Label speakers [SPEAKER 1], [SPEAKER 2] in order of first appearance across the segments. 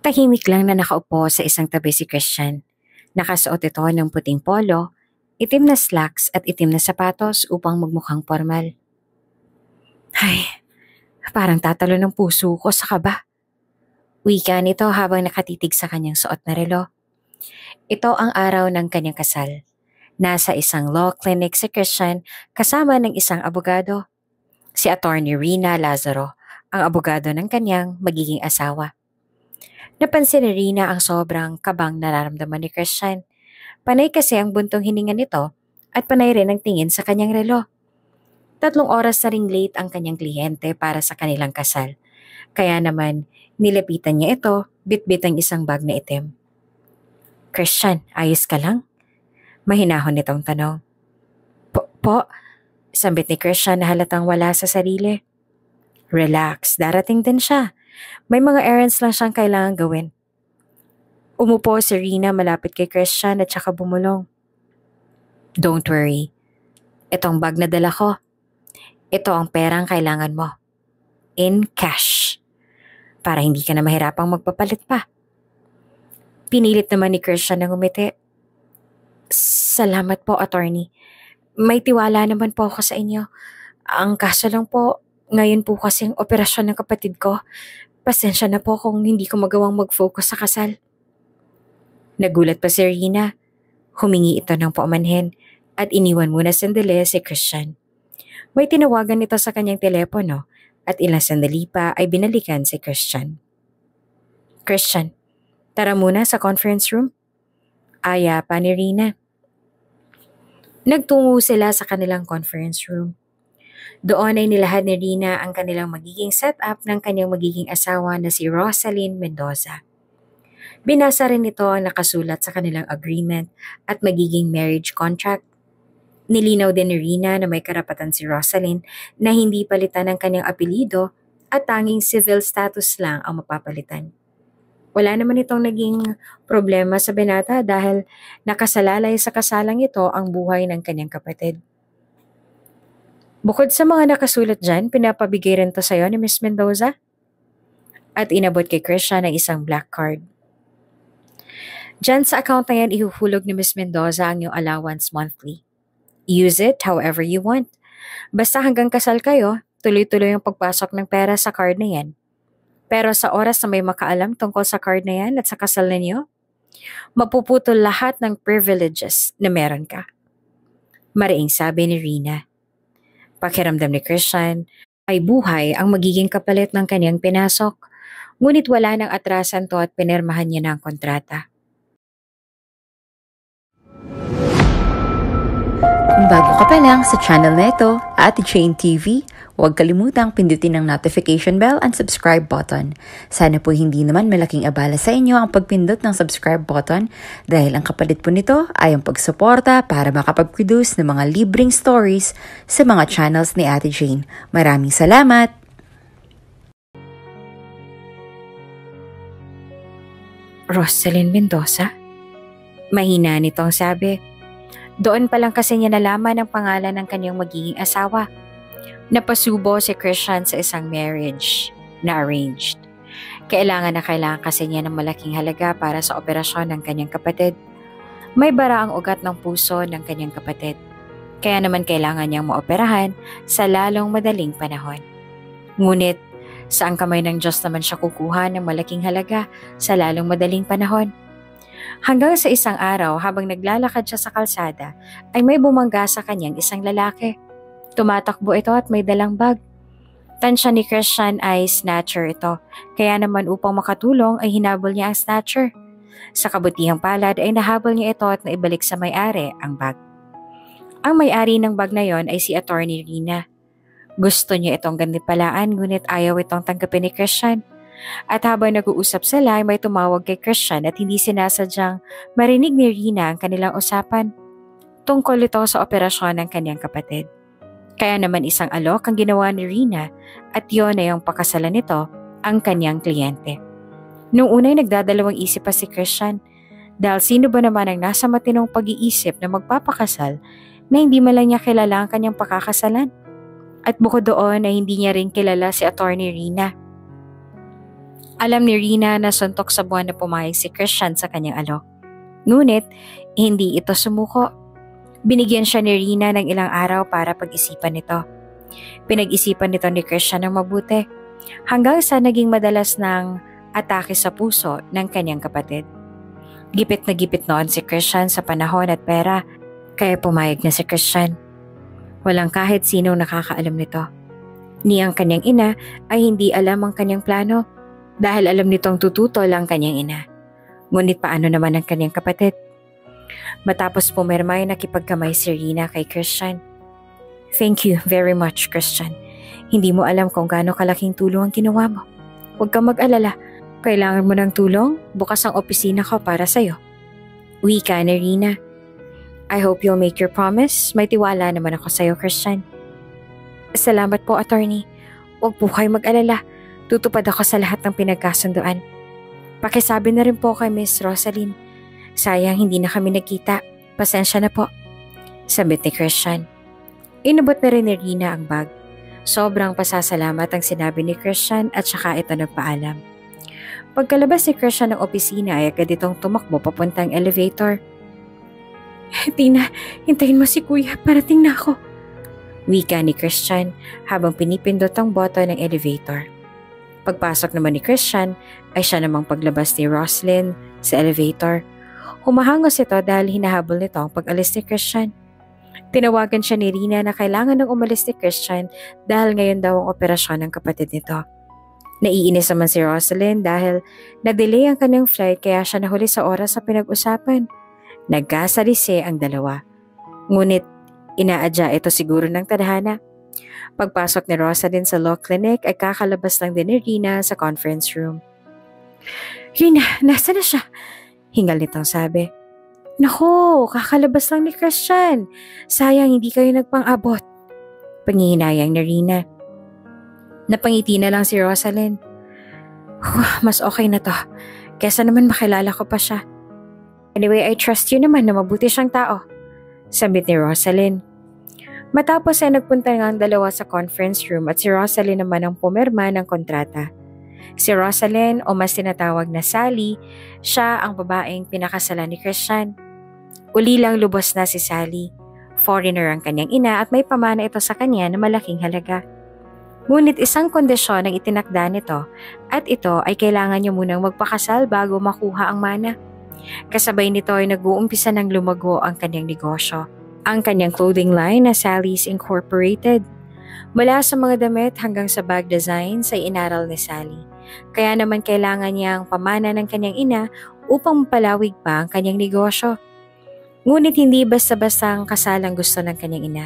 [SPEAKER 1] Tahimik lang na nakaupo sa isang tabi si Christian. Nakasuot ito ng puting polo, itim na slacks at itim na sapatos upang magmukhang formal. Ay, parang tatalo ng puso ko sa kaba. Wika nito habang nakatitig sa kanyang suot na relo. Ito ang araw ng kanyang kasal. Nasa isang law clinic si Christian kasama ng isang abogado. Si Attorney Rina Lazaro, ang abogado ng kanyang magiging asawa. Napansin ni Rina ang sobrang kabang nararamdaman ni Christian. Panay kasi ang buntong hininga nito at panay rin ang tingin sa kanyang relo. 3 oras na ring late ang kanyang kliyente para sa kanilang kasal. Kaya naman, nilapitan niya ito, bitbit ang isang bag na itim. Christian, ayos ka lang? Mahinahon nitong tanong. Po, sambit ni Christian na halatang wala sa sarili. Relax, darating din siya. May mga errands lang siyang kailangan gawin. Umupo si Rina malapit kay Christian at saka bumulong. Don't worry. Itong bag na dala ko. Ito ang perang kailangan mo. In cash. Para hindi ka na mahirapang magpapalit pa. Pinilit naman ni Christian na ngumiti. Salamat po, attorney. May tiwala naman po ako sa inyo. Ang kaso lang po, ngayon po kasing operasyon ng kapatid ko. Pasensya na po kung hindi ko magawang mag-focus sa kasal. Nagulat pa si Rina. Humingi ito ng paumanhin at iniwan muna sandali si Christian. May tinawagan nito sa kanyang telepono at ilang sandali pa ay binalikan si Christian. Christian, tara muna sa conference room. Aya pa ni Rina. Nagtungo sila sa kanilang conference room. Doon ay nilahad ni Rina ang kanilang magiging setup ng kanyang magiging asawa na si Rosalyn Mendoza. Binasa rin ito ang nakasulat sa kanilang agreement at magiging marriage contract. Nilinaw din ni Rina na may karapatan si Rosalyn na hindi palitan ang kanyang apelido at tanging civil status lang ang mapapalitan. Wala naman itong naging problema sa binata dahil nakasalalay sa kasalang ito ang buhay ng kanyang kapatid. Bukod sa mga nakasulat dyan, pinapabigay rin to sa'yo ni Miss Mendoza? At inabot kay Christian ng isang black card. Dyan sa account na yan, ihuhulog ni Miss Mendoza ang iyong allowance monthly. Use it however you want. Basta hanggang kasal kayo, tuloy-tuloy ang pagpasok ng pera sa card na yan. Pero sa oras na may makaalam tungkol sa card na yan at sa kasal ninyo, mapuputol lahat ng privileges na meron ka. Mariing sabi ni Rina. Pakiramdam ni Christian ay buhay ang magiging kapalit ng kanyang pinasok, ngunit wala nang atrasan to at pinirmahan niya na ang kontrata.
[SPEAKER 2] Kung bago ka pa lang sa channel na ito, Ate Jane TV, huwag kalimutang pindutin ang notification bell and subscribe button. Sana po hindi naman malaking abala sa inyo ang pagpindot ng subscribe button dahil ang kapalit po nito ay ang pagsuporta para makapag-produce ng mga libreng stories sa mga channels ni Ate Jane. Maraming salamat!
[SPEAKER 1] Rosalyn Mendoza? Mahina nitong sabi. Doon pa lang kasi niya nalaman ang pangalan ng kanyang magiging asawa. Napasubo si Christian sa isang marriage na arranged. Kailangan kasi niya ng malaking halaga para sa operasyon ng kanyang kapatid. May bara ang ugat ng puso ng kanyang kapatid. Kaya naman kailangan niyang maoperahan sa lalong madaling panahon. Ngunit, saan kamay ng Diyos naman siya kukuha ng malaking halaga sa lalong madaling panahon? Hanggang sa isang araw habang naglalakad siya sa kalsada ay may bumangga sa kanyang isang lalaki. Tumatakbo ito at may dalang bag. Tansya ni Christian ay snatcher ito, kaya naman upang makatulong ay hinabol niya ang snatcher. Sa kabutihang palad ay nahabol niya ito at naibalik sa may-ari ang bag. Ang may-ari ng bag na yon ay si Attorney Rina. Gusto niya itong gantimpalaan ngunit ayaw itong tanggapin ni Christian. At habang nag-uusap sila ay may tumawag kay Christian at hindi sinasadyang marinig ni Rina ang kanilang usapan. Tungkol ito sa operasyon ng kanyang kapatid. Kaya naman isang alok ang ginawa ni Rina at yon ay ang pakasalan nito ang kanyang kliyente. Noong una'y nagdadalawang isip pa si Christian dahil sino ba naman ang nasa matinong pag-iisip na magpapakasal na hindi man lang niya kilala ang kanyang pakakasalan. At bukod doon ay hindi niya rin kilala si Attorney Rina. Alam ni Rina na suntok sa buwan na pumayag si Christian sa kanyang alok. Ngunit, hindi ito sumuko. Binigyan siya ni Rina ng ilang araw para pag-isipan nito. Pinag-isipan nito ni Christian ng mabuti hanggang sa naging madalas ng atake sa puso ng kanyang kapatid. Gipit na gipit noon si Christian sa panahon at pera kaya pumayag na si Christian. Walang kahit sinong nakakaalam nito. Ni ang kanyang ina ay hindi alam ang kanyang plano dahil alam nitong tututol ang kanyang ina. Ngunit paano naman ang kanyang kapatid? Matapos pumirma ay nakipagkamay si Rina kay Christian. Thank you very much, Christian. Hindi mo alam kung gaano kalaking tulong ang ginawa mo. Huwag kang mag-alala. Kailangan mo ng tulong? Bukas ang opisina ko para sa'yo. Wika ni Rina. I hope you'll make your promise. May tiwala naman ako sa'yo, Christian. Salamat po, attorney. Huwag po kayo mag-alala. Tutupad ako sa lahat ng pinagkasunduan. Pakisabi na rin po kay Miss Rosaline. Sayang hindi na kami nagkita. Pasensya na po. Sabit ni Christian. Inabot na rin ni Rina ang bag. Sobrang pasasalamat ang sinabi ni Christian at saka ito nagpaalam. Pagkalabas ni Christian ng opisina ay agad itong tumakbo papuntang elevator. Tina, hintayin mo si Kuya, parating na ako. Wika ni Christian habang pinipindot ang button ng elevator. Pagpasok naman ni Christian ay siya namang paglabas ni Roslyn sa elevator. Humahangos ito dahil hinahabol nito ang pag-alis ni Christian. Tinawagan siya ni Rina na kailangan ng umalis ni Christian dahil ngayon daw ang operasyon ng kapatid nito. Naiinis naman si Roslyn dahil na-delay ang kanyang flight kaya siya nahuli sa oras sa pinag-usapan. Nagkasalisi ang dalawa. Ngunit inaadya ito siguro ng tadhana. Pagpasok ni Rosalyn sa law clinic ay kakalabas lang din ni Rina sa conference room. Rina, nasa na siya? Hingal nitong sabi. Naku, kakalabas lang ni Christian. Sayang hindi kayo nagpang-abot. Pangihinayang ni Rina. Napangiti na lang si Rosalyn. Mas okay na to. Kesa naman makilala ko pa siya. Anyway, I trust you naman na mabuti siyang tao. Sambit ni Rosalyn. Matapos ay nagpunta nga ang dalawa sa conference room at si Rosalyn naman ang pumirma ng kontrata. Si Rosalyn o mas tinatawag na Sally, siya ang babaeng pinakasalan ni Christian. Uli lang lubos na si Sally. Foreigner ang kanyang ina at may pamana ito sa kanya na malaking halaga. Ngunit isang kondisyon ang itinakda nito at ito ay kailangan niya munang magpakasal bago makuha ang mana. Kasabay nito ay nag-uumpisa ng lumago ang kanyang negosyo. Ang kanyang clothing line na Sally's Incorporated. Mula sa mga damit hanggang sa bag designs ay inaral ni Sally. Kaya naman kailangan niya ang pamana ng kanyang ina upang mapalawig pa ang kanyang negosyo. Ngunit hindi basta-basta ang kasal ang gusto ng kanyang ina.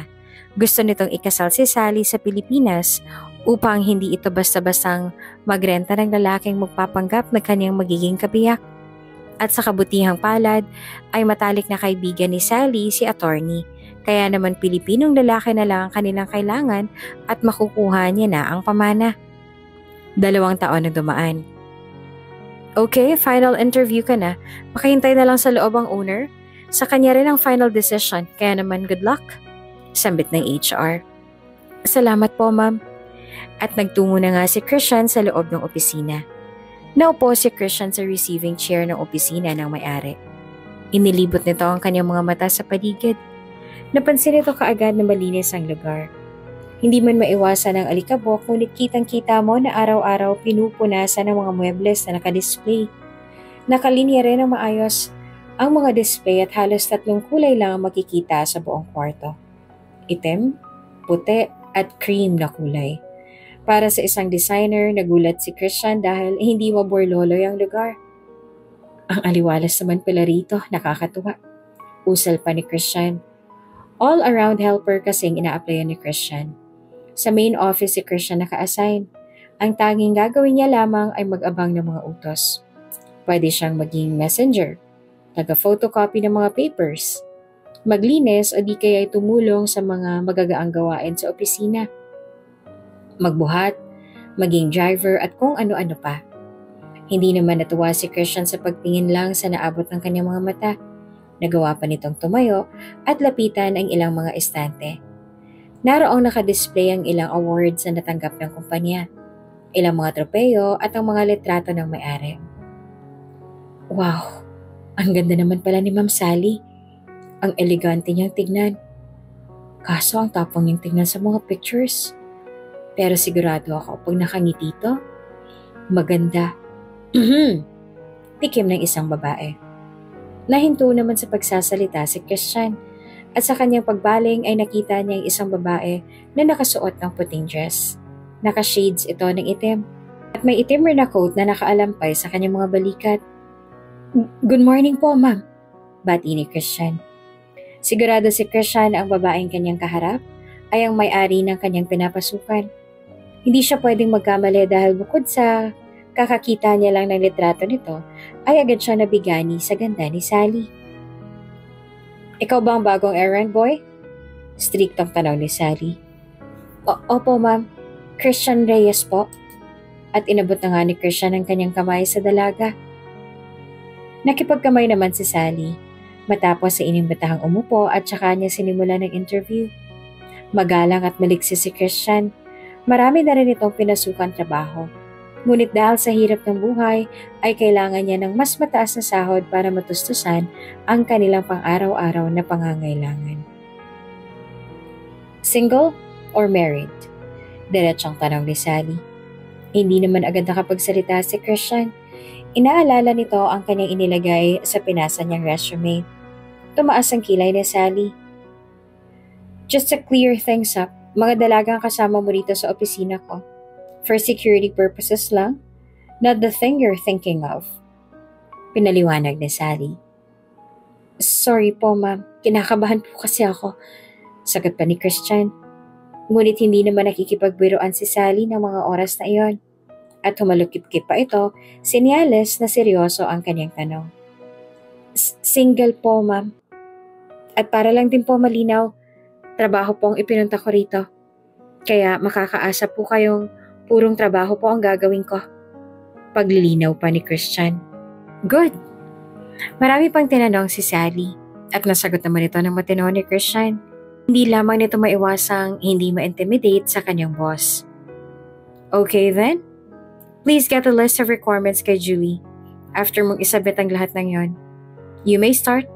[SPEAKER 1] Gusto nitong ikasal si Sally sa Pilipinas upang hindi ito basta-bastang magrenta ng lalaking magpapanggap na kanyang magiging kabiyak. At sa kabutihang palad ay matalik na kaibigan ni Sally si attorney. Kaya naman Pilipinong lalaki na lang ang kanilang kailangan at makukuha niya na ang pamana. 2 taon na dumaan. Okay, final interview ka na. Pakihintay na lang sa loob ang owner. Sa kanya rin ang final decision. Kaya naman good luck. Sambit ng HR. Salamat po, ma'am. At nagtungo na nga si Christian sa loob ng opisina. Naupo si Christian sa receiving chair ng opisina ng may-ari. Inilibot nito ang kanyang mga mata sa paligid. Napansin nito kaagad na malinis ang lugar. Hindi man maiwasan ang alikabok, ngunit kitang-kita mo na araw-araw pinupunasan ng mga muebles na nakadisplay. Nakalinya rin ng maayos ang mga display at halos 3 kulay lang ang makikita sa buong kwarto. Itim, puti at cream na kulay. Para sa isang designer, nagulat si Christian dahil hindi maborloloy ang lugar. Ang aliwalas naman pala rito, nakakatuwa. Usal pa ni Christian. All-around helper kasing ina-applyan ni Christian. Sa main office si Christian naka-assign. Ang tanging gagawin niya lamang ay mag-abang ng mga utos. Pwede siyang maging messenger, taga-photocopy ng mga papers, maglinis o di kaya tumulong sa mga magagaang gawain sa opisina. Magbuhat, maging driver at kung ano-ano pa. Hindi naman natuwa si Christian sa pagtingin lang sa naabot ng kanyang mga mata. Nagawa pa nitong tumayo at lapitan ang ilang mga estante. Naroong nakadisplay ang ilang awards na natanggap ng kumpanya. ilang mga tropeyo at ang mga litrato ng may-ari. Wow, ang ganda naman pala ni Ma'am Sally. Ang elegante niyang tignan. Kaso ang tapang niyang tignan sa mga pictures. Pero sigurado ako pag nakangiti ito, maganda. Tikim ng isang babae. Nahinto naman sa pagsasalita si Christian at sa kanyang pagbaling ay nakita niya ang isang babae na nakasuot ng puting dress. Naka-shades ito ng itim at may itim rin na coat na nakaalampay sa kanyang mga balikat. Good morning po, ma'am. Bati ni Christian. Sigurado si Christian na ang babaeng kanyang kaharap ay ang may-ari ng kanyang pinapasukan. Hindi siya pwedeng magkamali dahil bukod sa kakakita niya lang ng litrato nito, ay agad siya nabigani sa ganda ni Sally. Ikaw ba ang bagong errand boy? Striktong tanong ni Sally. Opo ma'am, Christian Reyes po. At inabot na nga ni Christian ang kanyang kamay sa dalaga. Nakipagkamay naman si Sally matapos sa inimbitahang umupo at saka niya sinimula ng interview. Magalang at maliksi si Christian. Marami na rin itong pinasukang trabaho. Ngunit dahil sa hirap ng buhay ay kailangan niya ng mas mataas na sahod para matustusan ang kanilang pang-araw-araw na pangangailangan. Single or married? Diretsong tanong ni Sally. Hindi naman agad nakapagsalita si Christian. Inaalala nito ang kanyang inilagay sa pinasa niyang resume. Tumaas ang kilay ni Sally. Just to clear things up, mga dalagang kasama mo rito sa opisina ko. For security purposes lang, not the thing you're thinking of. Pinaliwanag ni Sally. Sorry po ma'am, kinakabahan po kasi ako. Sagot pa ni Christian. Ngunit hindi naman nakikipagbiruan si Sally ng mga oras na iyon. At humalukip-kip pa ito, sinyales na seryoso ang kanyang tanong. Single po ma'am. At para lang din po malinaw, trabaho po ang ipinunta ko rito. Kaya makakaasa po kayong purong trabaho po ang gagawin ko. Paglilinaw pa ni Christian. Good. Marami pang tinanong si Sally at nasagot naman ito ng matino ni Christian. Hindi lamang nito maiwasang hindi ma-intimidate sa kanyang boss. Okay then, please get a list of requirements kay Julie. After mong isabit ang lahat ng yon, you may start.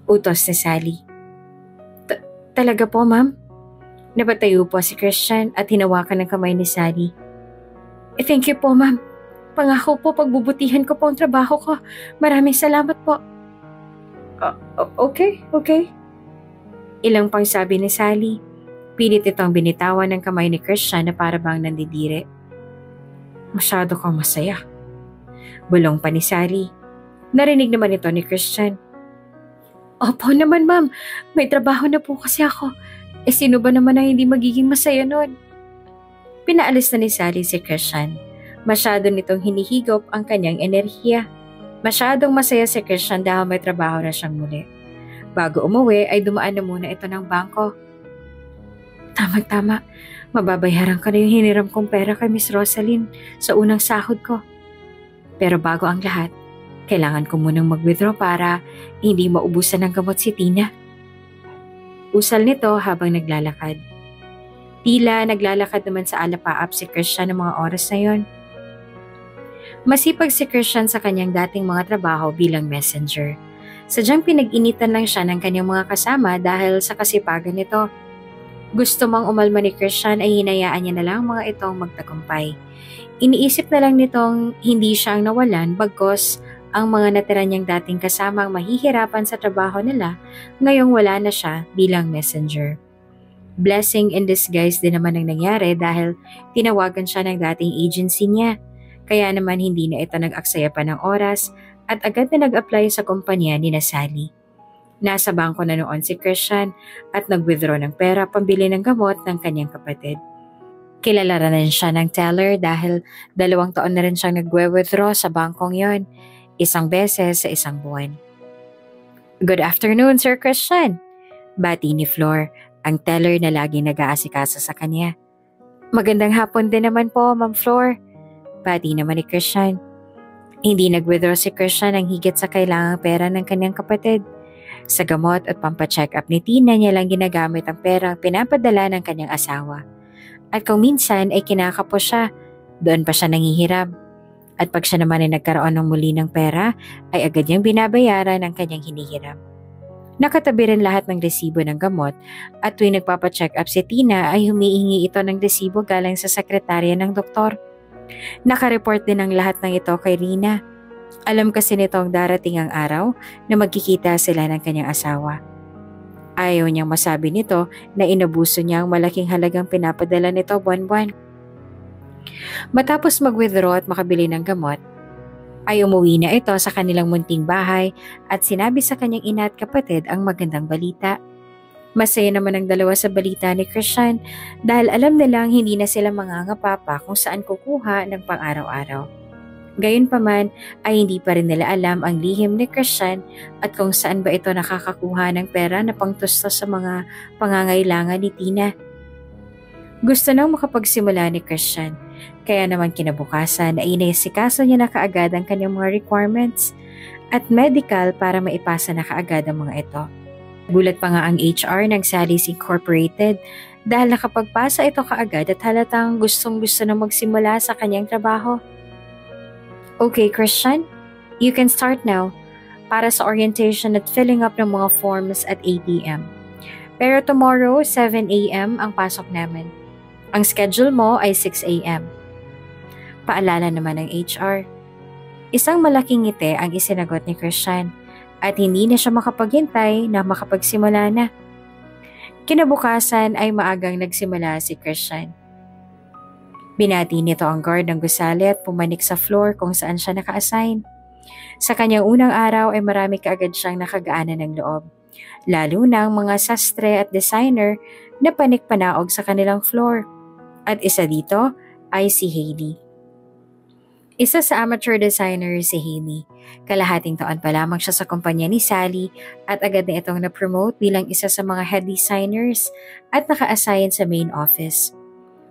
[SPEAKER 1] Utos ni Sally. Talaga po ma'am? Napatayo po si Christian at hinawakan ng kamay ni Sally. Thank you po ma'am. Pangako po pagbubutihan ko po ang trabaho ko. Maraming salamat po. Okay. Ilang pang sabi ni Sally. Pilit itong binitawan ng kamay ni Christian na para bang nandidire. Masyado kang masaya. Bulong pa ni Sally. Narinig naman ito ni Christian. Opo naman ma'am, may trabaho na po kasi ako. Sino ba naman ang hindi magiging masaya nun? Pinaalis na ni Sally si Christian. Masyado nitong hinihigop ang kanyang enerhiya. Masyadong masaya si Christian dahil may trabaho na siyang muli. Bago umuwi ay dumaan na muna ito ng bangko. Tama-tama, mababayaran ko na yung hiniram kong pera kay Miss Rosalyn sa unang sahod ko. Pero bago ang lahat, kailangan ko munang mag-withdraw para hindi maubusan ng gamot si Tina. Usal nito habang naglalakad. Tila naglalakad naman sa alapaap si Christian ng mga oras na yon. Masipag si Christian sa kanyang dating mga trabaho bilang messenger. Sadyang pinag-initan lang siya ng kanyang mga kasama dahil sa kasipagan nito. Gusto mang umalma ni Christian ay hinayaan niya na lang mga itong magtagumpay. Iniisip na lang nitong hindi siya ang nawalan bagkos ang mga natira niyang dating kasamang mahihirapan sa trabaho nila, ngayong wala na siya bilang messenger. Blessing in disguise din naman ang nangyari dahil tinawagan siya ng dating agency niya, kaya naman hindi na ito nag-aksaya pa ng oras at agad na nag-apply sa kumpanya ni Sally. Nasa bangko na noon si Christian at nag-withdraw ng pera pambili ng gamot ng kanyang kapatid. Kilala na rin siya ng teller dahil 2 taon na rin siyang nag-withdraw sa bangkong yon. 1 beses sa 1 buwan. Good afternoon, Sir Christian. Bati ni Flor, ang teller na laging nag-aasikaso sa kanya. Magandang hapon din naman po, Ma'am Flor. Bati naman ni Christian. Hindi nag-withdraw si Christian ang higit sa kailangang pera ng kanyang kapatid. Sa gamot at pampacheck up ni Tina niya lang ginagamit ang perang pinapadala ng kanyang asawa. At kung minsan ay kinakapos siya, Doon pa siya nangihiram. At pag siya naman ay nagkaroon ng muli ng pera, ay agad niyang binabayaran ang kanyang hinihiram. Nakatabi rin lahat ng resibo ng gamot at tuwing nagpapacheck up si Tina ay humihingi ito ng resibo galing sa sekretarya ng doktor. Nakareport din ang lahat ng ito kay Rina. Alam kasi nitong darating ang araw na magkikita sila ng kanyang asawa. Ayaw niyang masabi nito na inabuso niya ang malaking halagang pinapadala nito buwan-buwan. Matapos mag-withdraw at makabili ng gamot, ay umuwi na ito sa kanilang munting bahay at sinabi sa kanyang ina at kapatid ang magandang balita. Masaya naman ang dalawa sa balita ni Christian dahil alam nilang hindi na sila mangangapa pa kung saan kukuha ng pang-araw-araw. Gayunpaman ay hindi pa rin nila alam ang lihim ni Christian at kung saan ba ito nakakakuha ng pera na pangtustos sa mga pangangailangan ni Tina. Gusto nang makapagsimula ni Christian, kaya naman kinabukasan ay inaisikaso niya na kaagad ang kanyang mga requirements at medical para maipasa na kaagad ang mga ito. Gulat pa nga ang HR ng Sally's Incorporated dahil nakapagpasa ito kaagad at halatang gustong-gusto na magsimula sa kanyang trabaho. Okay, Christian, you can start now para sa orientation at filling up ng mga forms at 8 a.m. Pero tomorrow, 7 a.m. ang pasok namin. Ang schedule mo ay 6 a.m. Paalala naman ng HR. Isang malaking ngiti ang isinagot ni Christian at hindi na siya makapaghintay na makapagsimula na. Kinabukasan ay maagang nagsimula si Christian. Binati nito ang guard ng gusali at pumanik sa floor kung saan siya naka-assign. Sa kanyang unang araw ay marami kaagad siyang nakagaanan ng loob, lalo na ang mga sastre at designer na panik-panaog sa kanilang floor. At isa dito ay si Hailey. Isa sa amateur designer si Hailey. Kalahating taon pa lamang siya sa kumpanya ni Sally at agad na itong na-promote bilang isa sa mga head designers at naka-assign sa main office.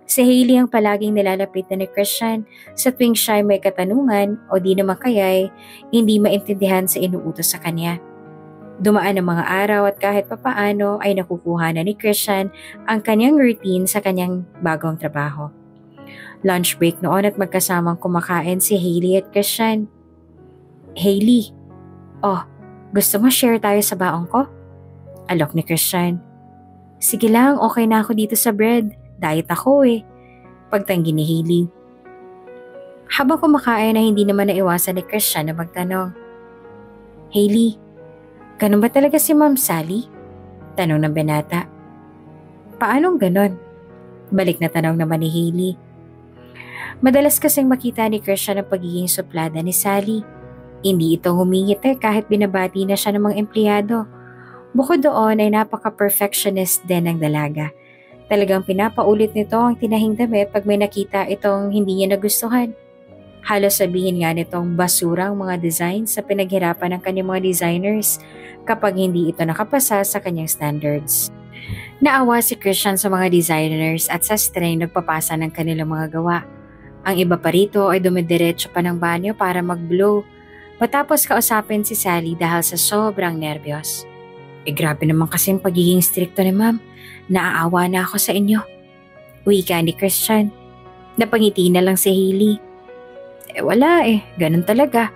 [SPEAKER 1] Si Hailey ang palaging nilalapit na ni Christian sa tuwing siya ay may katanungan o di naman kaya'y hindi maintindihan sa inuutos sa kanya. Dumaan ang mga araw at kahit papaano ay nakukuha na ni Christian ang kanyang routine sa kanyang bagong trabaho. Lunch break noon at magkasamang kumakain si Hailey at Christian. Hailey, gusto mo share tayo sa baong ko? Alok ni Christian. Sige lang, okay na ako dito sa bread. Diet ako eh. Pagtanggi ni Hailey. Habang kumakain na hindi naman naiwasan ni Christian na magtanong. Hailey, ganun ba talaga si Ma'am Sally? Tanong ng binata. Paanong ganon? Balik na tanong naman ni Hailey. Madalas kasing makita ni Christian ang pagiging suplada ni Sally. Hindi ito humingiti kahit binabati na siya ng mga empleyado. Bukod doon ay napaka-perfectionist din ng dalaga. Talagang pinapaulit nito ang tinahing damit pag may nakita itong hindi niya nagustuhan. Halos sabihin nga nitong basurang mga design sa pinaghirapan ng kanyang mga designers kapag hindi ito nakapasa sa kanyang standards. Naawa si Christian sa mga designers at sa strain nagpapasa ng kanilang mga gawa. Ang iba pa rito ay dumidiretso pa ng banyo para mag-blow matapos kausapin si Sally dahil sa sobrang nervyos. Grabe naman kasi ang pagiging stricto ni Ma'am. Naaawa na ako sa inyo. Wika ni Christian. Napangiti na lang si Hailey. Wala ganun talaga.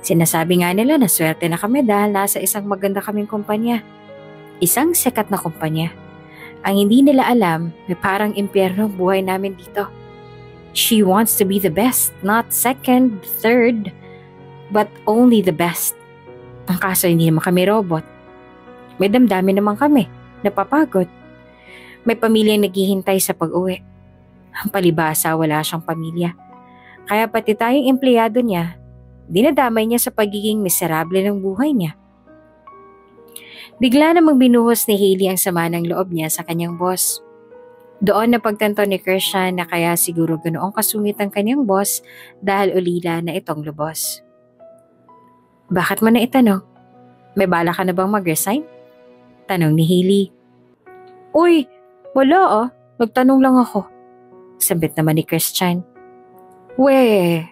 [SPEAKER 1] Sinasabi nga nila na swerte na kami dahil nasa isang maganda kaming kumpanya. Isang sikat na kumpanya. Ang hindi nila alam, may parang impyerno ang buhay namin dito. She wants to be the best, not second, third, but only the best. Ang kaso hindi naman kami robot. May damdamin naman kami, napapagod. May pamilyang naghihintay sa pag-uwi. Ang palibasa wala siyang pamilya. Kaya pati tayong empleyado niya, dinadamay niya sa pagiging miserable ng buhay niya. Bigla namang binuhos ni Hailey ang sama ng loob niya sa kanyang boss. Doon napagtanto ni Christian na kaya siguro ganoong kasungit ang kanyang boss dahil ulila na itong lubos. Bakit mo na itanong? May bala ka na bang mag-resign? Tanong ni Hailey. Uy, wala nagtanong lang ako. Sambit naman ni Christian. Weh,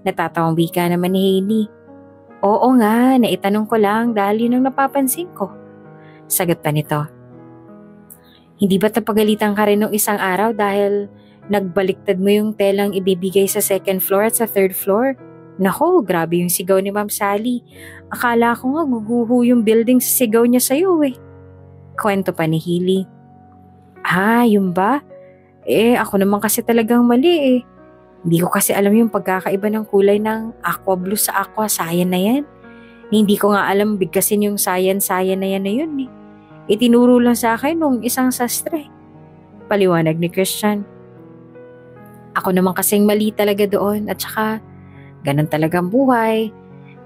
[SPEAKER 1] natatawang wika naman ni Hailey. Oo nga, naitanong ko lang dahil yun ang napapansin ko. Sagot pa nito. Hindi ba't napagalitan ka rin nung isang araw dahil Nagbaliktad mo yung telang ibibigay sa second floor at sa third floor. Nako, grabe yung sigaw ni Ma'am Sally. Akala ko nga guguho yung building sa sigaw niya sa'yo eh. Kwento pa ni Hailey. Yun ba? Ako naman kasi talagang mali eh. Hindi ko kasi alam yung pagkakaiba ng kulay ng aqua blue sa aqua cyan na yan. Hindi ko nga alam bigkasin yung cyan na yan eh. Itinuro lang sa akin nung isang sastre. Paliwanag ni Christian. Ako naman kasing mali talaga doon at saka ganun talagang buhay.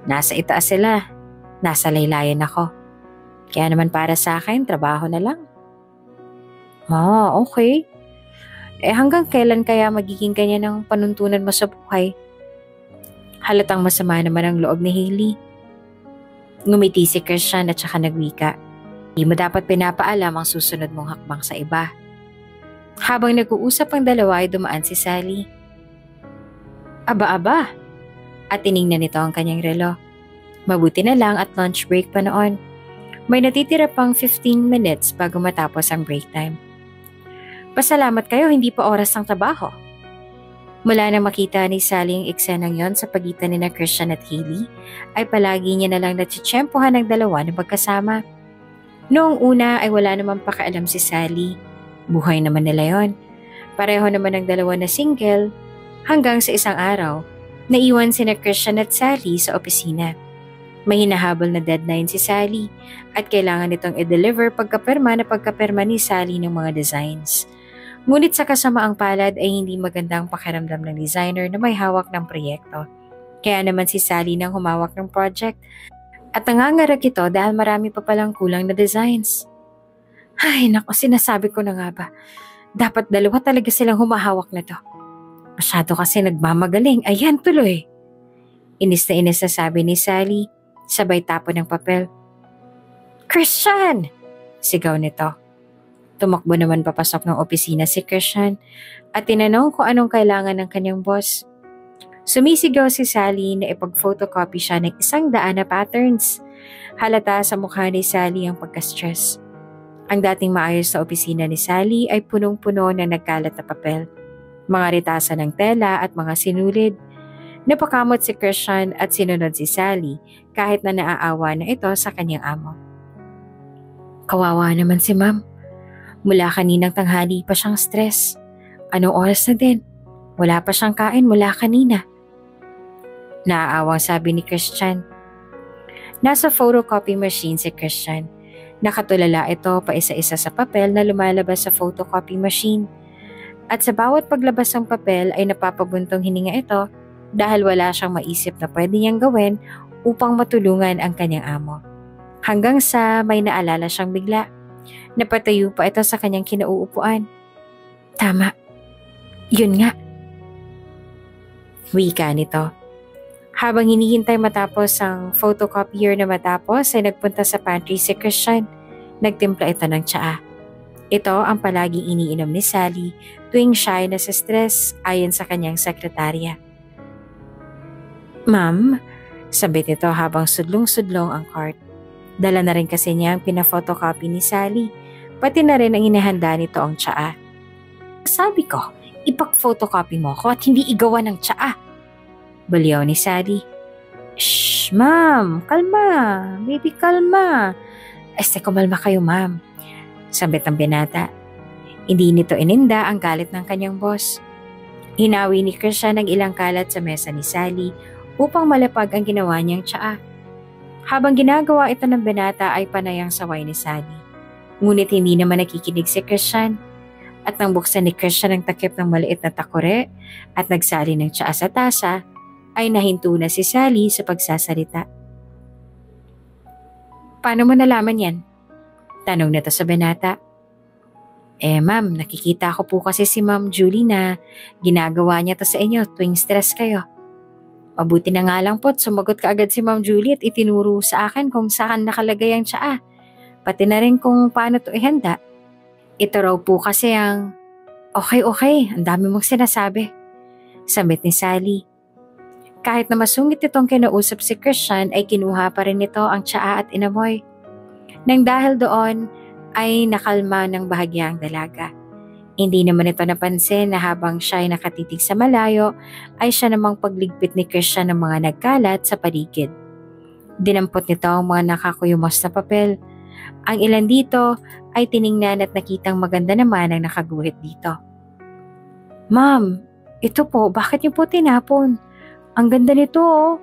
[SPEAKER 1] Nasa itaas sila, nasa laylayan ako. Kaya naman para sa akin, trabaho na lang. Okay. Hanggang kailan kaya magiging ganyan ang panuntunan mo sa buhay? Halatang masama naman ang loob ni Hailey. Ngumiti si Christian at saka nagwika. Di mo dapat pinapaalam ang susunod mong hakbang sa iba. Habang nag-uusap ang dalawa ay dumaan si Sally. Aba. At tiningnan nito ang kanyang relo. Mabuti na lang at lunch break pa noon. May natitira pang 15 minutes bago matapos ang break time. Pasalamat kayo, hindi pa oras ng trabaho. Mula nang makita ni Sally ang eksenang yon sa pagitan ni na Christian at Hailey, ay palagi niya na lang natsitsyempohan ng dalawa na magkasama. Noong una ay wala namang pakialam si Sally. Buhay naman nila yon. Pareho naman ang dalawa na single hanggang sa isang araw, naiwan sina Christian at Sally sa opisina. May hinahabol na deadline si Sally at kailangan nitong i-deliver pagkapirma ni Sally ng mga designs. Ngunit sa kasamaang palad ay hindi magandang pakiramdam ng designer na may hawak ng proyekto. Kaya naman si Sally nang humawak ng project at nangangarag ito dahil marami pa palang kulang na designs. Ay naku, sinasabi ko na nga ba, dapat dalawa talaga silang humahawak na to. Masyado kasi nagmamagaling, ayan tuloy. Inis na sabi ni Sally, sabay tapon ng papel. Christian! Sigaw nito. Tumakbo naman papasok ng opisina si Christian at tinanong kung anong kailangan ng kanyang boss. Sumisigaw si Sally na ipag-photocopy siya ng 100 na patterns. Halata sa mukha ni Sally ang pagka-stress. Ang dating maayos na opisina ni Sally ay punong-puno ng nagkalat na papel, mga ritasan ng tela at mga sinulid. Napakamot si Christian at sinunod si Sally kahit na naaawa na ito sa kanyang amo. Kawawa naman si Ma'am. Mula kaninang tanghali pa siyang stress. Anong oras na din? Wala pa siyang kain mula kanina. Naaawang sabi ni Christian. Nasa photocopy machine si Christian. Nakatulala ito pa isa-isa sa papel na lumalabas sa photocopy machine. At sa bawat paglabas ng papel ay napapabuntong hininga ito dahil wala siyang maisip na pwede niyang gawin upang matulungan ang kanyang amo. Hanggang sa may naalala siyang bigla. Napatayo pa ito sa kanyang kinauupuan. Tama. Yun nga. Wika nito. Habang hinihintay matapos ang photocopier na matapos ay nagpunta sa pantry si Christian. Nagtimpla ito ng tsaa. Ito ang palaging iniinom ni Sally tuwing siya ay nasa stress ayon sa kanyang sekretarya. Ma'am, sabit nito habang sudlong-sudlong ang cart. Dala na rin kasi niya ang pina-photocopy ni Sally, pati na rin ang inihanda nito ang tsaa. Sabi ko, ipak-photocopy mo ako at hindi igawa ng tsaa. Baliw ni Sally. Shh, ma'am, kalma, baby kalma. Kumalma kayo ma'am. Sabit ang binata. Hindi nito ininda ang galit ng kanyang boss. Hinawi ni Christian ng ilang kalat sa mesa ni Sally upang malapag ang ginawa niyang tsaa. Habang ginagawa ito ng binata ay panayang saway ni Sally. Ngunit hindi naman nakikinig si Christian. At nang buksan ni Christian ang takip ng maliit na takore at nagsali ng tsaa sa tasa, ay nahinto na si Sally sa pagsasalita. Paano mo nalaman yan? Tanong nito sa binata. Ma'am, nakikita ko po kasi si Ma'am Julie na ginagawa niya to sa inyo tuwing stress kayo. Mabuti na nga lang po't sumagot ka agad si Ma'am Julie at itinuro sa akin kung saan nakalagay ang tsaa. Pati na rin kung paano to ihanda. Ito raw po kasi ang... Okay, ang dami mong sinasabi. Sabit ni Sally. Kahit na masungit itong kinausap si Christian ay kinuha pa rin nito ang tsaa at inamoy. Nang dahil doon ay nakalma ng bahagya ang dalaga. Hindi naman ito napansin na habang siya ay nakatitig sa malayo ay siya namang pagligpit ni Christian ng mga nagkalat sa paligid. Dinampot nito ang mga nakakuyumos na papel. Ang ilan dito ay tiningnan at nakitang maganda naman ang nakaguhit dito. Ma'am, ito po, bakit niyo po tinapon? Ang ganda nito oh.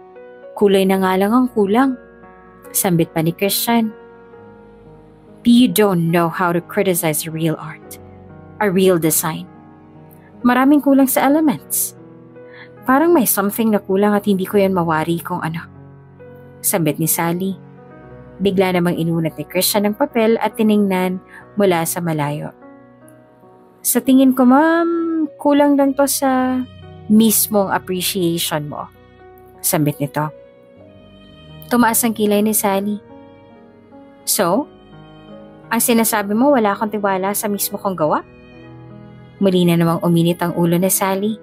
[SPEAKER 1] Kulay na nga lang ang kulang. Sambit pa ni Christian. You don't know how to criticize real art. A real design. Maraming kulang sa elements. Parang may something na kulang at hindi ko yan mawari kung ano. Sambit ni Sally. Bigla namang inunat ni Christian ng papel at tiningnan mula sa malayo. Sa tingin ko ma'am, kulang lang to sa mismong appreciation mo. Sambit nito. Tumaas ang kilay ni Sally. So, ang sinasabi mo wala akong tiwala sa mismo kong gawa? Muli na namang uminit ang ulo ni Sally.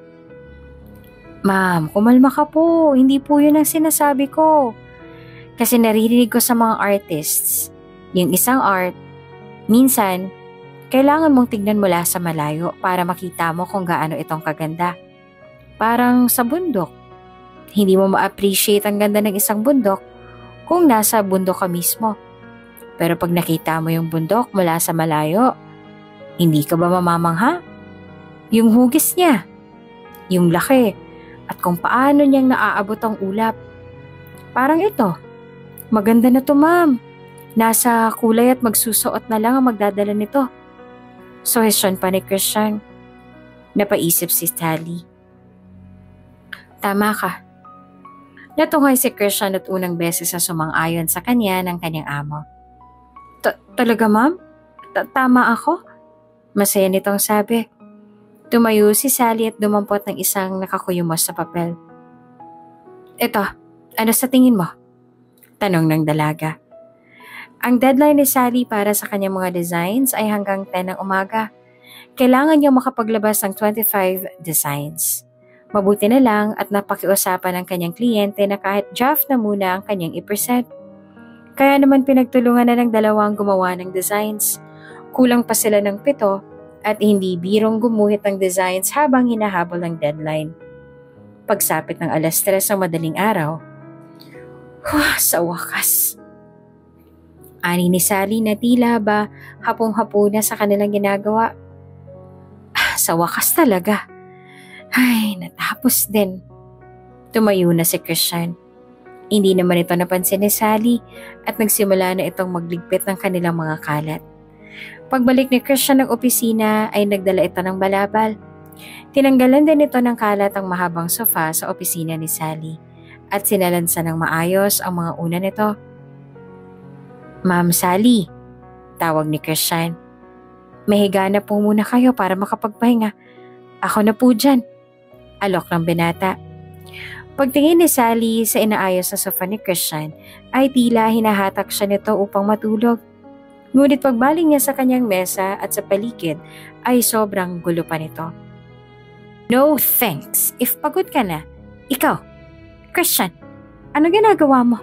[SPEAKER 1] Ma'am, kumalma ka po. Hindi po yun ang sinasabi ko. Kasi naririnig ko sa mga artists, yung isang art, minsan, kailangan mong tignan mula sa malayo para makita mo kung gaano itong kaganda. Parang sa bundok. Hindi mo ma-appreciate ang ganda ng isang bundok kung nasa bundok ka mismo. Pero pag nakita mo yung bundok mula sa malayo, hindi ka ba mamamangha? Yung hugis niya, yung laki, at kung paano niyang naaabot ang ulap. Parang ito, maganda na to ma'am. Nasa kulay at magsusuot na lang ang magdadala nito. Suhestyon pa ni Christian. Napaisip si Sally. Tama ka. Natunghay si Christian at unang beses sa sumang-ayon sa kanya ng kanyang amo. Talaga ma'am? Tama ako? Masaya nitong sabi. Tumayo si Sally at dumampot ng isang nakakuyumos sa papel. Ito, ano sa tingin mo? Tanong ng dalaga. Ang deadline ni Sally para sa kanyang mga designs ay hanggang 10 ng umaga. Kailangan niyang makapaglabas ng 25 designs. Mabuti na lang at napakiusapan ng kanyang kliyente na kahit draft na muna ang kanyang i-present. Kaya naman pinagtulungan na ng dalawang gumawa ng designs. Kulang pa sila ng 7 at hindi birong gumuhit ng designs habang hinahabol ang deadline. Pagsapit ng 3:00 ng madaling araw, sa wakas. Ani ni Sally na tila ba hapong-hapo na sa kanilang ginagawa. Sa wakas talaga. Ay, natapos din. Tumayo na si Christian. Hindi naman ito napansin ni Sally at nagsimula na itong magligpit ng kanilang mga kalat. Pagbalik ni Christian ng opisina ay nagdala ito ng balabal. Tinanggalan din ito ng kalat ang mahabang sofa sa opisina ni Sally at sinalansa ng maayos ang mga una nito. Ma'am Sally, tawag ni Christian. Mahiga na po muna kayo para makapagpahinga. Ako na po dyan. Alok ng binata. Pagtingin ni Sally sa inaayos na sofa ni Christian ay tila hinahatak siya nito upang matulog. Ngunit pagbalik niya sa kanyang mesa at sa paligid ay sobrang gulo pa nito. No thanks. If pagod ka na, ikaw, Christian, ano ginagawa mo?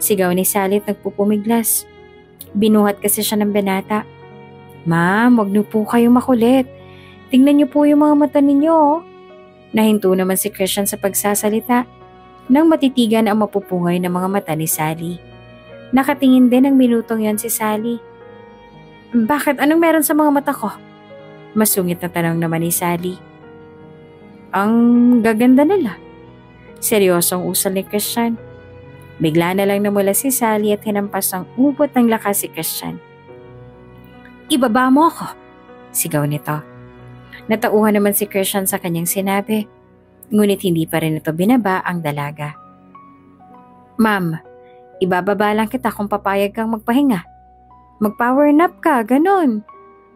[SPEAKER 1] Sigaw ni Sally at nagpupumiglas. Binuhat kasi siya ng binata. Ma'am, wag niyo po kayong makulit. Tingnan niyo po yung mga mata ninyo. Nahinto naman si Christian sa pagsasalita nang matitigan ang mapupungay ng mga mata ni Sally. Nakatingin din ng minutong yon si Sally. Bakit? Anong meron sa mga mata ko? Masungit na tanong naman ni Sally. Ang gaganda nila. Seryosong usal ni Christian. Bigla na lang namula si Sally at hinampas ang ubot ng lakas si Christian. Ibaba mo ako, sigaw nito. Natauhan naman si Christian sa kanyang sinabi, ngunit hindi pa rin ito binaba ang dalaga. Ma'am, ibababa lang kita kung papayag kang magpahinga. Mag-power nap ka, ganun.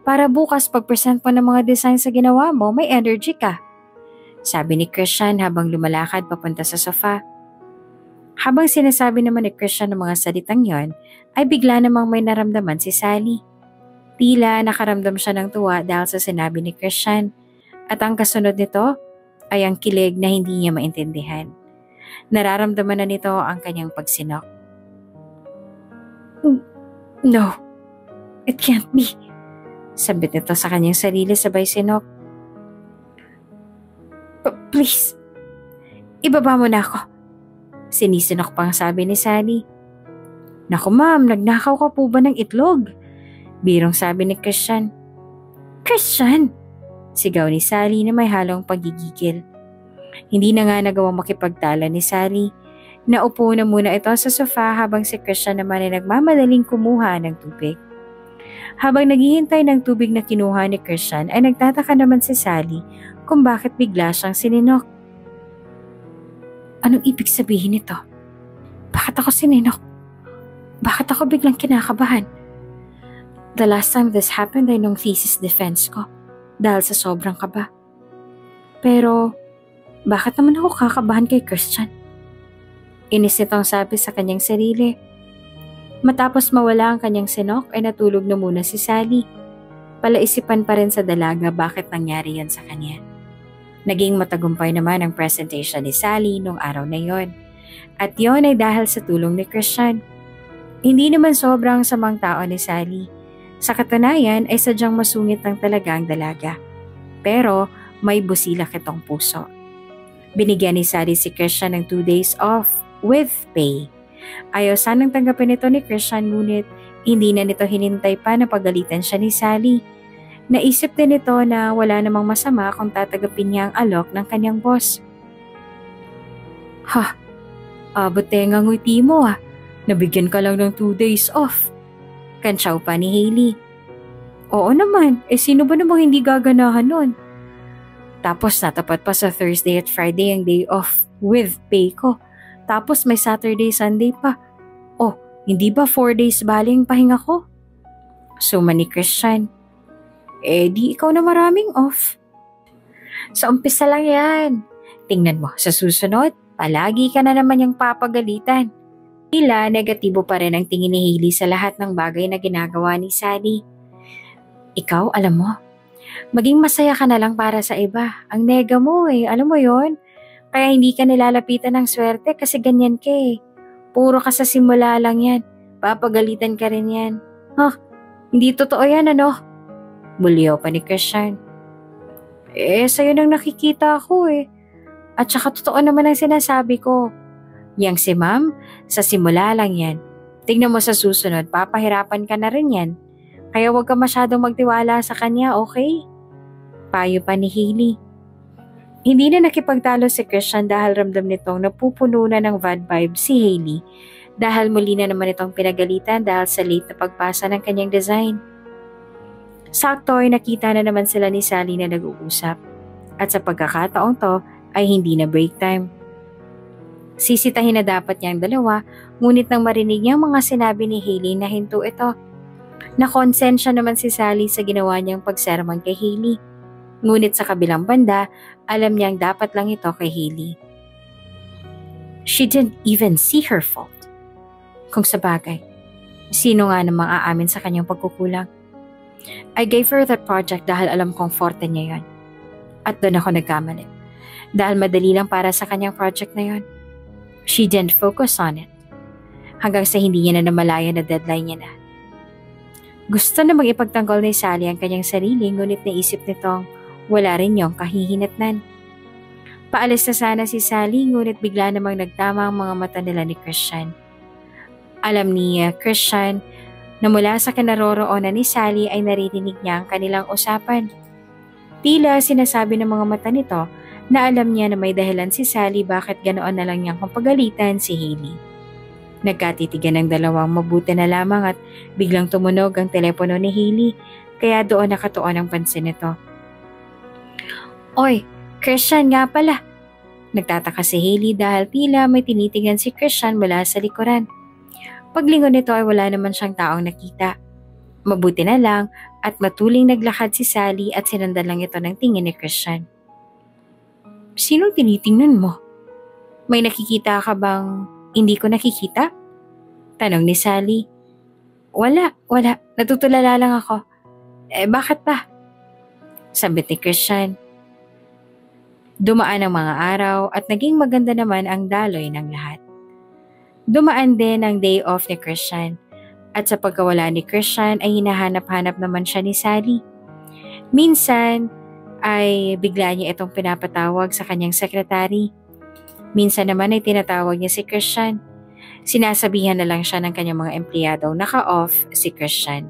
[SPEAKER 1] Para bukas pag-present mo ng mga design sa ginawa mo, may energy ka. Sabi ni Christian habang lumalakad papunta sa sofa. Habang sinasabi naman ni Christian ng mga salitang yon, ay bigla namang may naramdaman si Sally. Tila nakaramdam siya ng tuwa dahil sa sinabi ni Christian at ang kasunod nito ay ang kilig na hindi niya maintindihan. Nararamdaman na nito ang kanyang pagsinok. No, it can't be. Sabit nito sa kanyang sarili sabay sinok. Please, ibaba mo na ako. Sinisinok pang sabi ni Sally. Naku ma'am, nagnakaw ka po ba ng itlog? Birong sabi ni Christian. Christian! Sigaw ni Sally na may halong pagigigil. Hindi na nga nagawang makipagtala ni Sally. Naupo na muna ito sa sofa habang si Christian naman ay nagmamadaling kumuha ng tubig. Habang naghihintay ng tubig na kinuha ni Christian ay nagtataka naman si Sally kung bakit bigla siyang sininok. Anong ibig sabihin nito? Bakit ako sininok? Bakit ako biglang kinakabahan? The last time this happened ay nung thesis defense ko dahil sa sobrang kaba. Pero bakit naman ako kakabahan kay Christian? Inis nitong sabi sa kanyang sarili. Matapos mawala ang kanyang sinok ay natulog na muna si Sally. Palaisipan pa rin sa dalaga bakit nangyari yan sa kanya. Naging matagumpay naman ang presentation ni Sally nung araw na yon. At yon ay dahil sa tulong ni Christian. Hindi naman sobrang samang tao ni Sally. Sa katunayan ay sadyang masungit lang talaga ang dalaga. Pero may busilak itong puso. Binigyan ni Sally si Christian ng 2 days off with pay. Ayaw sanang tanggapin ito ni Christian ngunit hindi na nito hinintay pa na pagalitan siya ni Sally. Naisip din ito na wala namang masama kung tatagapin niya ang alok ng kanyang boss. Ha, abot nga ngiti mo ah. Nabigyan ka lang ng 2 days off. Kantsaw pa ni Hailey. Oo naman, sino ba namang hindi gaganahan nun? Tapos natapat pa sa Thursday at Friday ang day off with pay ko. Tapos may Saturday, Sunday pa. Oh, hindi ba 4 days baling pahinga ko? Suma ni Christian. Di ikaw na maraming off. Sa umpisa lang yan. Tingnan mo, sa susunod, palagi ka na naman yung papagalitan. Tila negatibo pa rin ang tingin ni Hailey sa lahat ng bagay na ginagawa ni Sally. Ikaw, alam mo, maging masaya ka na lang para sa iba. Ang nega mo alam mo yon? Kaya hindi ka nilalapitan ng swerte kasi ganyan ka Puro ka sa simula lang yan. Papagalitan ka rin yan. Hindi totoo yan ano? Buliyaw pa ni Christian. Sa'yo nang nakikita ako At saka totoo naman ang sinasabi ko. Yang si ma'am, sa simula lang yan. Tingnan mo sa susunod, papahirapan ka na rin yan. Kaya huwag ka masyadong magtiwala sa kanya, okay? Payo pa ni Hailey. Hindi na nakipagtalo si Christian dahil ramdam nitong napupuno na ng bad vibes si Hailey dahil muli na naman itong pinagalitan dahil sa late na pagpasa ng kanyang design. Sakto ay nakita na naman sila ni Sally na nag-uusap at sa pagkakataong to ay hindi na break time. Sisitahin na dapat niyang dalawa, ngunit nang marinig niya mga sinabi ni Hailey na hinto ito. Nakonsensya naman si Sally sa ginawa niyang pagsermon kay Hailey. Ngunit sa kabilang banda, alam niyang dapat lang ito kay Hailey. She didn't even see her fault. Kung sabagay, sino nga namang aamin sa kanyang pagkukulang? I gave her that project dahil alam kong forte niya yon. At doon ako nagkamali. Dahil madali lang para sa kanyang project na yon. She didn't focus on it. Hanggang sa hindi niya na namalayan na deadline niya na. Gusto na mag-ipagtanggol ni Sally ang kanyang sarili ngunit naisip nitong wala rin yung kahihinatnan. Paalis na sana si Sally ngunit bigla namang nagtama ang mga mata nila ni Christian. Alam ni Christian na mula sa kinaroroonan ni Sally ay naririnig niya ang kanilang usapan. Tila sinasabi ng mga mata nito na alam niya na may dahilan si Sally bakit ganoon na lang niyang kapagalitan si Hailey. Nagkatitigan ng dalawang mabuti na lamang at biglang tumunog ang telepono ni Hailey kaya doon nakatuon ang pansin nito. Oy, Christian nga pala. Nagtataka si Hailey dahil tila may tinitigan si Christian mula sa likuran. Paglingon nito ay wala naman siyang taong nakita. Mabuti na lang at matuling naglakad si Sally at sinundan lang ito ng tingin ni Christian. Sinong tinitingnan mo? May nakikita ka bang hindi ko nakikita? Tanong ni Sally. Wala. Natutulala lang ako. Bakit ba? Sabi ni Christian. Dumaan ang mga araw at naging maganda naman ang daloy ng lahat. Dumaan din ang day off ni Christian At sa pagkawala ni Christian ay hinahanap-hanap naman siya ni Sally. Minsan ay bigla niya itong pinapatawag sa kanyang sekretary. Minsan naman ay tinatawag niya si Christian. Sinasabihan na lang siya ng kanyang mga empleyado naka-off si Christian.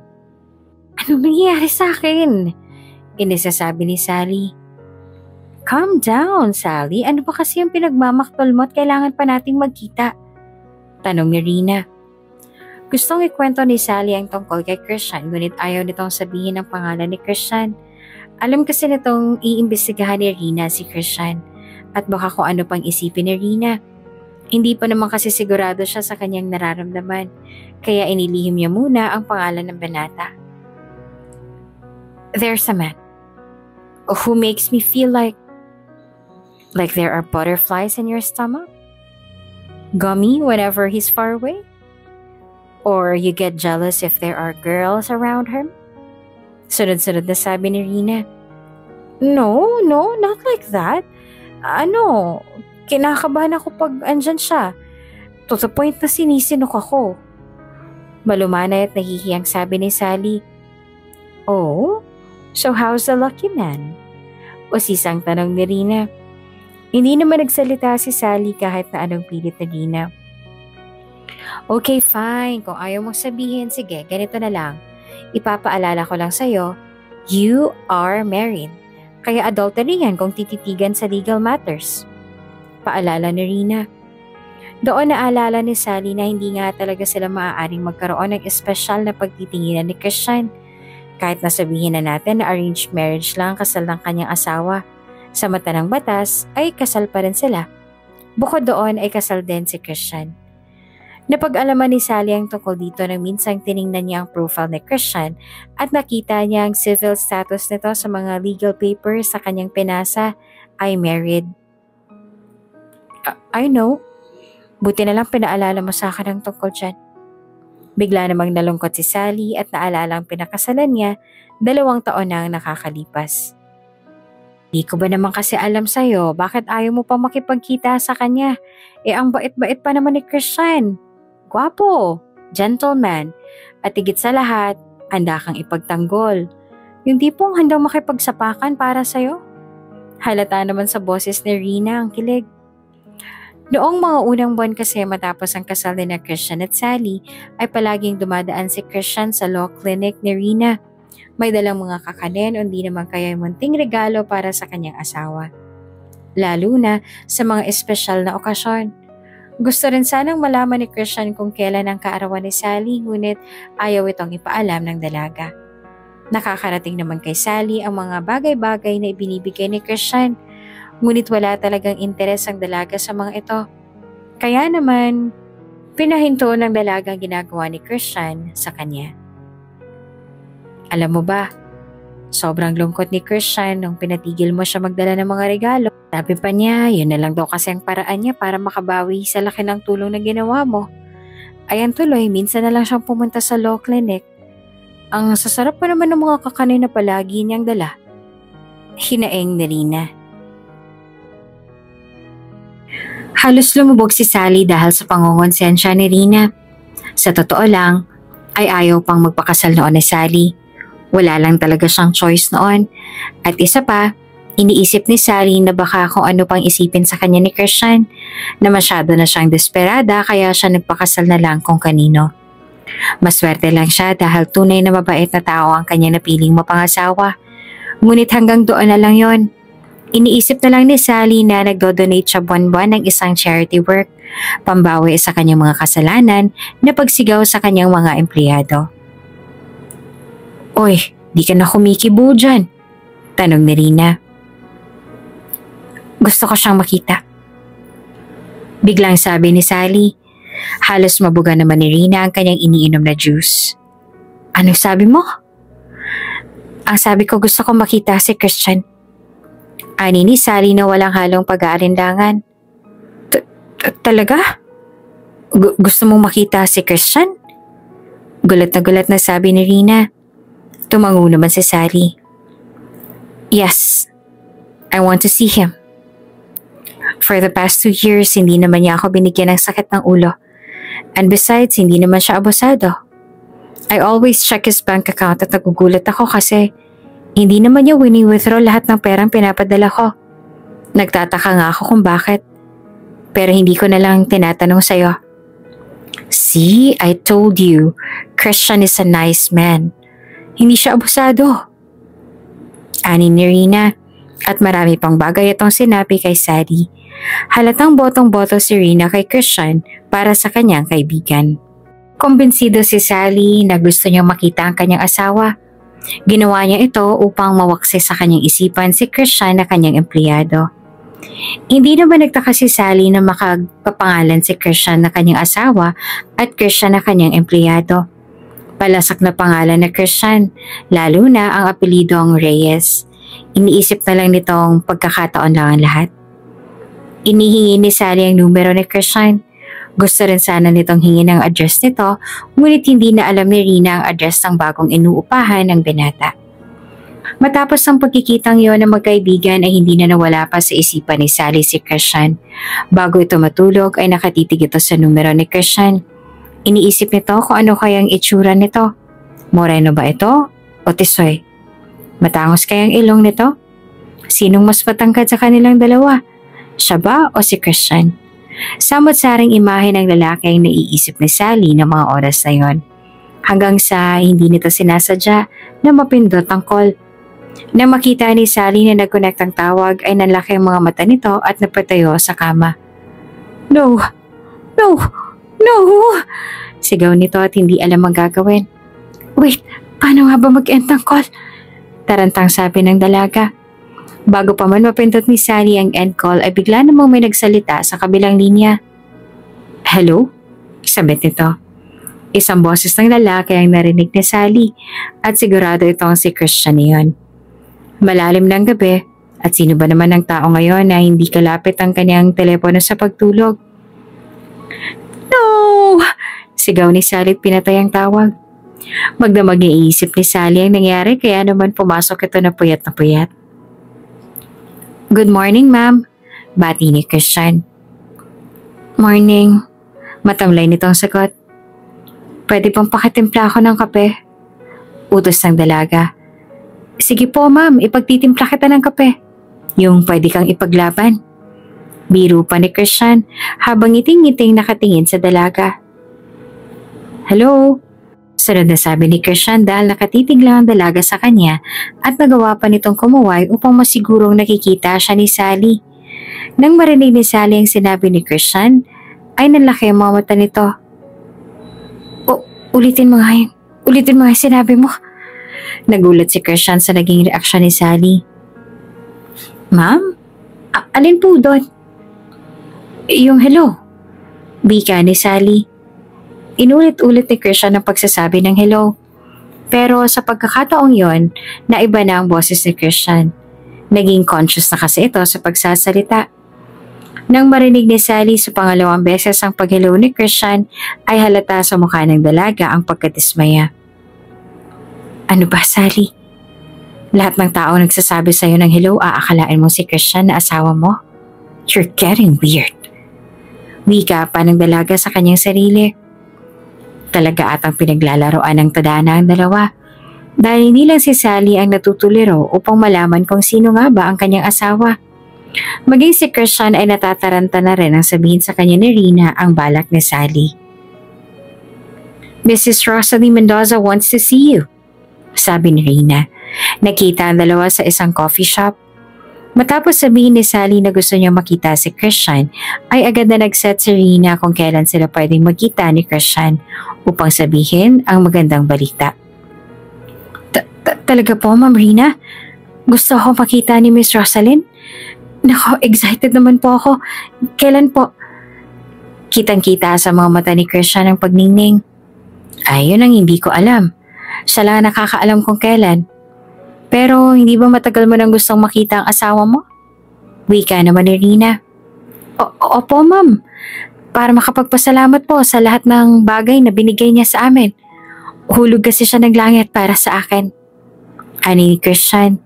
[SPEAKER 1] Anong nangyayari sa akin? Inisasabi ni Sally. Calm down, Sally. Ano ba kasi yung pinagmamaktol mo at kailangan pa nating magkita? Tanong ni Rina. Gustong ikwento ni Sally ang tungkol kay Christian, ngunit ayaw nitong sabihin ang pangalan ni Christian. Alam kasi nitong iimbestigahan ni Rina si Christian at baka kung ano pang isipin ni Rina. Hindi pa naman kasi sigurado siya sa kanyang nararamdaman, kaya inilihim niya muna ang pangalan ng banata. There's a man who makes me feel like there are butterflies in your stomach? Gummy whenever he's far away? Or you get jealous if there are girls around him? Sunod-sunod na sabi ni Rina. No, not like that. Kinakabahan ako pag andyan siya. To the point na sinisinok ako. Malumanay at nahihiyang sabi ni Sally. Oh, so how's the lucky man? Usisang tanong ni Rina. Hindi naman nagsalita si Sally kahit na anong pilit na Rina. Okay, fine. Kung ayaw mong sabihin, sige, ganito na lang. Ipapaalala ko lang sa'yo, you are married. Kaya adultery yan kung tititigan sa legal matters. Paalala ni Rina. Doon naalala ni Sally na hindi nga talaga sila maaaring magkaroon ng espesyal na pagtitinginan ni Christian. Kahit nasabihin na natin na arranged marriage lang kasal ng kanyang asawa. Sa mata ng batas ay kasal pa rin sila. Bukod doon ay kasal din si Christian. Napag-alaman ni Sally ang tungkol dito nang minsang tiningnan niya ang profile ni Christian at nakita niya ang civil status nito sa mga legal papers sa kanyang pinasa ay married. I know. Buti na lang pinaalala mo sa akin ang tungkol dyan. Bigla namang nalungkot si Sally at naalala ang pinakasalan niya 2 taon na ang nakakalipas. Di ko ba naman kasi alam sa'yo bakit ayaw mo pa makipagkita sa kanya? Ang bait-bait pa naman ni Christian. Gwapo, gentleman, at higit sa lahat, handa kang ipagtanggol. Yung tipong handang makipagsapakan para sa'yo. Halata naman sa boses ni Rina ang kilig. Noong mga unang buwan kasi matapos ang kasal ni na Christian at Sally, ay palaging dumadaan si Christian sa law clinic ni Rina. May dalang mga kakanin o hindi naman kaya munting regalo para sa kanyang asawa. Lalo na sa mga espesyal na okasyon. Gusto rin sanang malaman ni Christian kung kailan ang kaarawan ni Sally, ngunit ayaw itong ipaalam ng dalaga. Nakakarating naman kay Sally ang mga bagay-bagay na ibinibigay ni Christian, ngunit wala talagang interes ang dalaga sa mga ito. Kaya naman, pinahinto ng dalaga ang ginagawa ni Christian sa kanya. Alam mo ba, sobrang lungkot ni Christian nung pinatigil mo siya magdala ng mga regalo. Sabi pa niya, yun na lang daw kasi ang paraan niya para makabawi sa laki ng tulong na ginawa mo. Ayan tuloy, minsan na lang siyang pumunta sa law clinic. Ang sasarap pa naman ng mga kakanin na palagi niyang dala. Hinaing ni Rina. Halos lumubog si Sally dahil sa pangongonsensya ni Rina. Sa totoo lang, ay ayaw pang magpakasal noon ni Sally. Wala lang talaga siyang choice noon. At isa pa, iniisip ni Sally na baka kung ano pang isipin sa kanya ni Christian, na masyado na siyang desperada kaya siya nagpakasal na lang kung kanino. Maswerte lang siya dahil tunay na mabait na tao ang kanya napiling mapangasawa. Ngunit hanggang doon na lang yon. Iniisip na lang ni Sally na nagdo-donate siya buwan-buwan ng isang charity work, pambawi sa kanyang mga kasalanan na pagsigaw sa kanyang mga empleyado. Oy, di ka na kumikibo dyan? Tanong ni Rina. Gusto ko siyang makita. Biglang sabi ni Sally. Halos mabuga naman ni Rina ang kanyang iniinom na juice. Ano sabi mo? Ang sabi ko gusto ko makita si Christian. Ani ni Sally na walang halong pag-aalinlangan. Talaga? Gusto mong makita si Christian? Gulat na sabi ni Rina. Tumango naman si Sally. Yes, I want to see him. For the past 2 years, hindi naman niya ako binigyan ng sakit ng ulo. And besides, hindi naman siya abusado. I always check his bank account at nagugulat ako kasi hindi naman niya wini-withdraw lahat ng perang pinapadala ko. Nagtataka nga ako kung bakit. Pero hindi ko na lang tinatanong sa'yo. See, I told you, Christian is a nice man. Hindi siya abusado. Ani ni Rina, at marami pang bagay itong sinabi kay Sally. Halatang botong-boto si Rina kay Christian para sa kanyang kaibigan. Kumbinsido si Sally na gusto niyang makita ang kanyang asawa. Ginawa niya ito upang mawaksi sa kanyang isipan si Christian na kanyang empleyado. Hindi naman nagtaka si Sally na makagpapangalan si Christian na kanyang asawa at Christian na kanyang empleyado. Palasak na pangalan na Christian, lalo na ang apelidong Reyes. Iniisip na lang nitong pagkakataon lang ang lahat. Inihingi ni Sally ang numero ni Christian. Gusto rin sana nitong hingin ang address nito, ngunit hindi na alam ni Rina ang address ng bagong inuupahan ng binata. Matapos ang pagkikitang yon ng magkaibigan ay hindi na nawala pa sa isipan ni Sally si Christian. Bago ito matulog ay nakatitig ito sa numero ni Christian. Iniisip nito kung ano kayang itsura nito. Moreno ba ito o tisoy? Matangos kayang ilong nito? Sinong mas matangkad sa kanilang dalawa? Siya ba o si Christian? Samot-saring imahe ng lalaki ang naiisip ni Sally ng mga oras na yon. Hanggang sa hindi nito sinasadya na mapindot ang call. Nang makita ni Sally na nag-connect ang tawag ay nanlaki ang mga mata nito at napatayo sa kama. No! No! No! Sigaw nito at hindi alam ang gagawin. Wait, paano nga ba mag-end ng call? Tarantang sabi ng dalaga. Bago pa man mapindot ni Sally ang end call ay bigla namang may nagsalita sa kabilang linya. Hello? Sabit nito. Isang boses ng lalaki ang narinig ni Sally at sigurado itong si Christian niyon. Malalim ng gabi at sino ba naman ang tao ngayon na hindi kalapit ang kanyang telepono sa pagtulog? No! Sigaw ni Sally at pinatay ang tawag. Magdamag iisip ni Sally ang nangyari kaya naman pumasok ito na puyat na puyat. Good morning, ma'am. Bati ni Christian. Morning. Matamlay nitong sagot. Pwede pong pakitimpla ako ng kape? Utos ng dalaga. Sige po, ma'am. Ipagtitimpla kita ng kape. Yung pwede kang ipaglaban. Biro pa ni Christian habang ngiting-ngiting nakatingin sa dalaga. Hello? Sunod na sabi ni Christian dahil nakatitig lang ang dalaga sa kanya at nagawa pa nitong kumuway upang masigurong nakikita siya ni Sally. Nang marinig ni Sally ang sinabi ni Christian, ay nanlaki ang mga mata nito. Ulitin mo nga yun. Ulitin mo nga yung sinabi mo. Nagulat si Christian sa naging reaksyon ni Sally. Ma'am? Alin po doon? Yung hello. Bika ni Sally. Inulit-ulit ni Christian ang pagsasabi ng hello. Pero sa pagkakataong yon, naiba na ang boses ni Christian. Naging conscious na kasi ito sa pagsasalita. Nang marinig ni Sally sa pangalawang beses ang pag-hello ni Christian, ay halata sa mukha ng dalaga ang pagkadismaya. Ano ba, Sally? Lahat ng tao nagsasabi sa'yo ng hello, aakalain mo si Christian na asawa mo? You're getting weird. Wika pa ng dalaga sa kanyang sarili. Talaga atang pinaglalaroan ng tadhana ang dalawa dahil hindi lang si Sally ang natutuliro upang malaman kung sino nga ba ang kanyang asawa. Maging si Christian ay natataranta na rin ang sabihin sa kanya ni Rina ang balak ni Sally. Mrs. Rosalie Mendoza wants to see you, sabi ni Rina. Nakita ang dalawa sa isang coffee shop. Matapos sabihin ni Sally na gusto niya makita si Christian, ay agad na nag-set si Rina kung kailan sila pwedeng magkita ni Christian upang sabihin ang magandang balita. Talaga po, Ma'am Rina? Gusto ko makita ni Miss Rosalyn? Nako, excited naman po ako. Kailan po? Kitang-kita sa mga mata ni Christian ang pagningning. Ayun ang hindi ko alam. Siya lang nakakaalam kung kailan. Pero hindi ba matagal mo nang gustong makita ang asawa mo? Wika naman ni Rina. Opo, ma'am. Para makapagpasalamat po sa lahat ng bagay na binigay niya sa amin. Hulog kasi siya ng langit para sa akin. Ani ni Christian.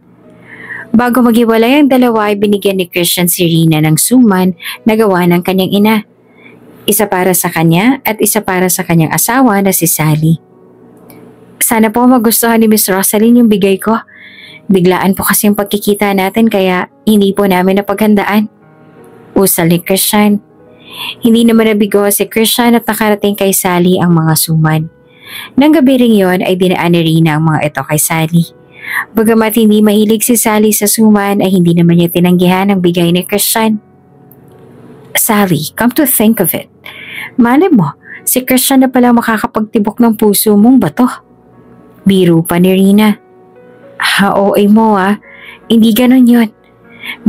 [SPEAKER 1] Bago maghiwalay ang dalawa ay binigyan ni Christian si Rina ng suman na gawa ng kanyang ina. Isa para sa kanya at isa para sa kanyang asawa na si Sally. Sana po magustuhan ni Miss Rosaline yung bigay ko. Biglaan po kasi yung pagkikita natin kaya hindi po namin napaghandaan. Usal ni Christian. Hindi naman nabigo si Christian at nakarating kay Sally ang mga suman. Nang gabi ring yon ay dinaan ni Rina ang mga ito kay Sally. Bagamat hindi mahilig si Sally sa suman ay hindi naman niya tinanggihan ang bigay ni Christian. Sally, come to think of it. Malay mo, si Christian na pala makakapagtibok ng puso mong bato. Biro pa ni Rina. OA mo hindi ganun yun.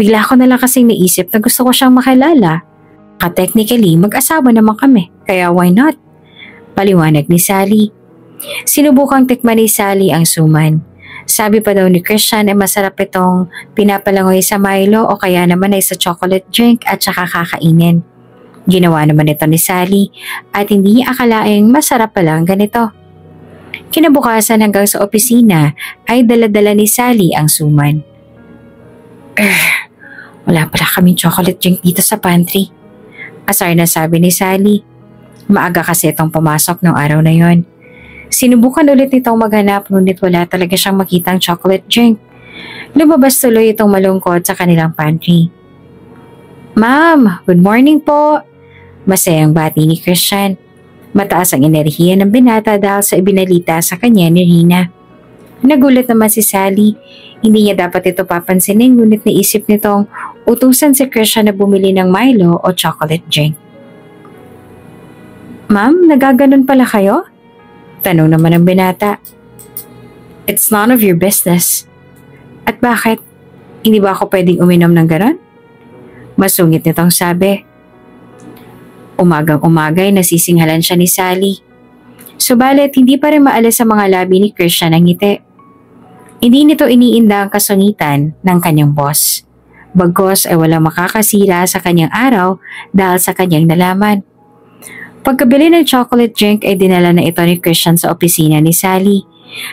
[SPEAKER 1] Bigla ko na lang kasing naisip na gusto ko siyang makilala. Technically, mag-asawa naman kami, kaya why not? Paliwanag ni Sally. Sinubukang tikman ni Sally ang suman. Sabi pa daw ni Christian ay masarap itong pinapalangoy sa Milo o kaya naman ay sa chocolate drink at saka kakainin. Ginawa naman ito ni Sally at hindi niya akalaing masarap palang ganito. Kinabukasan hanggang sa opisina ay dala-dala ni Sally ang suman. Wala pala kaming chocolate drink dito sa pantry. Asar na sabi ni Sally. Maaga kasi itong pumasok ng araw na yon. Sinubukan ulit nitong maghanap ngunit wala talaga siyang makitang chocolate drink. Lumabas tuloy itong malungkot sa kanilang pantry. Ma'am, good morning po. Masayang bati ni Christian. Mataas ang enerhiya ng binata dahil sa ibinalita sa kanya ni Rina. Nagulat naman si Sally. Hindi niya dapat ito papansinin ngunit naisip nitong utusan si Christian na bumili ng Milo o chocolate drink. Ma'am, nagaganon pala kayo? Tanong naman ng binata. It's none of your business. At bakit? Hindi ba ako pwedeng uminom ng ganon? Masungit nitong sabi. Umagang-umagay nasisinghalan siya ni Sally. Subalit hindi pa rin maalis sa mga labi ni Christian ang ngiti. Hindi nito iniinda ang kasungitan ng kanyang boss. Bagkos ay walang makakasira sa kanyang araw dahil sa kanyang nalaman. Pagkabili ng chocolate drink ay dinala na ito ni Christian sa opisina ni Sally.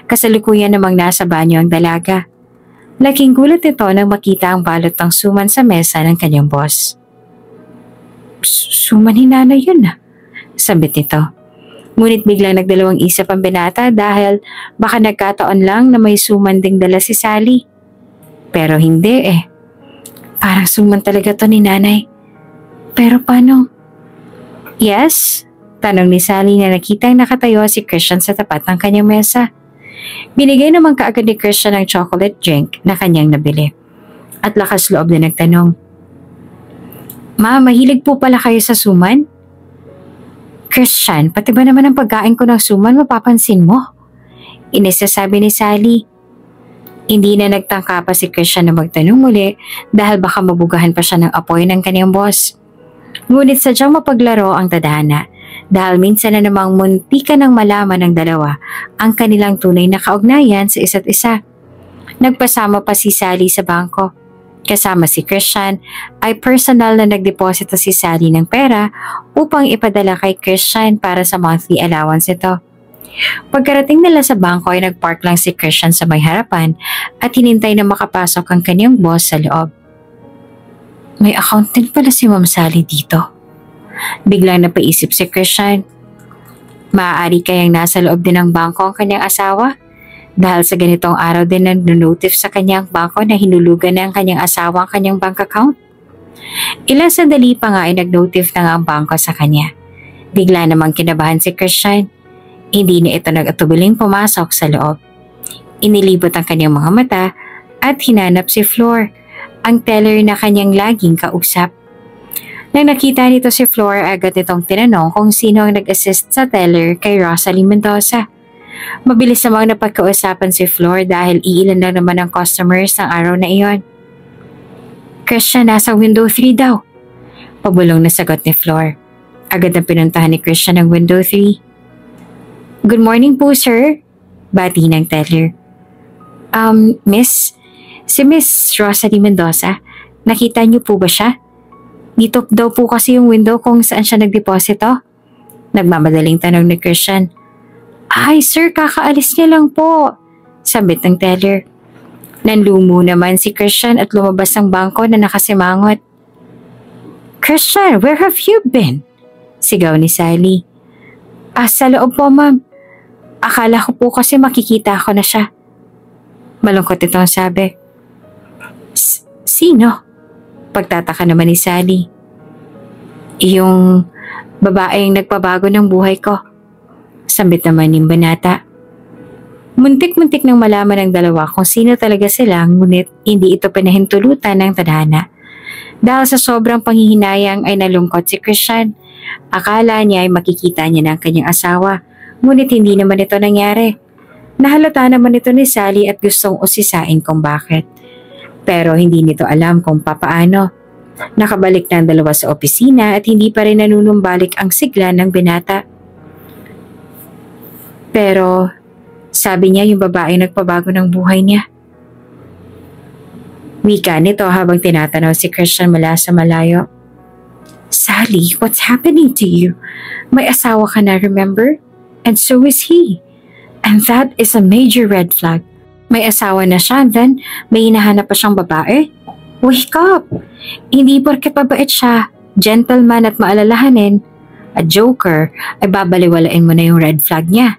[SPEAKER 1] Kasalukuyan namang nasa banyo ang dalaga. Laking gulat ito nang makita ang balot ng suman sa mesa ng kanyang boss. Suman ni nanay yun sabit nito. Ngunit biglang nagdalawang isip ang binata dahil baka nagkataon lang na may suman ding dala si Sally. Pero hindi Parang suman talaga to ni nanay. Pero paano? Yes? Tanong ni Sally na nakitang nakatayo si Christian sa tapat ng kanyang mesa. Binigay naman kaagad ni Christian ang chocolate drink na kanyang nabili. At lakas loob na nagtanong. Ma, mahilig po pala kayo sa suman? Christian, pati ba naman ang pagkain ko ng suman mapapansin mo? Inisasabi ni Sally. Hindi na nagtangka pa si Christian na magtanong muli dahil baka mabugahan pa siya ng apoy ng kanyang boss. Ngunit sadyang mapaglaro ang tadhana dahil minsan na namang muntika ng malaman ng dalawa ang kanilang tunay na kaugnayan sa isa't isa. Nagpasama pa si Sally sa bangko. Kasama si Christian ay personal na nagdeposito si Sally ng pera upang ipadala kay Christian para sa monthly allowance ito. Pagkarating nila sa bangko ay nagpark lang si Christian sa may harapan at hinintay na makapasok ang kanyang boss sa loob. May accountant pala si Ma'am Sally dito. Biglang napaisip si Christian. Maaari kayang nasa loob din ng bangko ang kanyang asawa? Dahil sa ganitong araw din nag-notif sa kanyang bangko na hinulugan na ang kanyang asawa ang kanyang bank account. Ilang sandali pa nga ay nag-notif na nga ang bangko sa kanya. Bigla namang kinabahan si Christian. Hindi na ito nag-atubiling pumasok sa loob. Inilibot ang kanyang mga mata at hinanap si Flor, ang teller na kanyang laging kausap. Nang nakita nito si Flor, agad itong tinanong kung sino ang nag-assist sa teller kay Rosalie Mendoza. Mabilis namang napagkausapan si Flor dahil iilan lang naman ang customers ng araw na iyon. Christian, nasa window 3 daw. Pabulong na sagot ni Flor. Agad na pinuntahan ni Christian ang window 3. Good morning po, sir. Bati ng teller. Miss? Si Miss Rosalie Mendoza, nakita niyo po ba siya? Dito daw po kasi yung window kung saan siya nagdeposito. Nagmamadaling tanong ni Christian. Ay sir, kakaalis niya lang po. Sabit ng teller. Nanlumo naman si Christian at lumabas ng bangko na nakasimangot. Christian, where have you been? Sigaw ni Sally. Sa loob po, ma'am. Akala ko po kasi makikita ko na siya. Malungkot itong sabi. Sino? Pagtataka naman ni Sally. Yung babaeng nagpabago ng buhay ko. Sambit naman ni Binata. Muntik-muntik nang malaman ng dalawa kung sino talaga sila, ngunit hindi ito pinahintulutan ng tadhana. Dahil sa sobrang panghihinayang ay nalungkot si Christian. Akala niya ay makikita niya ng kanyang asawa, ngunit hindi naman ito nangyari. Nahalata naman ito ni Sally at gustong usisain kung bakit. Pero hindi nito alam kung papaano. Nakabalik na ang dalawa sa opisina at hindi pa rin nanunumbalik ang sigla ng Binata. Pero sabi niya yung babae nagpabago ng buhay niya. Wika nito habang tinatanaw si Christian mula sa malayo. Sally, what's happening to you? May asawa ka na, remember? And so is he. And that is a major red flag. May asawa na siya and then may hinahanap pa siyang babae? Wake up! Hindi porket mabait siya, gentleman at maalalahanin, a joker, ay babaliwalain mo na yung red flag niya.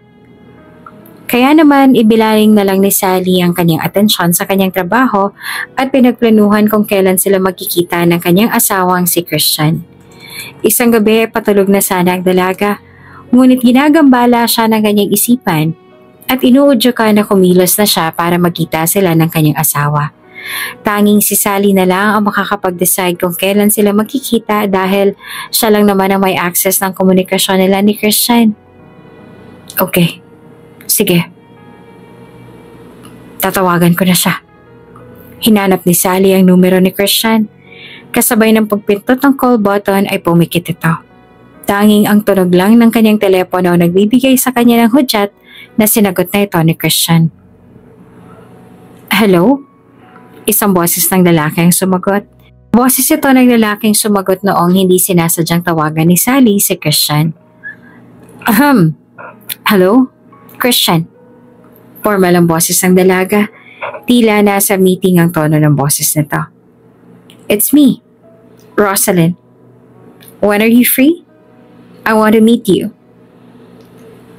[SPEAKER 1] Kaya naman ibilaling na lang ni Sally ang kanyang atensyon sa kanyang trabaho at pinagplanuhan kung kailan sila magkikita ng kanyang asawang si Christian. Isang gabi patulog na sana ang dalaga, ngunit ginagambala siya ng kanyang isipan at inuudyo ka na kumilos na siya para magkita sila ng kanyang asawa. Tanging si Sally na lang ang makakapag-decide kung kailan sila magkikita dahil siya lang naman ang may access ng komunikasyon nila ni Christian. Okay. Sige. Tatawagan ko na siya. Hinanap ni Sally ang numero ni Christian. Kasabay ng pagpindot ng call button ay pumikit ito. Tanging ang tunog lang ng kanyang telepono nagbibigay sa kanya ng hudyat na sinagot na ito ni Christian. Hello? Isang boses ng lalaki ang sumagot. Boses ito ng lalaking sumagot noong hindi sinasadyang tawagan ni Sally si Christian. Hello? Christian. Formal ang boses ng dalaga. Tila nasa meeting ang tono ng boses nito. It's me, Rosalind. When are you free? I want to meet you.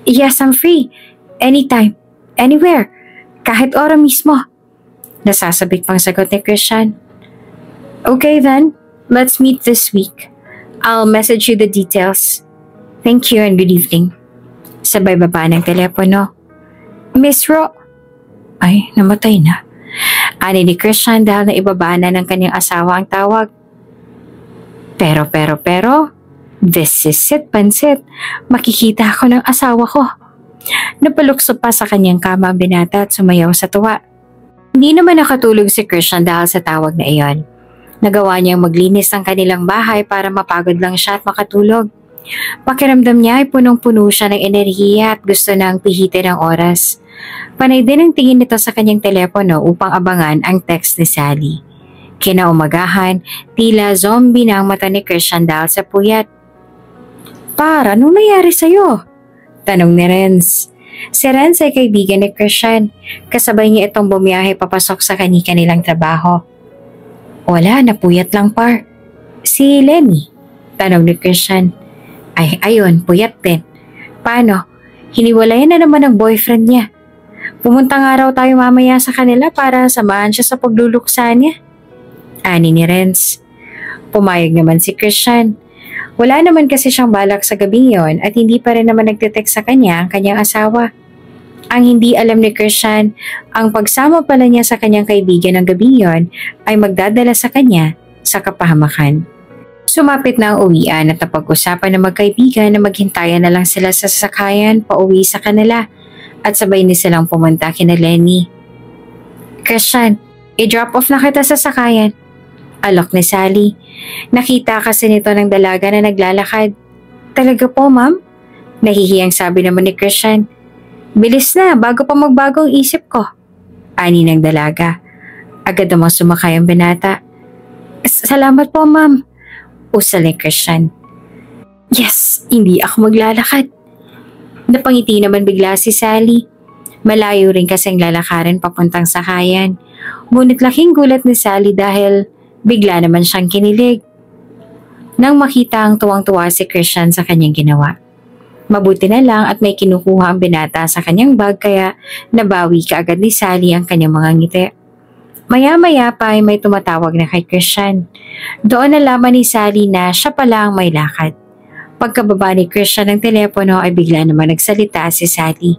[SPEAKER 1] Yes, I'm free. Anytime. Anywhere. Kahit ora mismo. Nasasabik pang sagot ni Christian. Okay then, let's meet this week. I'll message you the details. Thank you and good evening. Sabay baba ng telepono. Miss Ro... Ay, namatay na. Ani ni Christian dahil naibaba na ng kanyang asawa ang tawag. Pero, this is it, pansit. Makikita ako ng asawa ko. Napalukso pa sa kanyang kama ang Binata at sumayaw sa tuwa. Hindi naman nakatulog si Christian dahil sa tawag na iyon. Nagawa niyang maglinis ng kanilang bahay para mapagod lang siya at makatulog. Pakiramdam niya ay punong-puno siya ng enerhiya at gusto nang pihitin ang oras. Panay din ang tingin nito sa kanyang telepono upang abangan ang text ni Sally. Kinaumagahan, tila zombie na ang mata ni Christian dahil sa puyat. Par, anong nangyari sa'yo? Tanong ni Renz. Si Renz ay kaibigan ni Christian. Kasabay niya itong bumiyahe papasok sa kanilang trabaho. Wala, napuyat lang par. Si Lenny? Tanong ni Christian. Ay, ayun, puyat din. Paano? Hiniwalayan na naman ang boyfriend niya. Pumunta nga raw tayo mamaya sa kanila para samahan siya sa pagluluksa niya. Ani ni Renz. Pumayag naman si Christian. Wala naman kasi siyang balak sa gabing yon at hindi pa rin naman nagte-text sa kanya ang kanyang asawa. Ang hindi alam ni Christian, ang pagsama pala niya sa kanyang kaibigan ng gabing yon ay magdadala sa kanya sa kapahamakan. Sumapit na ang uwian at napag-usapan ng magkaibigan na maghintayan na lang sila sa sasakayan pauwi sa kanila at sabay ni silang pumunta kina Lenny. Christian, i-drop off na kita sa sasakayan. Alok ni Sally. Nakita kasi nito ng dalaga na naglalakad. Talaga po, ma'am? Nahihiyang sabi naman ni Christian. Bilis na, bago pa magbagong isip ko. Ani ng dalaga. Agad namang sumakay ang Binata. Salamat po, ma'am. Usal ni Christian. Yes, hindi ako maglalakad. Napangiti naman bigla si Sally. Malayo rin kasing lalakarin papuntang sakayan. Ngunit laking gulat ni Sally dahil bigla naman siyang kinilig. Nang makita ang tuwang-tuwa si Christian sa kanyang ginawa. Mabuti na lang at may kinukuha ang binata sa kanyang bag kaya nabawi kaagad ni Sally ang kanyang mga ngiti. Maya-maya pa ay may tumatawag na kay Christian. Doon nalaman ni Sally na siya pala ang may lakad. Pagkababa ni Christian ng telepono ay bigla naman nagsalita si Sally.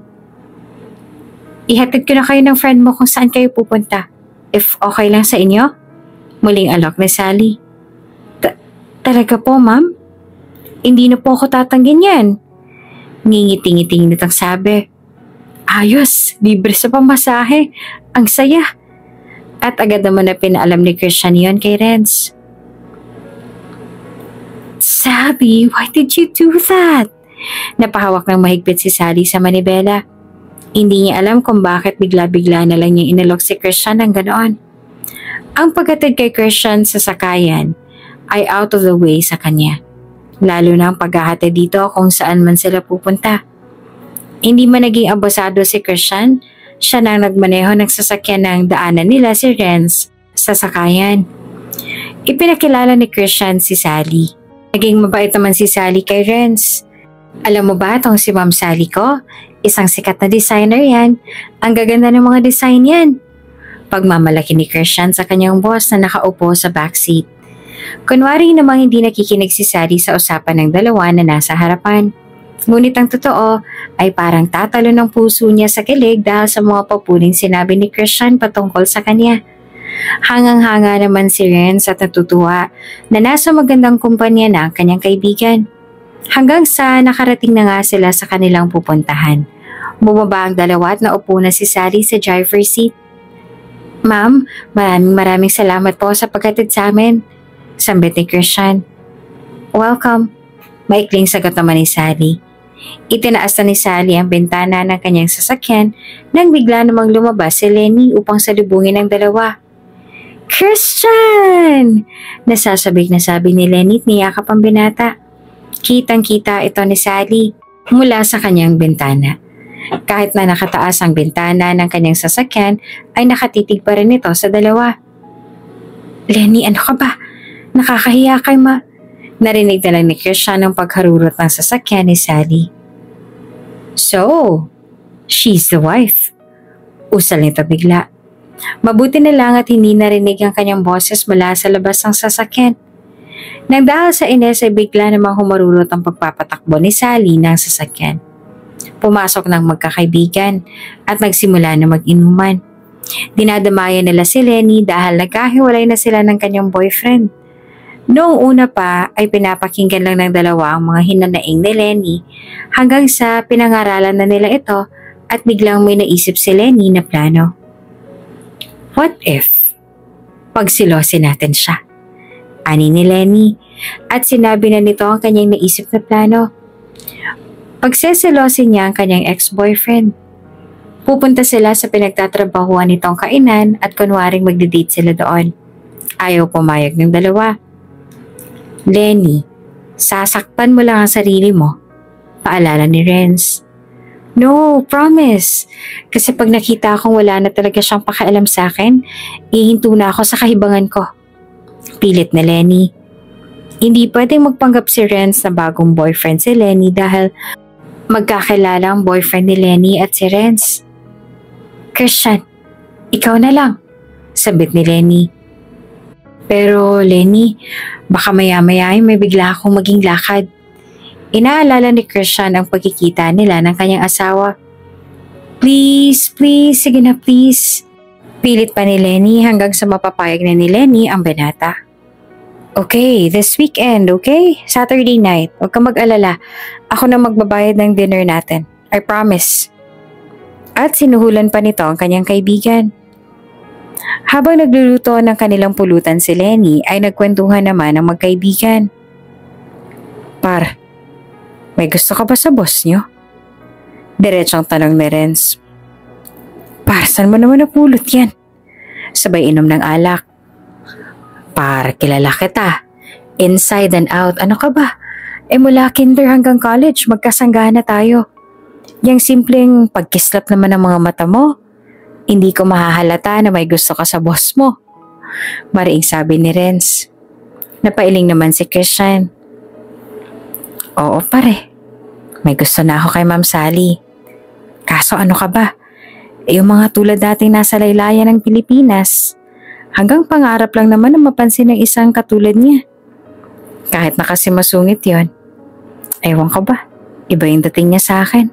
[SPEAKER 1] Ihatid ko na kayo ng friend mo kung saan kayo pupunta. If okay lang sa inyo? Muling alok ni Sally. Talaga po, ma'am? Hindi na po ako tatanggin yan. Ngingiti-ngiting nitang sabi. Ayos, libre sa pamasahe. Ang saya. At agad naman na pinaalam ni Christian yon kay Renz. Sally, why did you do that? Napahawak ng mahigpit si Sally sa manibela. Hindi niya alam kung bakit bigla-bigla na lang niya inalok si Christian ng ganoon. Ang paghatid kay Christian sa sakayan ay out of the way sa kanya. Lalo na ang paghahatid dito kung saan man sila pupunta. Hindi man naging abusado si Christian, siya nang nagmaneho ng sasakyan ng daanan nila si Renz sa sakayan. Ipinakilala ni Christian si Sally. Naging mabait naman si Sally kay Renz. Alam mo ba itong si Ma'am Sally ko? Isang sikat na designer yan. Ang gaganda ng mga design yan. Pagmamalaki ni Christian sa kanyang boss na nakaupo sa backseat. Kunwari namang hindi nakikinig si Sally sa usapan ng dalawa na nasa harapan. Ngunit ang totoo ay parang tatalo ng puso niya sa kilig dahil sa mga papuling sinabi ni Christian patungkol sa kanya. Hangang-hanga naman si Renz at natutuwa na nasa magandang kumpanya na ang kanyang kaibigan. Hanggang sa nakarating na nga sila sa kanilang pupuntahan. Bumaba ang dalawa at naupo na si Sally sa driver's seat. Ma'am, maraming salamat po sa paghatid sa amin. Sambit ni Christian. Welcome. Maikling sagot naman ni Sally. Itinaas na ni Sally ang bintana ng kanyang sasakyan nang bigla namang lumabas si Lenny upang salubungin ang dalawa. Christian! Nasasabik na sabi ni Lenny at niyakap ang binata. Kitang-kita ito ni Sally mula sa kanyang bintana. Kahit na nakataas ang bintana ng kanyang sasakyan ay nakatitig pa rin ito sa dalawa. Lenny, ano ka ba? Nakakahiya kay Narinig na lang ni Christian ang pagharurot ng sasakyan ni Sally. So, she's the wife. Usal nito bigla. Mabuti na lang at hindi narinig ang kanyang boses mula sa labas ng sasakyan. Nang dahil sa ines ay bigla namang humarurot ang pagpapatakbo ni Sally ng sasakyan. Pumasok ng magkakaibigan at nagsimula na mag-inuman. Dinadamayan nila si Lenny dahil nagkahiwalay na sila ng kanyang boyfriend. Noong una pa ay pinapakinggan lang ng dalawa ang mga hinanaing ni Lenny hanggang sa pinangaralan na nila ito at biglang may naisip si Lenny na plano. What if pagsilosin natin siya? Ani ni Lenny at sinabi na nito ang kanyang naisip na plano. Pagseselosin niya ang kanyang ex-boyfriend. Pupunta sila sa pinagtatrabahuan nitong kainan at kunwaring magde-date sila doon. Ayaw pumayag ng dalawa. Lenny, sasaktan mo lang ang sarili mo. Paalala ni Renz. No, promise. Kasi pag nakita akong wala na talaga siyang pakialam sa akin, ihinto na ako sa kahibangan ko. Pilit na Lenny. Hindi pwedeng magpanggap si Renz na bagong boyfriend si Lenny dahil magkakilala ang boyfriend ni Lenny at si Renz. Christian, ikaw na lang, sabit ni Lenny. Pero Lenny, baka maya-maya ay may bigla akong maging lakad. Inaalala ni Christian ang pagkikita nila ng kanyang asawa. Please, sige na please. Pilit pa ni Lenny hanggang sa mapapayag na ni Lenny ang binata. Okay, this weekend, okay? Saturday night, huwag kang mag-alala. Ako na magbabayad ng dinner natin. I promise. At sinuhulan pa nito ang kanyang kaibigan. Habang nagluluto ng kanilang pulutan si Lenny ay nagkwentuhan naman ang magkaibigan. Par, may gusto ka ba sa boss niyo? Diretsong tanong ni Renz. Par, saan mo naman napulot yan? Sabay inom ng alak. Par, kilala kita. Inside and out, ano ka ba? Mula kinder hanggang college, magkasanggahan na tayo. Yang simpleng pagkislap naman ng mga mata mo, hindi ko mahahalata na may gusto ka sa boss mo. Mariing sabi ni Renz. Napailing naman si Christian. Oo pare. May gusto na ako kay Ma'am Sally. Kaso ano ka ba? Yung mga tulad dating nasa laylayan ng Pilipinas. Hanggang pangarap lang naman na mapansin ng isang katulad niya. Kahit na kasi masungit yon. Ewan ko ba, iba yung dating niya sa akin.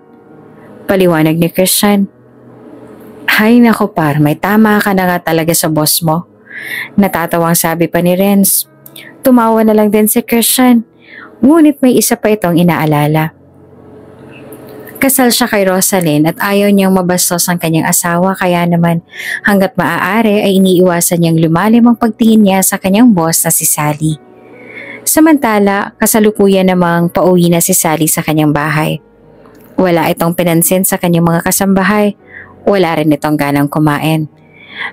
[SPEAKER 1] Paliwanag ni Christian. Hay nako par, may tama ka na nga talaga sa boss mo. Natatawang sabi pa ni Renz. Tumawa na lang din si Christian. Ngunit may isa pa itong inaalala. Kasal siya kay Rosalyn at ayaw niyang mabastos ang kanyang asawa, kaya naman hanggat maaari ay iniiwasan niyang lumalim ang pagtingin niya sa kanyang boss na si Sally. Samantala, kasalukuyan namang pauwi na si Sally sa kanyang bahay. Wala itong pinansin sa kanyang mga kasambahay, wala rin itong ganang kumain.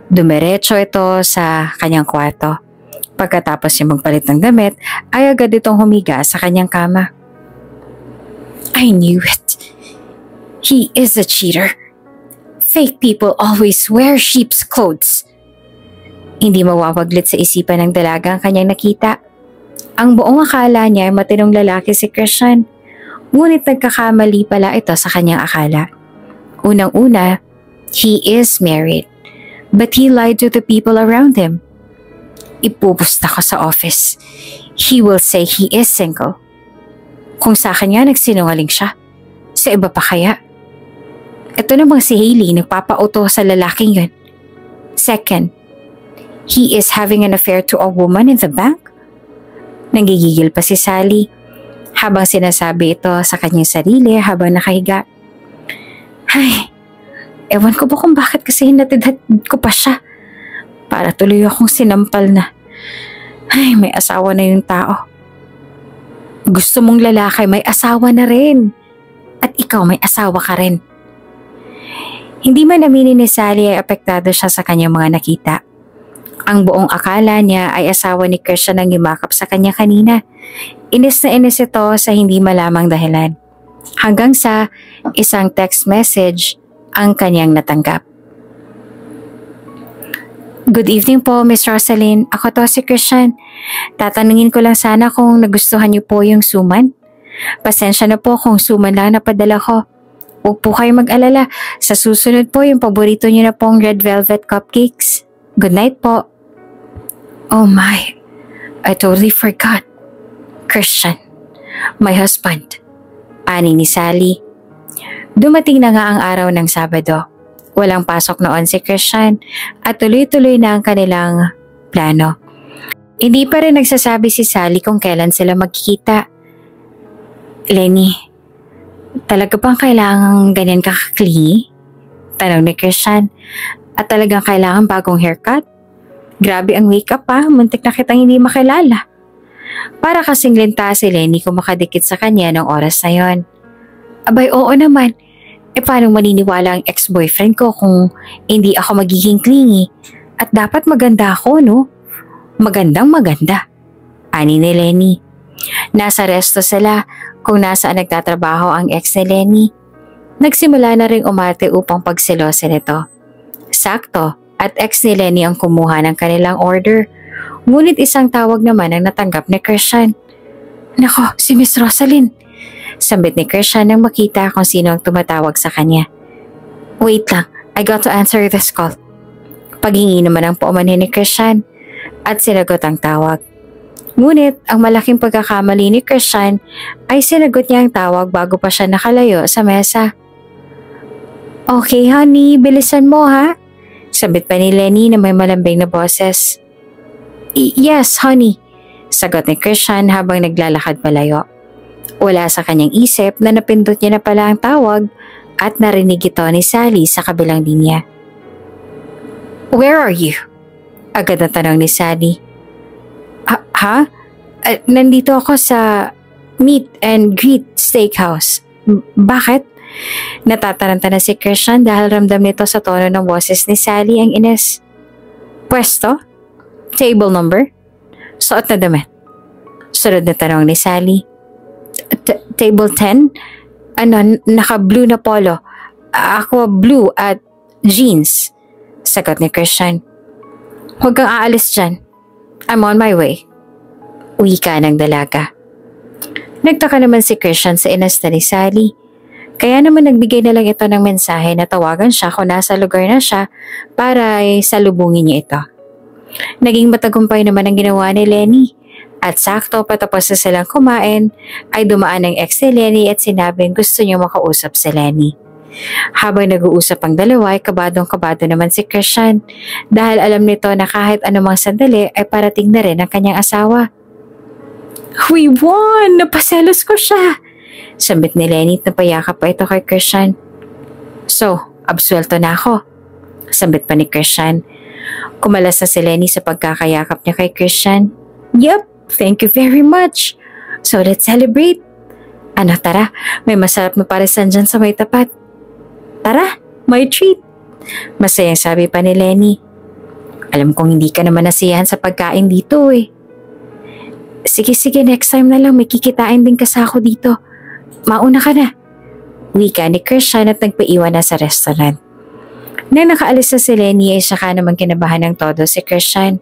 [SPEAKER 1] Dumiretso ito sa kanyang kwarto. Pagkatapos niya magpalit ng damit, ay agad itong humiga sa kanyang kama. I knew it. He is a cheater. Fake people always wear sheep's clothes. Hindi mawawaglit sa isipan ng dalaga ang kanyang nakita. Ang buong akala niya ay matinong lalaki si Christian. Ngunit nagkakamali pala ito sa kanyang akala. Unang-una, he is married. But he lied to the people around him. Ipupusta ko sa office. He will say he is single. Kung sa akin nga nagsinungaling siya, sa iba pa kaya? Ito namang si Hailey nagpapauto sa lalaking yun. Second, he is having an affair to a woman in the bank? Nanggigigil pa si Sally habang sinasabi ito sa kanyang sarili habang nakahiga. Ay, ewan ko ba kung bakit kasi hinatid ko pa siya. Para tuloy akong sinampal na. Ay, may asawa na yung tao. Gusto mong lalaki, may asawa na rin. At ikaw may asawa ka rin. Hindi man aminin ni Sally ay apektado siya sa kanyang mga nakita. Ang buong akala niya ay asawa ni Christian ang yumakap sa kanya kanina. Inis na inis ito sa hindi malamang dahilan. Hanggang sa isang text message ang kanyang natanggap. Good evening po, Miss Rosalyn. Ako to si Christian. Tatanungin ko lang sana kung nagustuhan niyo po yung suman. Pasensya na po kung suman lang napadala ko. Huwag po kayo mag-alala. Sa susunod po yung paborito niyo na pong red velvet cupcakes. Good night po. Oh my, I totally forgot. Christian, my husband. Ani ni Sally. Dumating na nga ang araw ng Sabado. Walang pasok noon si Christian at tuloy-tuloy na ang kanilang plano. Hindi pa rin nagsasabi si Sally kung kailan sila magkikita. Lenny, talaga bang kailangan ganyan kakaklingi? Tanong ni Christian. At talagang kailangan bagong haircut? Grabe ang makeup pa, muntik na kitang hindi makilala. Para kasing linta si Lenny kung makadikit sa kanya ng oras na yon. Abay, oo naman. E paano maniniwala ang ex-boyfriend ko kung hindi ako magiging clingy? At dapat maganda ako, no? Magandang maganda. Ani ni Lenny. Nasa resto sila kung nasaan nagtatrabaho ang ex ni Lenny. Nagsimula na ring umarte upang pagselosin ito. Sakto at ex ni Lenny ang kumuha ng kanilang order. Ngunit isang tawag naman ang natanggap ni Christian. Nako, si Miss Rosalyn. Sambit ni Christian nang makita kung sino ang tumatawag sa kanya. Wait lang, I got to answer this call. Paghingi naman ang paumanhin ni Christian at sinagot ang tawag. Ngunit ang malaking pagkakamali ni Christian ay sinagot niya ang tawag bago pa siya nakalayo sa mesa. Okay honey, bilisan mo ha? Sabit pa ni Lenny na may malambing na boses. Yes honey, sagot ni Christian habang naglalakad palayo. Wala sa kanyang isip na napindot niya na pala ang tawag at narinig ito ni Sally sa kabilang linya. Where are you? Agad na tanong ni Sally. Ha? Nandito ako sa Meet and Greet Steakhouse. Bakit? Natataranta na si Christian dahil ramdam nito sa tono ng boses ni Sally ang ines. Pwesto? Table number? Suot na damit? Sunod na tanong ni Sally. Table 10? Naka-blue na polo. Aqua blue at jeans. Sagot ni Christian. Huwag kang aalis dyan. I'm on my way. Uwi ka ng dalaga. Nagtaka naman si Christian sa inasta ni Sally. Kaya naman nagbigay na lang ito ng mensahe na tawagan siya kung nasa lugar na siya para salubungin niya ito. Naging matagumpay naman ang ginawa ni Lenny. At sakto patapos na silang kumain ay dumaan ang ex ni Lenny at sinabing gusto niya makausap si Lenny. Habang nag-uusap ang dalawa ay kabadong-kabado naman si Christian dahil alam nito na kahit anumang sandali ay parating na rin ang kanyang asawa. "We won! Napaselos ko siya!" Sambit ni Lenny at napayakap pa ito kay Christian. "So, absuelto na ako," sambit pa ni Christian. Kumalas na si Lenny sa pagkakayakap niya kay Christian. "Yep, thank you very much. So let's celebrate. Ano, tara, may masarap na parisan dyan sa may tapat. Tara, may treat." Masayang sabi pa ni Lenny. "Alam kong hindi ka naman nasiyahan sa pagkain dito eh." Sige, next time na lang may kikitain din kasi ako dito. Mauna ka na." Wika ni Christian at nagpaiwan na sa restaurant. Nang nakaalis na si Lenny ay saka naman kinabahan ng todo si Christian.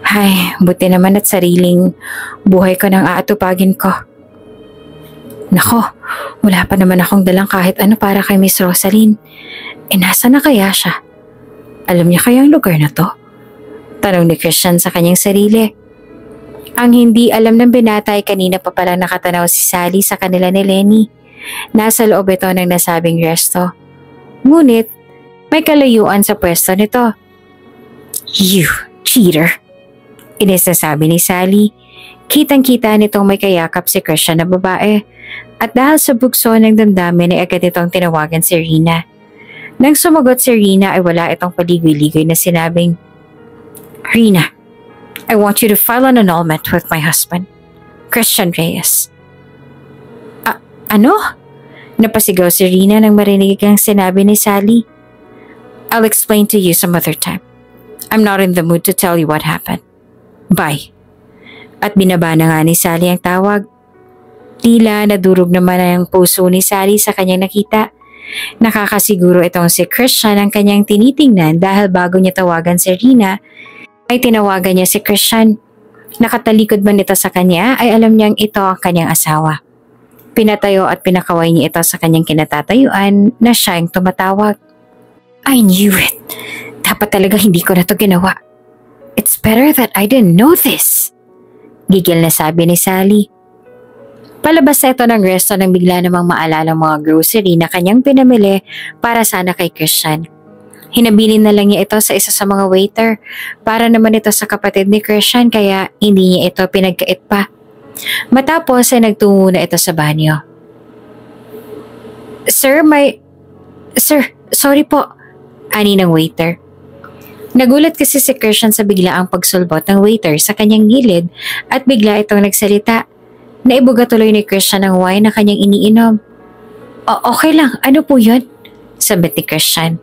[SPEAKER 1] Ay, buti naman at sariling buhay ko nang aatupagin ko. Nako, wala pa naman akong dalang kahit ano para kay Miss Rosaline. Nasa na kaya siya? Alam niya kaya ang lugar na to? Tanong ni Christian sa kanyang sarili. Ang hindi alam ng binata ay kanina pa palang nakatanaw si Sally sa kanila ni Lenny. Nasa loob ito ng nasabing resto. Ngunit, may kalayuan sa pwesto nito. "You cheater!" Inis na sabi ni Sally. Kitang-kita nitong may kayakap si Christian na babae. At dahil sa bugso ng damdamin ay agad itong tinawagan si Rina. Nang sumagot si Rina ay wala itong paligoy-ligoy na sinabing, "Rina, I want you to file an annulment with my husband, Christian Reyes." Ano? Napasigaw si Rina nang marinig ang sinabi ni Sally. "I'll explain to you some other time. I'm not in the mood to tell you what happened. Bye." At binaba na nga ni Sally ang tawag. Tila nadurog naman ang puso ni Sally sa kanyang nakita. Nakakasiguro itong si Christian ang kanyang tinitingnan dahil bago niya tawagan si Rina, ay tinawagan niya si Christian. Nakatalikod man ito sa kanya ay alam niyang ito ang kanyang asawa. Pinatayo at pinakaway niya ito sa kanyang kinatatayuan na siya ang tumatawag. "I knew it. Dapat talaga hindi ko na to ginawa. It's better that I didn't know this." Gigil na sabi ni Sally. Palabas na ito ng resto nang bigla namang maalala ang mga grocery na kanyang pinamili para sana kay Christian. Hinabilin na lang niya ito sa isa sa mga waiter para naman ito sa kapatid ni Christian kaya hindi niya ito pinagkait pa. Matapos ay nagtungo na ito sa banyo. Sir, sorry po," ani ng waiter. Nagulat kasi si Christian sa biglaang pagsulbot ng waiter sa kanyang gilid at bigla itong nagsalita. Naibuga tuloy ni Christian ang wine na kanyang iniinom. Okay lang, ano po yun?" Sabat ni Christian.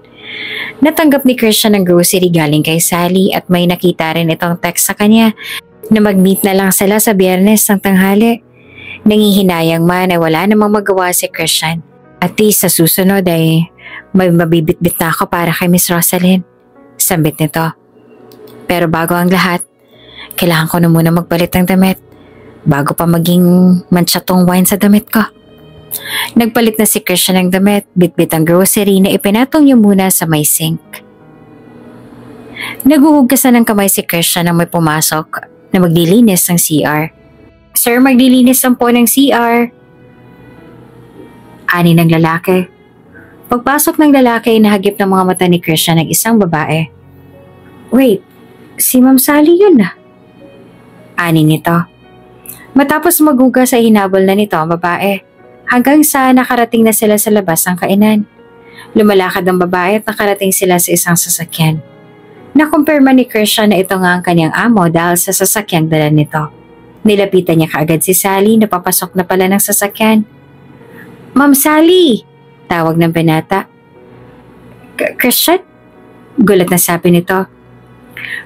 [SPEAKER 1] Natanggap ni Christian ang grocery galing kay Sally at may nakita rin itong text sa kanya na mag-meet na lang sila sa Biyernes ng tanghali. Nangihinayang man ay wala namang magawa si Christian. At least sa susunod ay may mabibitbit na ako para kay Miss Rosaline. Sambit nito. Pero bago ang lahat, kailangan ko na muna magpalit ng damit bago pa maging mansyatong wine sa damit ko. Nagpalit na si Christian ng damit, bitbit ang grocery na ipinatong niya muna sa may sink. Naguhugasan ng kamay si Christian nang may pumasok na maglilinis ng CR. "Sir, maglilinis lang po ng CR." Ani ng lalaki. Pagpasok ng lalaki ay nahagip ng mga mata ni Christian ng isang babae. "Wait, si Ma'am Sally yun na." Ani nito. Matapos maghugas ay hinabol na nito ang babae. Hanggang sa nakarating na sila sa labas ng kainan. Lumalakad ang babae at nakarating sila sa isang sasakyan. Nakumpirma ni Christian na ito nga ang kanyang amo dahil sa sasakyang dala nito. Nilapitan niya kaagad si Sally na papasok na pala ng sasakyan. "Ma'am Sally!" Tawag ng binata. "Christian?" Gulat na sabi nito.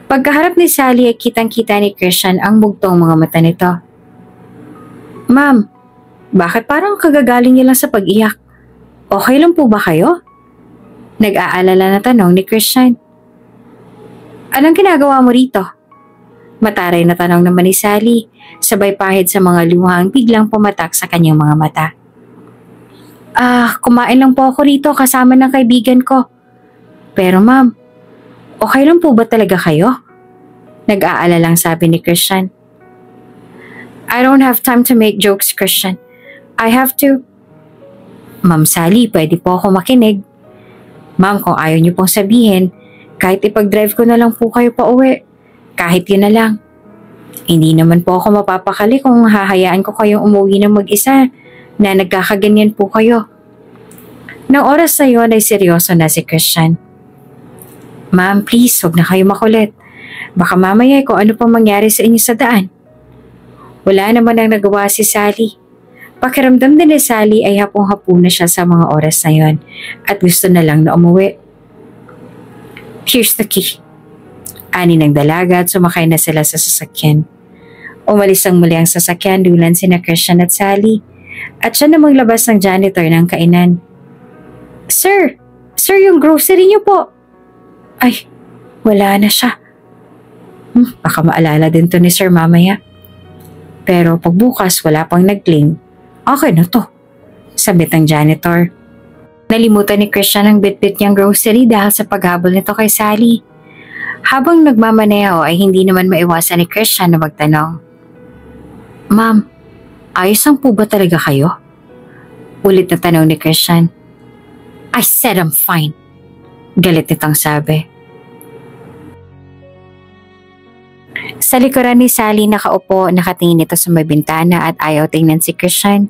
[SPEAKER 1] Pagkaharap ni Sally ay kitang-kita ni Christian ang bugtong mga mata nito. "Ma'am, bakit parang kagagaling niyo lang sa pag-iyak? Okay lang po ba kayo?" Nag-aalala na tanong ni Christian. "Anong ginagawa mo rito?" Mataray na tanong naman ni Sally, sabay pahid sa mga luhang biglang pumatak sa kanyang mga mata. Kumain lang po ako rito kasama ng kaibigan ko. Pero ma'am, okay lang po ba talaga kayo? Nag-aalalang sabi ni Christian. I don't have time to make jokes, Christian. I have to... Ma'am Sally, pwede po ako makinig. Ma'am, kung ayaw niyo pong sabihin, kahit ipag-drive ko na lang po kayo pa uwi. Kahit yun na lang. Hindi naman po ako mapapakali kung hahayaan ko kayong umuwi ng mag-isa na nagkakaganyan po kayo. Nang oras na yun ay seryoso na si Christian. Ma'am, please, huwag na kayo makulit. Baka mamaya kung ano pa mangyari sa inyo sa daan. Wala naman ang nagawa si Sally. Pakiramdam din ni Sally ay hapong-hapo na siya sa mga oras na yon at gusto na lang na umuwi. Here's the key. Ani ng dalaga at sumakay na sila sa sasakyan. Umalis ang muli ang sasakyan dulan sina Christian at Sally at siya namang labas ng janitor ng kainan. Sir! Sir, yung grocery niyo po! Ay, wala na siya. Baka maalala din to ni Sir mamaya. Pero pagbukas wala pang nag-cling. Okay na to, sabit ng janitor. Nalimutan ni Christian ang bit-bit niyang grocery dahil sa paghabol nito kay Sally. Habang nagmamaneho ay hindi naman maiwasan ni Christian na magtanong. Ma'am, ayos lang po ba talaga kayo? Ulit na tanong ni Christian. I said I'm fine. Galit nitong sabi. Sa likuran ni Sally nakaupo, nakatingin ito sa may bintana at ayaw tingnan si Christian.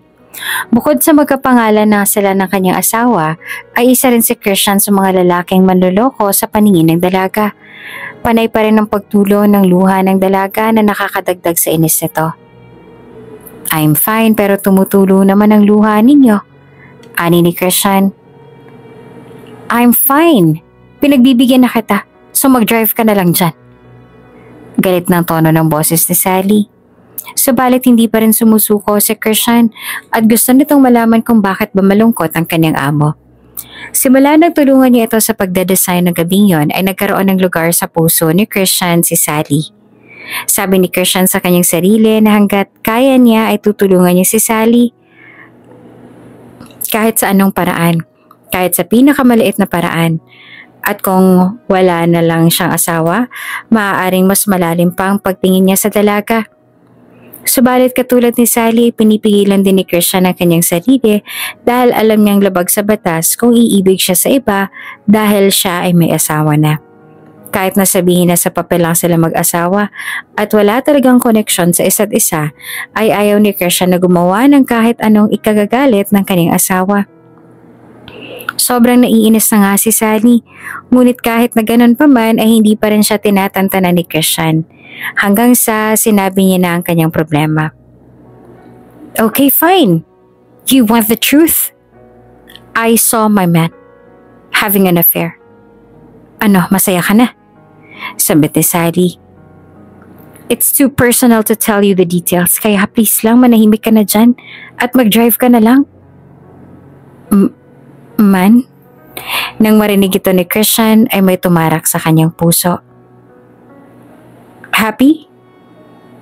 [SPEAKER 1] Bukod sa magkapangalan na sila ng kanyang asawa, ay isa rin si Christian sa mga lalaking manloloko sa paningin ng dalaga. Panay pa rin ang pagtulo ng luha ng dalaga na nakakadagdag sa inis nito. I'm fine pero tumutulo naman ang luha ninyo. Ani ni Christian. I'm fine. Pinagbibigyan na kita, so mag-drive ka na lang dyan. Galit ng tono ng boses ni Sally. Subalit hindi pa rin sumusuko si Christian at gusto nitong malaman kung bakit ba malungkot ang kanyang amo. Simula nagtulungan niya ito sa pagdadesign ng gabing yon ay nagkaroon ng lugar sa puso ni Christian si Sally. Sabi ni Christian sa kanyang sarili na hanggat kaya niya ay tutulungan niya si Sally kahit sa anong paraan, kahit sa pinakamaliit na paraan. At kung wala na lang siyang asawa, maaaring mas malalim pa ang pagtingin niya sa dalaga. Subalit katulad ni Sally, pinipigilan din ni Christian ang kanyang sarili dahil alam niyang labag sa batas kung iibig siya sa iba dahil siya ay may asawa na. Kahit nasabihin na sa papel lang sila mag-asawa at wala talagang koneksyon sa isa't isa, ay ayaw ni Christian na gumawa ng kahit anong ikagagalit ng kanyang asawa. Sobrang naiinis na nga si Sally, ngunit kahit na ganun pa man ay hindi pa rin siya tinatantanan ni Christian. Hanggang sa sinabi niya na ang kanyang problema. Okay, fine. You want the truth? I saw my man having an affair. Ano, masaya ka na? Sabi ni Sally. It's too personal to tell you the details, kaya please lang manahimik ka na dyan at mag-drive ka na lang. Man? Nang marinig ito ni Christian ay may tumarak sa kanyang puso. Happy?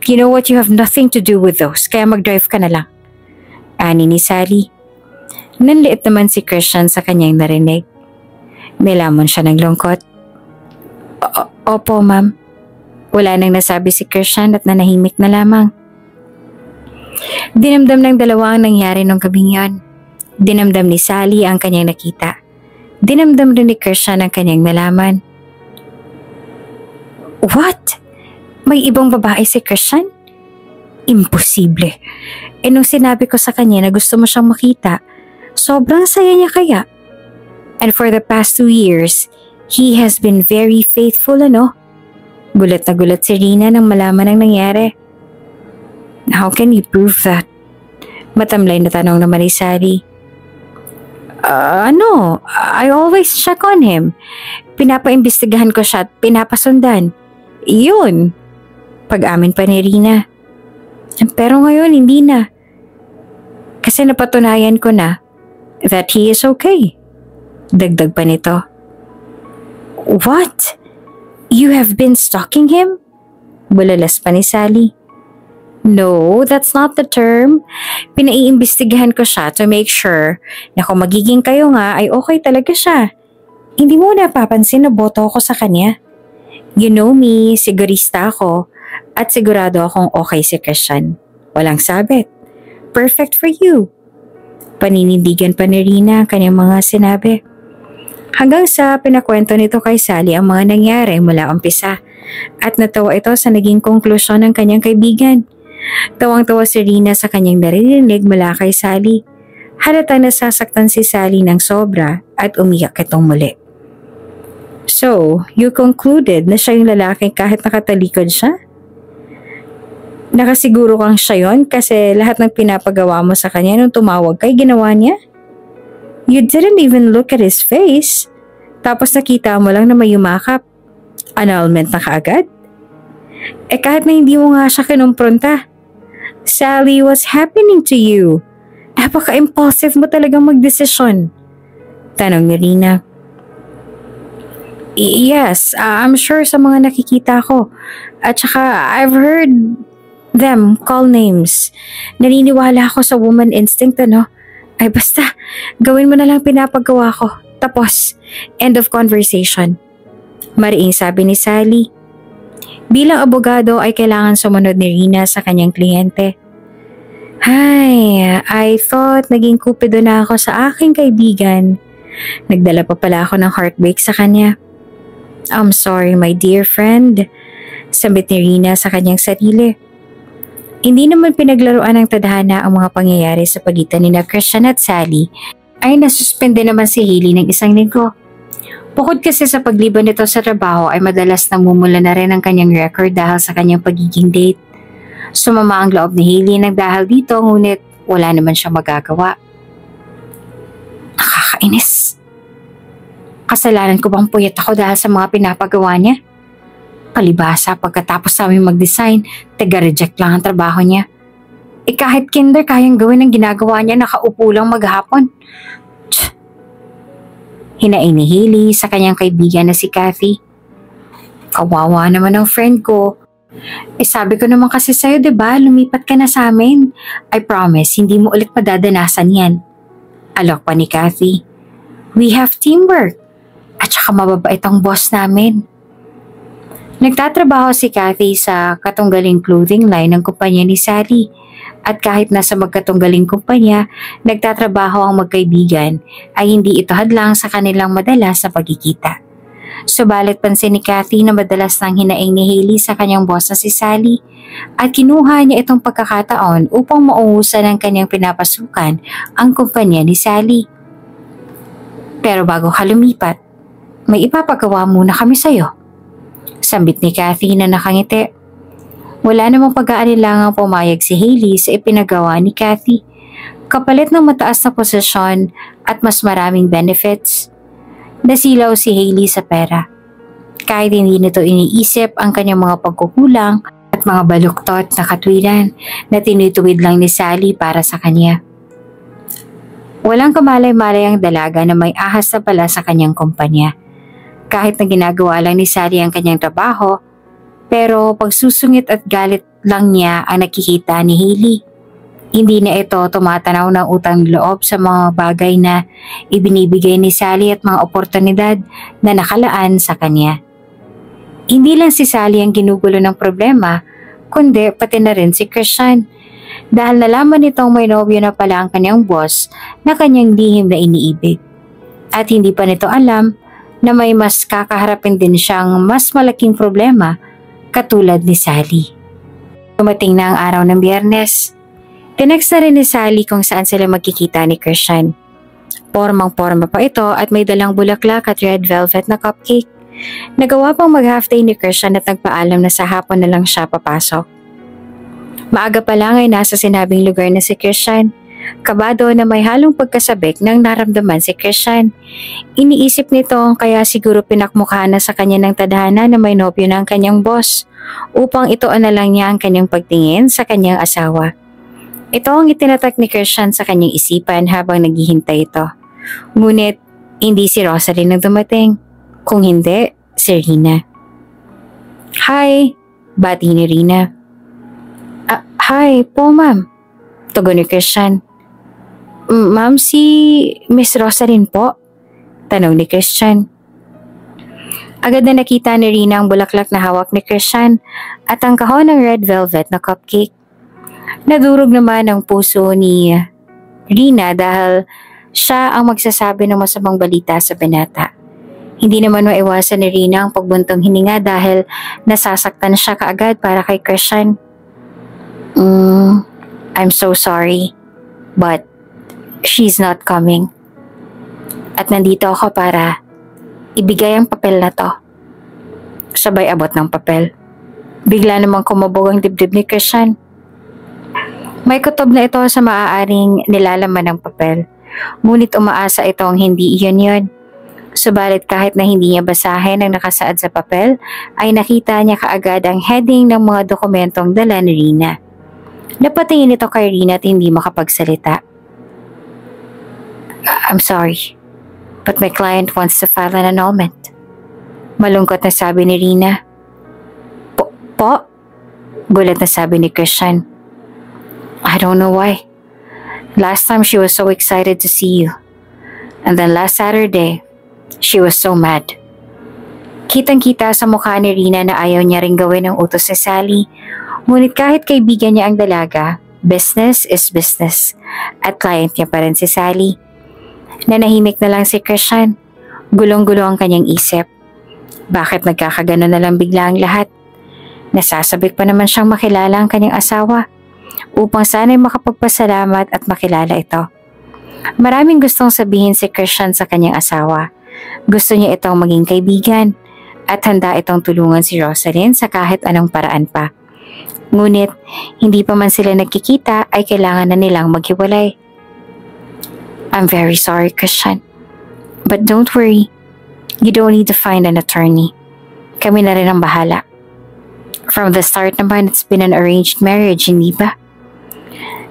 [SPEAKER 1] You know what, you have nothing to do with those, kaya mag-drive ka na lang. Ani ni Sally. Nanliit naman si Christian sa kanyang narinig. Nilamon siya ng lungkot. Opo, ma'am. Wala nang nasabi si Christian at nanahimik na lamang. Dinamdam ng dalawa ang nangyari nung gabing yon. Dinamdam ni Sally ang kanyang nakita. Dinamdam rin ni Christian ang kanyang nalaman. What? May ibang babae si Christian? Imposible. Nung sinabi ko sa kanya na gusto mo siyang makita, sobrang saya niya kaya. And for the past 2 years, he has been very faithful, ano? Gulat na gulat si Rina nang malaman ang nangyari. How can you prove that? Matamlay na tanong naman ni Sally. I always check on him. Pinapaimbestigahan ko siya at pinapasundan. Iyon. Pag-amin pa ni Rina. Pero ngayon hindi na. Kasi napatunayan ko na that he is okay. Dagdag pa nito. What? You have been stalking him? Bulalas pa ni Sally. No, that's not the term. Pinaiimbestigahan ko siya to make sure na kung magiging kayo nga ay okay talaga siya. Hindi mo napapansin na boto ako sa kanya. You know me, sigurista ako at sigurado akong okay si Christian. Walang sabit. Perfect for you. Paninindigan pa ni Rina ang kanyang mga sinabi. Hanggang sa pinakwento nito kay Sally ang mga nangyari mula umpisa at natawa ito sa naging konklusyon ng kanyang kaibigan. Tawang-tawa si Rina sa kanyang naririnig mula kay Sally. Halatang nasasaktan si Sally ng sobra at umiyak itong muli. So, you concluded na siya yung lalaki kahit nakatalikod siya? Nakasiguro kang siya yon kasi lahat ng pinapagawa mo sa kanya nung tumawag kay ginawa niya? You didn't even look at his face. Tapos nakita mo lang na may yumakap. Annulment na kaagad? Kahit na hindi mo nga siya kinumpronta. Sally, what's happening to you? Napaka-impulsive mo talagang magdesisyon. Tanong ni Rina. Yes, I'm sure sa mga nakikita ko. At saka I've heard them call names. Naniniwala ako sa woman instinct, ano? Ay basta, gawin mo na lang pinapagawa ko. Tapos, end of conversation. Mariing sabi ni Sally. Bilang abogado ay kailangan sumunod ni Rina sa kanyang kliyente. Hi, I thought naging kupido na ako sa aking kaibigan. Nagdala pa pala ako ng heartbreak sa kanya. I'm sorry my dear friend. Sambit ni Rina sa kanyang sarili. Hindi naman pinaglaruan ng tadhana ang mga pangyayari sa pagitan ni Christian at Sally ay nasuspende naman si Hailey ng isang linggo. Bukod kasi sa pagliban nito sa trabaho ay madalas namumula na rin ang kanyang record dahil sa kanyang pagiging date. Sumama ang loob ni Hailey ng dahil dito ngunit wala naman siyang magagawa. Nakakainis. Kasalanan ko bang puyat ako dahil sa mga pinapagawa niya? Palibhasa pagkatapos namin mag-design, taga-reject lang ang trabaho niya. Kahit kinder kayang gawin ang ginagawa niya nakaupo lang maghapon. Hinain ni Hailey sa kanyang kaibigan na si Kathy. Kawawa naman ang friend ko. Sabi ko naman kasi sa'yo, diba? Lumipat ka na sa amin. I promise, hindi mo ulit madadanasan yan. Alok pa ni Kathy. We have teamwork. At saka mababait ang boss namin. Nagtatrabaho si Kathy sa katunggaling clothing line ng kumpanya ni Sally. At kahit nasa magkatunggaling kumpanya, nagtatrabaho ang magkaibigan ay hindi ito hadlang sa kanilang madalas na pagkikita. Subalit pansin ni Kathy na madalas nang hinaing ni Hailey sa kanyang boss na si Sally at kinuha niya itong pagkakataon upang mauusan ng kanyang pinapasukan ang kumpanya ni Sally. Pero bago ka lumipat, may ipapagawa muna kami sa'yo. Sambit ni Kathy na nakangiti. Wala namang pag-aalilangang pumayag si Hailey sa ipinagawa ni Kathy. Kapalit ng mataas na posisyon at mas maraming benefits. Nasilaw si Hailey sa pera. Kahit hindi nito iniisip ang kanyang mga pagkukulang at mga baluktot na katwiran na tinutuwid lang ni Sally para sa kanya. Walang kamalay-malay ang dalaga na may ahas na pala sa kanyang kumpanya. Kahit na ginagawa lang ni Sally ang kanyang trabaho, pero pagsusungit at galit lang niya ang nakikita ni Hailey. Hindi na ito tumatanaw ng utang loob sa mga bagay na ibinibigay ni Sally at mga oportunidad na nakalaan sa kanya. Hindi lang si Sally ang ginugulo ng problema, kundi pati na rin si Christian. Dahil nalaman nitong may nobyo na pala ang kanyang boss na kanyang lihim na iniibig. At hindi pa nito alam na may mas kakaharapin din siyang mas malaking problema katulad ni Sally. Dumating na ang araw ng Biyernes. Tinext na rin ni Sally kung saan sila magkikita ni Christian. Pormang-porma pa ito at may dalang bulaklak at red velvet na cupcake. Nagawa pang mag-half day ni Christian at nagpaalam na sa hapon na lang siya papasok. Maaga pa lang ay nasa sinabing lugar na si Christian. Kabado na may halong pagkasabik nang naramdaman si Christian. Iniisip nito kaya siguro pinakmukha na sa kanya ng tadhana na may nobyo na ang kanyang boss upang itoon na lang niya ang kanyang pagtingin sa kanyang asawa. Ito ang itinatak ni Christian sa kanyang isipan habang naghihintay ito. Ngunit hindi si Rosalie nang dumating. Kung hindi, si Rina. Hi! Bati ni Rina. Hi po ma'am. Tugon ni Christian. Ma'am, si Miss Rosalyn po? Tanong ni Christian. Agad na nakita ni Rina ang bulaklak na hawak ni Christian at ang kahon ng red velvet na cupcake. Nadurog naman ang puso ni Rina dahil siya ang magsasabi ng masamang balita sa binata. Hindi naman maiwasan ni Rina ang pagbuntong hininga dahil nasasaktan siya kaagad para kay Christian. I'm so sorry, but she's not coming. At nandito ako para ibigay ang papel na to. Sabay abot ng papel. Bigla namang kumabog ang dibdib ni Christian. May kutob na ito sa maaaring nilalaman ng papel. Ngunit umaasa itong hindi iyon yun. Subalit kahit na hindi niya basahin ang nakasaad sa papel, ay nakita niya kaagad ang heading ng mga dokumentong dala ni Rina. Napatingin ito kay Rina at hindi makapagsalita. I'm sorry, but my client wants to file an annulment. Malungkot na sabi ni Rina. Po? Gulat na sabi ni Christian. I don't know why. Last time she was so excited to see you. And then last Saturday, she was so mad. Kitang-kita sa mukha ni Rina na ayaw niya ring gawin ang utos ni Sally. Ngunit kahit kaibigan niya ang dalaga, business is business. At client niya pa rin si Sally. Nanahimik na lang si Christian. Gulong-gulo ang kanyang isip. Bakit nagkakagano na lang bigla ang lahat? Nasasabik pa naman siyang makilala ang kanyang asawa upang sana'y makapagpasalamat at makilala ito. Maraming gustong sabihin si Christian sa kanyang asawa. Gusto niya itong maging kaibigan at handa itong tulungan si Rosalyn sa kahit anong paraan pa. Ngunit hindi pa man sila nagkikita ay kailangan na nilang maghiwalay. I'm very sorry, Christian. But don't worry. You don't need to find an attorney. Kami na rin ang bahala. From the start naman, it's been an arranged marriage, hindi ba?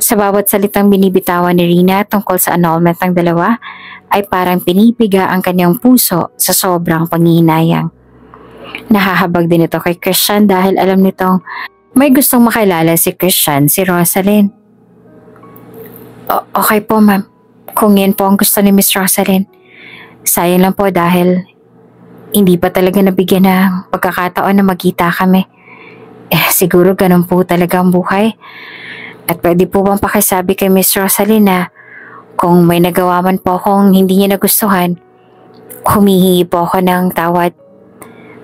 [SPEAKER 1] Sa bawat salitang binibitawan ni Rina tungkol sa annulment ng dalawa, ay parang pinipiga ang kanyang puso sa sobrang panghihinayang. Nahahabag din ito kay Christian dahil alam nitong may gustong makilala si Christian, si Rosalyn. Okay po ma'am, kung yan po ang gusto ni Miss Rosalyn. Sayang lang po dahil hindi pa talaga nabigyan ng pagkakataon na magkita kami. Siguro ganun po talaga ang buhay. At pwede po bang pakisabi kay Miss Rosalyn na kung may nagawa man po akong hindi niya nagustuhan, humihingi po ako ng tawad.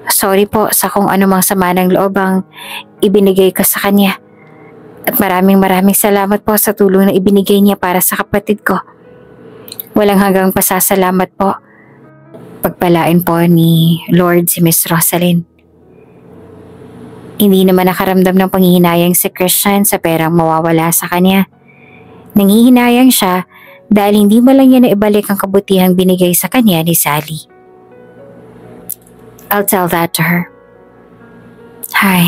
[SPEAKER 1] Sorry po sa kung anumang sama ng loob ang ibinigay ko sa kanya. At maraming salamat po sa tulong na ibinigay niya para sa kapatid ko. Walang hanggang pasasalamat po. Pagpalain po ni Lord si Miss Rosalyn. Hindi naman nakaramdam ng panghihinayang si Christian sa perang mawawala sa kanya. Nanghihinayang siya dahil hindi mo lang niya naibalik ang kabutihang binigay sa kanya ni Sally. I'll tell that to her. Hi,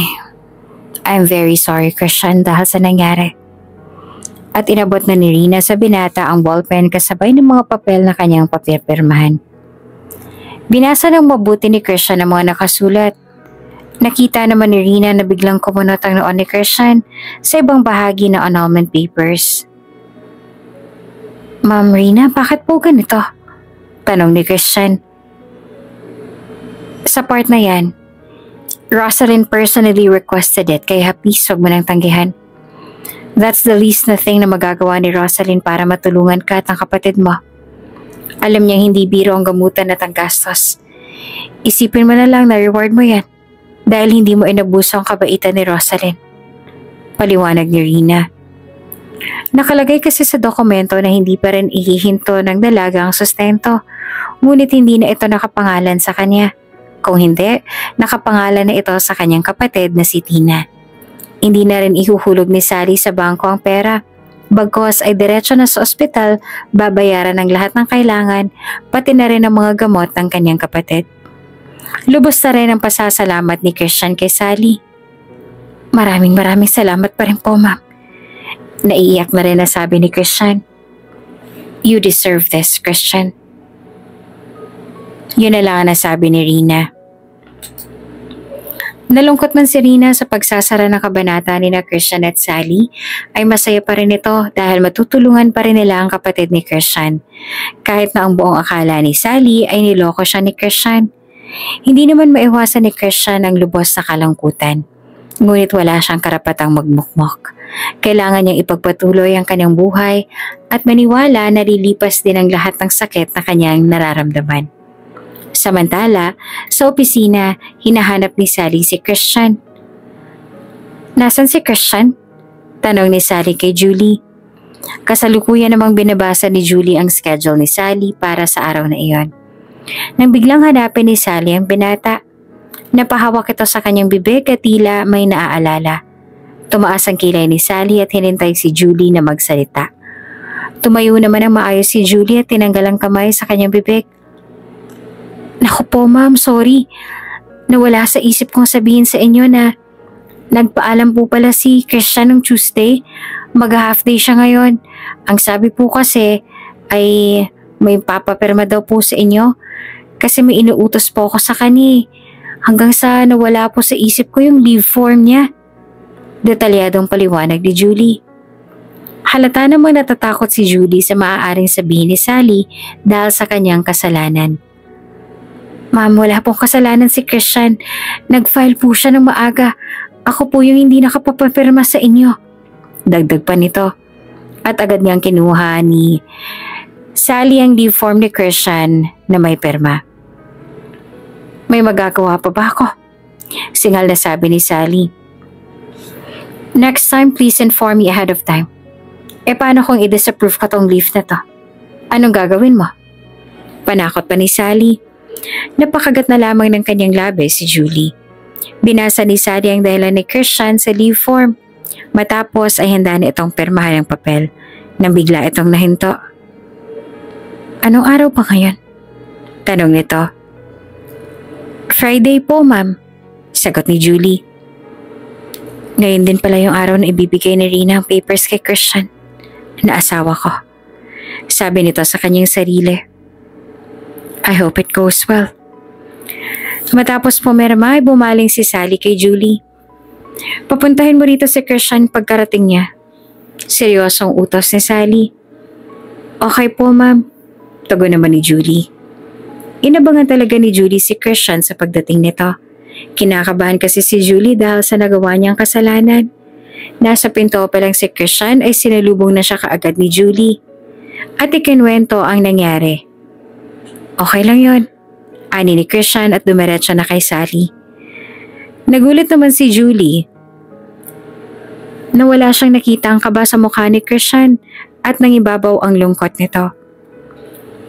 [SPEAKER 1] I'm very sorry Christian dahil sa nangyari. At inabot na ni Rina sa binata ang ballpen kasabay ng mga papel na kanyang papirpirmahan. Binasa ng mabuti ni Christian ang mga nakasulat. Nakita naman ni Rina na biglang kumunot ang noon ni Christian sa ibang bahagi ng annulment papers. Ma'am Rina, bakit po ganito? Tanong ni Christian. Sa part na yan, Rosalyn personally requested it kaya please huwag mo nang tanggihan. That's the least na thing na magagawa ni Rosalyn para matulungan ka at ang kapatid mo. Alam niyang hindi biro ang gamutan at ang gastos. Isipin mo na lang na reward mo yan dahil hindi mo inabuso ang kabaitan ni Rosalyn. Paliwanag ni Rina. Nakalagay kasi sa dokumento na hindi pa rin ihihinto ng dalaga ang sustento, ngunit hindi na ito nakapangalan sa kanya. Kung hindi, nakapangalan na ito sa kanyang kapatid na si Tina. Hindi na rin ihuhulog ni Sally sa bangko ang pera. Bagkos ay diretso na sa ospital, babayaran ang lahat ng kailangan, pati na rin ang mga gamot ng kanyang kapatid. Lubos na rin ang pasasalamat ni Christian kay Sally. Maraming salamat pa rin po ma'am. Naiiyak na rin na sabi ni Christian. You deserve this, Christian. Yun na lang ang nasabi ni Rina. Nalungkot man si Rina sa pagsasara ng kabanata ni na Christian at Sally, ay masaya pa rin ito dahil matutulungan pa rin nila ang kapatid ni Christian. Kahit na ang buong akala ni Sally ay niloko siya ni Christian. Hindi naman maiwasan ni Christian ang lubos na kalangkutan. Ngunit wala siyang karapatang magmukmok. Kailangan niyang ipagpatuloy ang kanyang buhay at maniwala na lilipas din ang lahat ng sakit na kanyang nararamdaman. Samantala, sa opisina, hinahanap ni Sally si Christian. Nasaan si Christian? Tanong ni Sally kay Julie. Kasalukuyan namang binabasa ni Julie ang schedule ni Sally para sa araw na iyon. Nang biglang hanapin ni Sally ang binata, napahawak ito sa kanyang bibig at tila may naaalala. Tumaas ang kilay ni Sally at hinintay si Julie na magsalita. Tumayo naman ang maayos si Julie at tinanggal ang kamay sa kanyang bibig. Naku po ma'am, sorry. Nawala sa isip kong sabihin sa inyo na nagpaalam po pala si Christian nung Tuesday. Mag-half day siya ngayon. Ang sabi po kasi ay may papapirma daw po sa inyo kasi may inuutos po ako sa kanya. Hanggang sa nawala po sa isip ko yung leave form niya. Detalyadong paliwanag ni Julie. Halata namang natatakot si Julie sa maaaring sabihin ni Sally dahil sa kanyang kasalanan. Ma'am, wala pong kasalanan si Christian. Nag-file po siya ng maaga. Ako po yung hindi nakapapapirma sa inyo. Dagdag pa nito. At agad niyang kinuha ni Sally ang leave form ni Christian na may pirma. May magagawa pa ba ako? Singal na sabi ni Sally. Next time, please inform me ahead of time. Paano kung i-disapprove ka tong leave na to? Anong gagawin mo? Panakot pa ni Sally. Napakagat na lamang ng kanyang labi si Julie. Binasa ni Sally ang dahilan ni Christian sa leave form. Matapos ay handa na itong pirmahan ng papel nang bigla itong nahinto. Anong araw pa ngayon? Tanong nito. Friday po, ma'am. Sagot ni Julie. Ngayon din pala yung araw na ibibigay ni Rina ang papers kay Christian na asawa ko. Sabi nito sa kanyang sarili. I hope it goes well. Matapos pumirma ay bumaling si Sally kay Julie. Papuntahin mo rito si Christian pagkarating niya. Seryosong utos ni Sally. Okay po ma'am. Tago naman ni Julie. Inabangan talaga ni Julie si Christian sa pagdating nito. Kinakabahan kasi si Julie dahil sa nagawa niyang kasalanan. Nasa pinto pa lang si Christian ay sinalubong na siya kaagad ni Julie. At ikinwento ang nangyari. Okay lang yon, ani ni Christian at dumiretso na kay Sally. Nagulat naman si Julie na wala siyang nakita ang kaba sa mukha ni Christian at nangibabaw ang lungkot nito.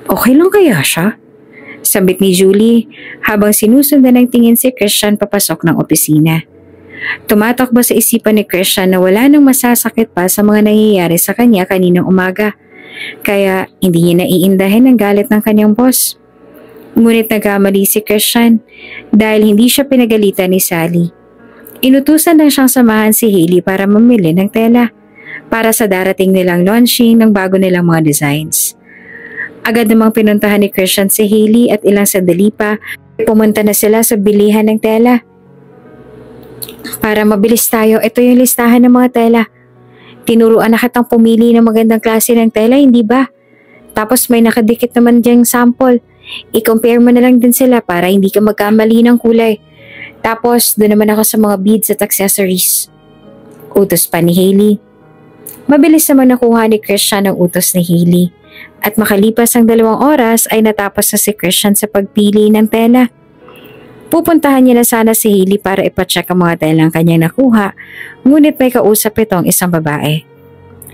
[SPEAKER 1] Okay lang kaya siya? Sabit ni Julie habang sinusundan ng tingin si Christian papasok ng opisina. Tumatakbo sa isipan ni Christian na wala nang masasakit pa sa mga nangyayari sa kanya kaninang umaga. Kaya hindi niya naiindahin ang galit ng kanyang boss. Ngunit nagkamali si Christian dahil hindi siya pinagalitan ni Sally. Inutusan lang siyang samahan si Hailey para mamili ng tela para sa darating nilang launching ng bago nilang mga designs. Agad namang pinuntahan ni Christian si Hailey at ilang sandali pa pumunta na sila sa bilihan ng tela. Para mabilis tayo, ito yung listahan ng mga tela. Tinuruan na kitang pumili ng magandang klase ng tela, hindi ba? Tapos may nakadikit naman diyang sample. I-compare mo na lang din sila para hindi ka magkamali ng kulay. Tapos doon naman ako sa mga beads at accessories. Utos pa ni Hailey. Mabilis naman nakuha ni Christian ang utos ni Hailey. At makalipas ang 2 oras ay natapos na si Christian sa pagpili ng tela. Pupuntahan niya na sana si Hailey para ipacheck ang mga telang kanyang nakuha, ngunit may kausap itong isang babae.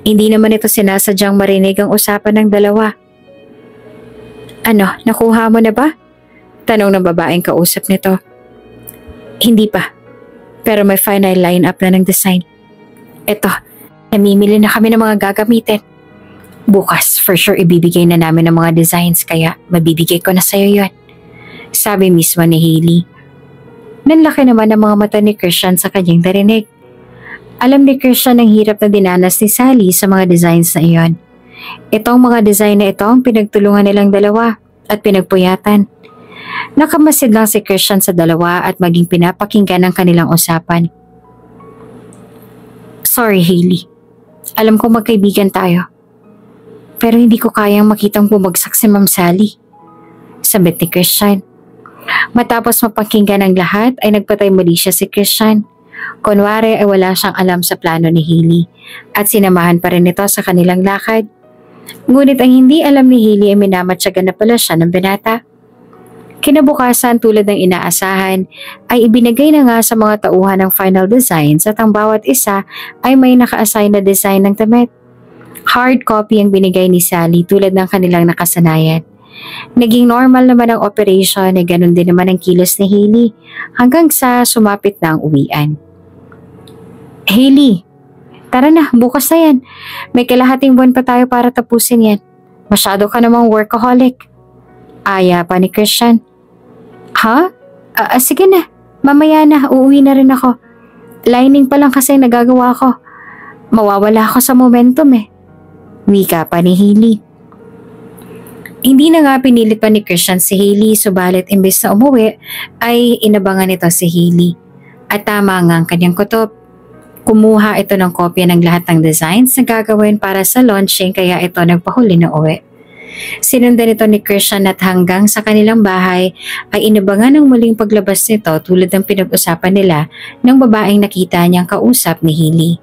[SPEAKER 1] Hindi naman ito sinasadyang marinig ang usapan ng dalawa. Ano, nakuha mo na ba? Tanong ng babaeng kausap nito. Hindi pa, pero may final line-up na ng design. Eto, namimili na kami ng mga gagamitin. Bukas, for sure ibibigay na namin ng mga designs kaya mabibigay ko na sa'yo yon. Sabi mismo ni Hailey. Nanlaki naman ang mga mata ni Christian sa kanyang narinig. Alam ni Christian ang hirap na dinanas ni Sally sa mga designs na iyon. Itong mga design na ito ang pinagtulungan nilang dalawa at pinagpuyatan. Nakamasid lang si Christian sa dalawa at maging pinapakinggan ang kanilang usapan. Sorry, Hailey. Alam ko magkaibigan tayo. Pero hindi ko kayang makitang bumagsak si Ma'am Sally. Sabit ni Christian. Matapos mapakinggan ang lahat ay nagpatay muli siya si Christian. Kunwari ay wala siyang alam sa plano ni Hailey at sinamahan pa rin ito sa kanilang lakad. Ngunit ang hindi alam ni Hailey ay minamatsagan na pala siya ng binata. Kinabukasan tulad ng inaasahan ay ibinigay na nga sa mga tauhan ng final designs at ang bawat isa ay may naka-assign na design ng damit. Hard copy ang binigay ni Sally tulad ng kanilang nakasanayan. Naging normal naman ang operation ay ganun din naman ang kilos ni Hailey hanggang sa sumapit na ang uwian. Hailey, tara na, bukas na yan. May kalahating buwan pa tayo para tapusin yan. Masyado ka namang workaholic. Aya pa ni Christian. Ha? Sige na, mamaya na, uuwi na rin ako. Lining pa lang kasi nagagawa ko. Mawawala ako sa momentum eh. Wika pa ni Hailey. Hindi na nga pinilit pa ni Christian si Hailey, subalit imbes na umuwi ay inabangan ito si Hailey. At tama nga ang kanyang kutob. Kumuha ito ng kopya ng lahat ng designs na gagawin para sa launching kaya ito nagpahuli na uwi. Sinundan ito ni Christian at hanggang sa kanilang bahay ay inabangan ng muling paglabas nito tulad ng pinag-usapan nila ng babaeng nakita niyang kausap ni Hailey.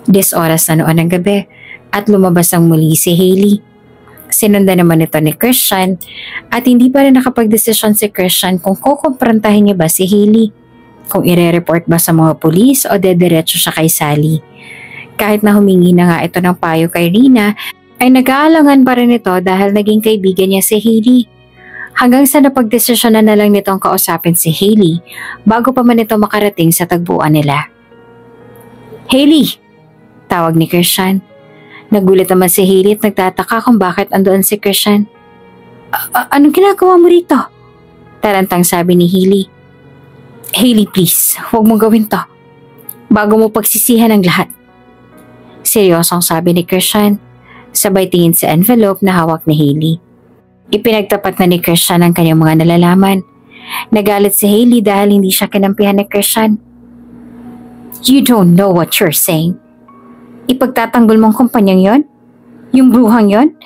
[SPEAKER 1] 10 oras na noon ng gabi at lumabas ang muli si Hailey. Sinundan naman ito ni Christian at hindi pa rin nakapag-desisyon si Christian kung kukumprontahin niya ba si Hailey. Kung ire-report ba sa mga pulis o dediretso siya kay Sally. Kahit na humingi na nga ito ng payo kay Rina, ay nag-aalangan pa rin ito dahil naging kaibigan niya si Hailey. Hanggang sa napagdesisyonan na lang nitong kausapin si Hailey bago pa man ito makarating sa tagpuan nila. Hailey! Tawag ni Christian. Nagulat naman si Hailey at nagtataka kung bakit andoon si Christian. Anong ginagawa mo rito? Tarantang sabi ni Hailey. Hailey, please, huwag mong gawin to. Bago mo pagsisihan ang lahat. Seryosong sabi ni Christian, sabay tingin sa envelope na hawak ni Hailey. Ipinagtapat na ni Christian ang kanyang mga nalalaman. Nagalit si Hailey dahil hindi siya kinampihan ni Christian. You don't know what you're saying. Ipagtatanggol mong kumpanyang yon? Yung bruhang yon?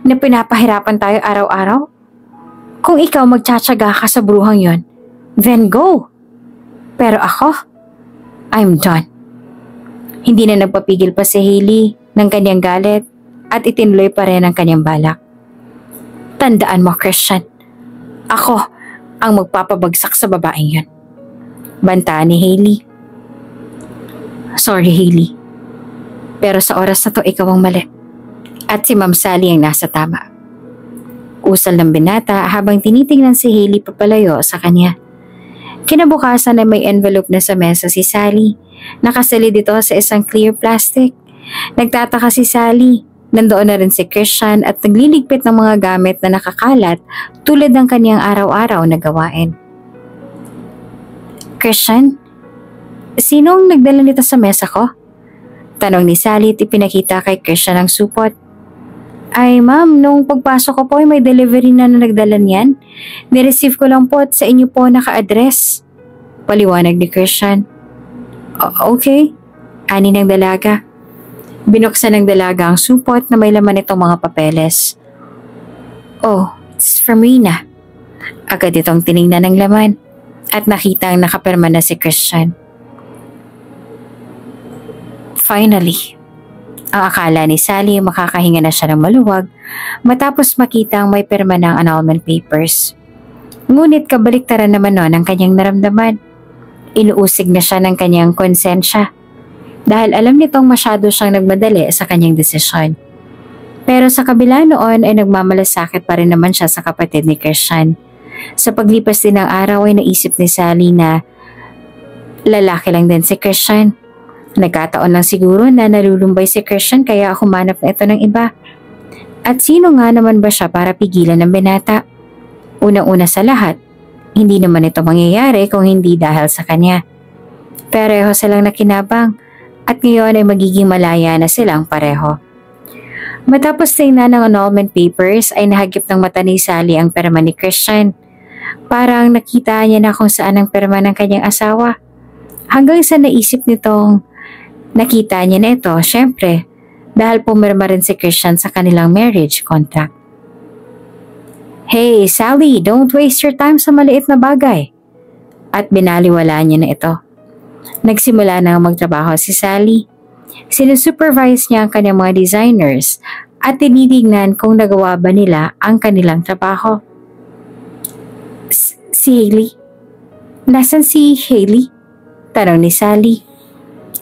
[SPEAKER 1] Na pinapahirapan tayo araw-araw? Kung ikaw magtsatsaga ka sa bruhang yon, then go! Pero ako, I'm done. Hindi na nagpapigil pa si Hailey ng kanyang galit at itinuloy pa rin ang kanyang balak. Tandaan mo, Christian, ako ang magpapabagsak sa babaeng yun. Banta ni Hailey. Sorry, Hailey. Pero sa oras na to, ikaw ang mali. At si Ma'am Sally ang nasa tama. Usal ng binata habang tinitingnan si Hailey papalayo sa kanya. Kinabukasan ay may envelope na sa mesa si Sally. Nakasalid ito sa isang clear plastic. Nagtataka si Sally. Nandoon na rin si Christian at nagliligpit ng mga gamit na nakakalat tulad ng kanyang araw-araw na gawain. Christian, sinong nagdala nito sa mesa ko? Tanong ni Sally at ipinakita kay Christian ang supot. Ay ma'am, nung pagpasok ko po ay may delivery na nagdala niyan. Nireceive ko lang po at sa inyo po naka-address. Paliwanag ni Christian. Okay, ani ng dalaga. Binuksan ng dalaga ang supot na may laman itong mga papeles. Oh, it's from Rina. Agad itong tiningnan ng laman at nakita ang nakapirma na si Christian. Finally, ang akala ni Sally makakahinga na siya ng maluwag matapos makita ang may pirma ng annulment papers. Ngunit kabaliktaran naman noon ang kanyang naramdaman. Inuusig na siya ng kanyang konsensya dahil alam nitong masyado siyang nagmadali sa kanyang desisyon. Pero sa kabila noon ay nagmamalasakit pa rin naman siya sa kapatid ni Christian. Sa paglipas din ng araw ay naisip ni Sally na lalaki lang din si Christian. Nagkataon lang siguro na nalulumbay si Christian kaya humanap na ito ng iba. At sino nga naman ba siya para pigilan ng binata? Unang-una sa lahat, hindi naman ito mangyayari kung hindi dahil sa kanya. Pareho silang nakinabang at ngayon ay magiging malaya na silang pareho. Matapos tingnan ng annulment papers ay nahagip ng mata ni Sally ang pirma ni Christian. Parang nakita niya na kung saan ang pirma ng kanyang asawa. Hanggang sa naisip nitong nakita niya na ito, syempre, dahil pumirma rin si Christian sa kanilang marriage contract. Hey, Sally, don't waste your time sa maliit na bagay. At binaliwala niya na ito. Nagsimula na magtrabaho si Sally. Sinusupervise niya ang kanyang mga designers at tinitignan kung nagawa ba nila ang kanilang trabaho. Si Hailey? Nasaan si Hailey? Tanong ni Sally.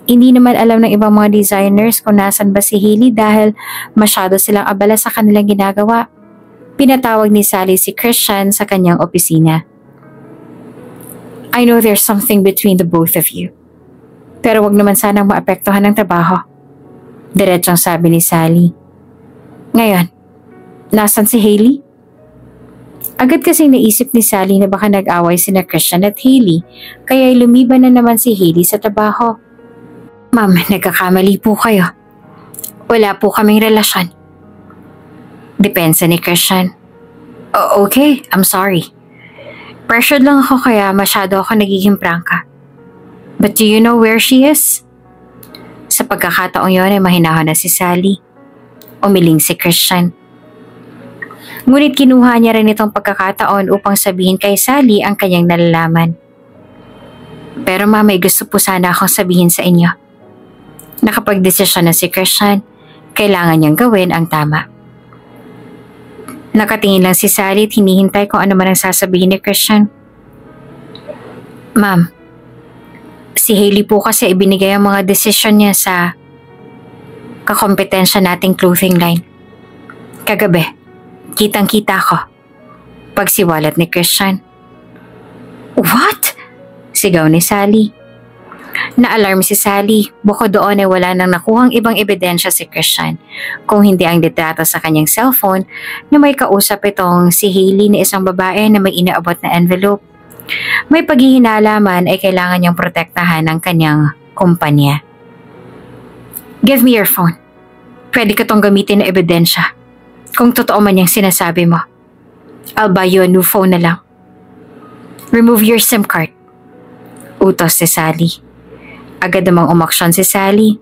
[SPEAKER 1] Hindi naman alam ng ibang mga designers kung nasan ba si Hailey dahil masyado silang abala sa kanilang ginagawa. Pinatawag ni Sally si Christian sa kanyang opisina. I know there's something between the both of you. Pero wag naman sanang maapektuhan ng trabaho. Diretsong sabi ni Sally. Ngayon, nasan si Hailey? Agad kasing naisip ni Sally na baka nag-away sina Christian at Hailey, kaya lumiban na naman si Hailey sa trabaho. Ma'am, nagkakamali po kayo. Wala po kaming relasyon. Depensa ni Christian. Okay, I'm sorry. Pressured lang ako kaya masyado ako nagiging prangka. But do you know where she is? Sa pagkakataong yun ay mahinahon na si Sally. Umiling si Christian. Ngunit kinuha niya rin itong pagkakataon upang sabihin kay Sally ang kanyang nalalaman. Pero may gusto po sana akong sabihin sa inyo. Nakapagdesisyon na si Christian, kailangan niyang gawin ang tama. Nakatingin lang si Sally at hinihintay kung ano man ang sasabihin ni Christian. Ma'am, si Hailey po kasi ibinigay ang mga desisyon niya sa kakompetensya nating clothing line. Kagabi, kitang-kita ko. Pagsiwalat ni Christian. What? Sigaw ni Sally. Na-alarm si Sally. Bukod doon ay wala nang nakuhang ibang ebidensya si Christian. Kung hindi ang litrato sa kanyang cellphone na may kausap itong si Hailey na isang babae na may inaabot na envelope. May paghihinalaman ay kailangan niyang protektahan ang kanyang kumpanya. Give me your phone. Pwede ko tong gamitin na ebidensya. Kung totoo man yung sinasabi mo. I'll buy you a new phone na lang. Remove your SIM card. Utos si Sally. Agad namang umaksyon si Sally.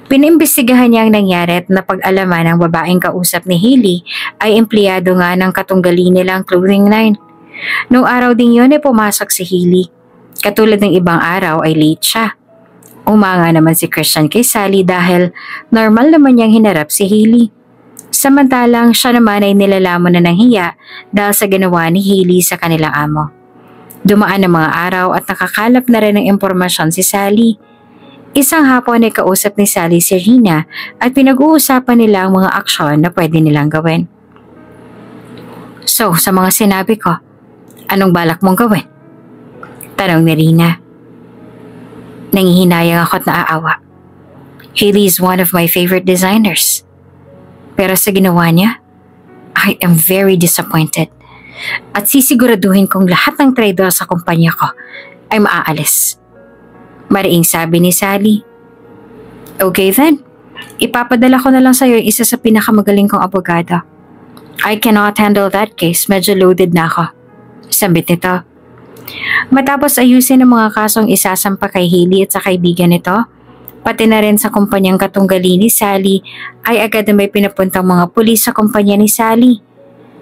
[SPEAKER 1] Pinimbestigahan niya ang nangyari at napag-alaman ng babaeng kausap ni Hailey ay empleyado nga ng katunggali nilang clothing line. Noong araw din yun ay pumasok si Hailey. Katulad ng ibang araw ay late siya. Umanga naman si Christian kay Sally dahil normal naman niyang hinarap si Hailey. Samantalang siya naman ay nilalamon na ng hiya dahil sa ginawa ni Hailey sa kanilang amo. Dumaan ang mga araw at nakakalap na rin ng impormasyon si Sally. Isang hapon ay kausap ni Sally si Rina at pinag-uusapan nila ang mga aksyon na pwede nilang gawin. So, sa mga sinabi ko, anong balak mong gawin? Tanong ni Rina. Nangihinayang ako at naaawa. Hailey is one of my favorite designers. Pero sa ginawa niya, I am very disappointed. At sisiguraduhin kong lahat ng trader sa kumpanya ko ay maaalis. Mariing sabi ni Sally. Okay then, ipapadala ko na lang sa'yo yung isa sa pinakamagaling kong abogado. I cannot handle that case, medyo loaded na ako. Sambit nito. Matapos ayusin ang mga kasong isasampa kay Hailey at sa kaibigan nito, pati na rin sa kumpanyang katunggali ni Sally, ay agad na may pinapuntang mga pulis sa kumpanya ni Sally.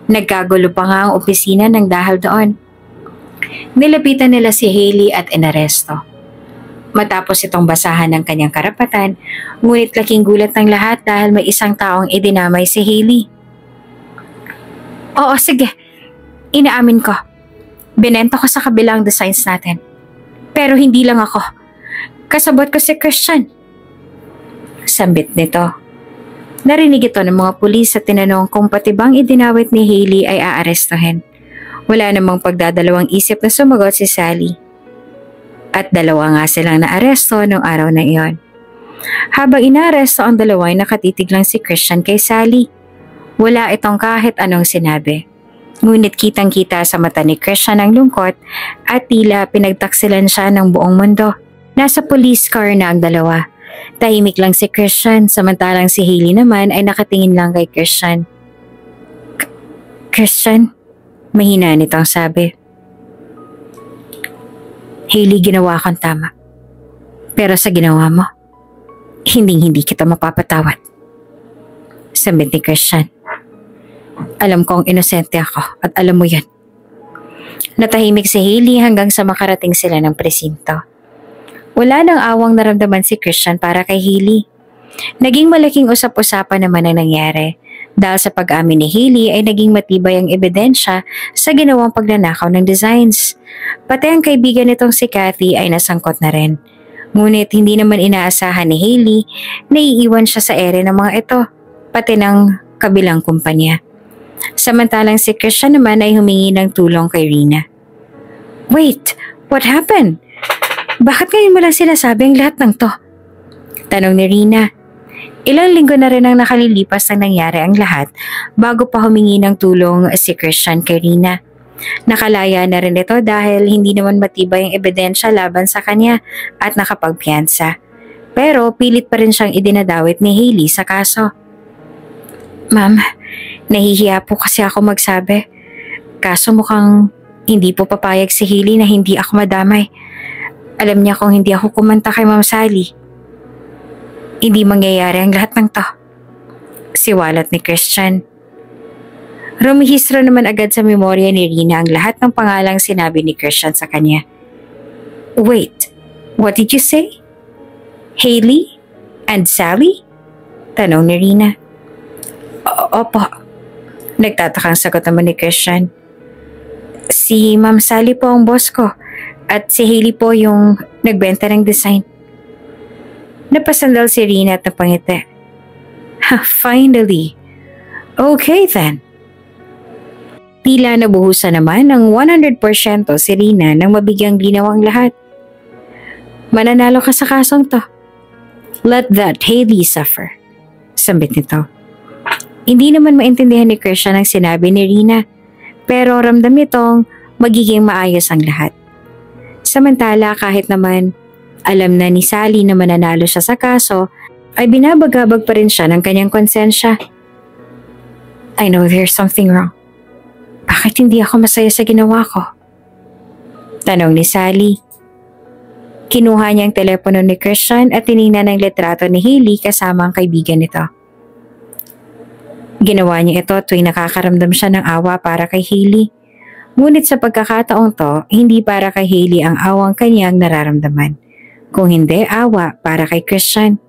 [SPEAKER 1] Nagkagulo pa nga ang opisina ng dahil doon. Nilapitan nila si Hailey at inaresto. Matapos itong basahan ng kanyang karapatan, ngunit laking gulat ng lahat dahil may isang taong idinamay si Hailey. Oo, sige. Inaamin ko. Binenta ko sa kabilang designs natin. Pero hindi lang ako. Kasabot ko si Christian. Sambit nito. Narinig ito ng mga pulis at tinanong kung pati bang idinawit ni Hailey ay aarestuhin. Wala namang pagdadalawang isip na sumagot si Sally. At dalawa nga silang naaresto noong araw na iyon. Habang inaaresto ang dalawa ay nakatitig lang si Christian kay Sally. Wala itong kahit anong sinabi. Ngunit kitang-kita sa mata ni Christian ang lungkot at tila pinagtaksilan siya ng buong mundo. Nasa police car na ang dalawa. Tahimik lang si Christian samantalang si Hailey naman ay nakatingin lang kay Christian. Christian? Mahina nitong sabi. Hailey, ginawa kang tama. Pero sa ginawa mo, hindi kita mapapatawad. Sambit ni Christian. Alam kong inosente ako at alam mo yan. Natahimik si Hailey hanggang sa makarating sila ng presinto. Wala nang awang naramdaman si Christian para kay Hailey. Naging malaking usap-usapan naman ang nangyari dahil sa pag-amin ni Hailey ay naging matibay ang ebidensya sa ginawang pagnanakaw ng designs. Pati ang kaibigan nitong si Kathy ay nasangkot na rin. Ngunit hindi naman inaasahan ni Hailey na iiwan siya sa ere ng mga ito, pati ng kabilang kumpanya. Samantalang si Christian naman ay humingi ng tulong kay Rina. Wait, what happened? Bakit ngayon mo lang sinasabi ang lahat ng to? Tanong ni Rina. Ilang linggo na rin ang nakalilipas na nangyari ang lahat bago pa humingi ng tulong si Christian kay Rina. Nakalaya na rin ito dahil hindi naman matibay ang ebidensya laban sa kanya at nakapagpiyansa. Pero pilit pa rin siyang idinadawit ni Hailey sa kaso. Ma'am, nahihiya po kasi ako magsabi. Kaso mukhang hindi po papayag si Hailey na hindi ako madamay. Alam niya kung hindi ako kumanta kay Ma'am Sally, hindi mangyayari ang lahat ng to. Siwalat ni Christian. Rumihistro naman agad sa memorya ni Rina ang lahat ng pangalang sinabi ni Christian sa kanya. Wait, what did you say? Hailey? And Sally? Tanong ni Rina. Opo. Nagtatakang sagot naman ni Christian. Si Ma'am Sally po ang boss ko at si Hailey po yung nagbenta ng design. Napasandal si Rina at napangiti. Finally. Okay then. Tila nabuhusan naman ng 100% si Rina nang mabigyang linaw ang lahat. Mananalo ka sa kasong to. Let that Hailey suffer. Sambit nito. Hindi naman maintindihan ni Christian ang sinabi ni Rina, pero ramdam nitong magiging maayos ang lahat. Samantala kahit naman alam na ni Sally na mananalo siya sa kaso, ay binabagabag pa rin siya ng kanyang konsensya. I know there's something wrong. Bakit hindi ako masaya sa ginawa ko? Tanong ni Sally. Kinuha niya ang telepono ni Christian at tiningnan ang litrato ni Hailey kasama ang kaibigan nito. Ginawa niya ito tuwing nakakaramdam siya ng awa para kay Hailey. Ngunit sa pagkakataong to, hindi para kay Hailey ang awang kanyang nararamdaman. Kung hindi, awa para kay Christian.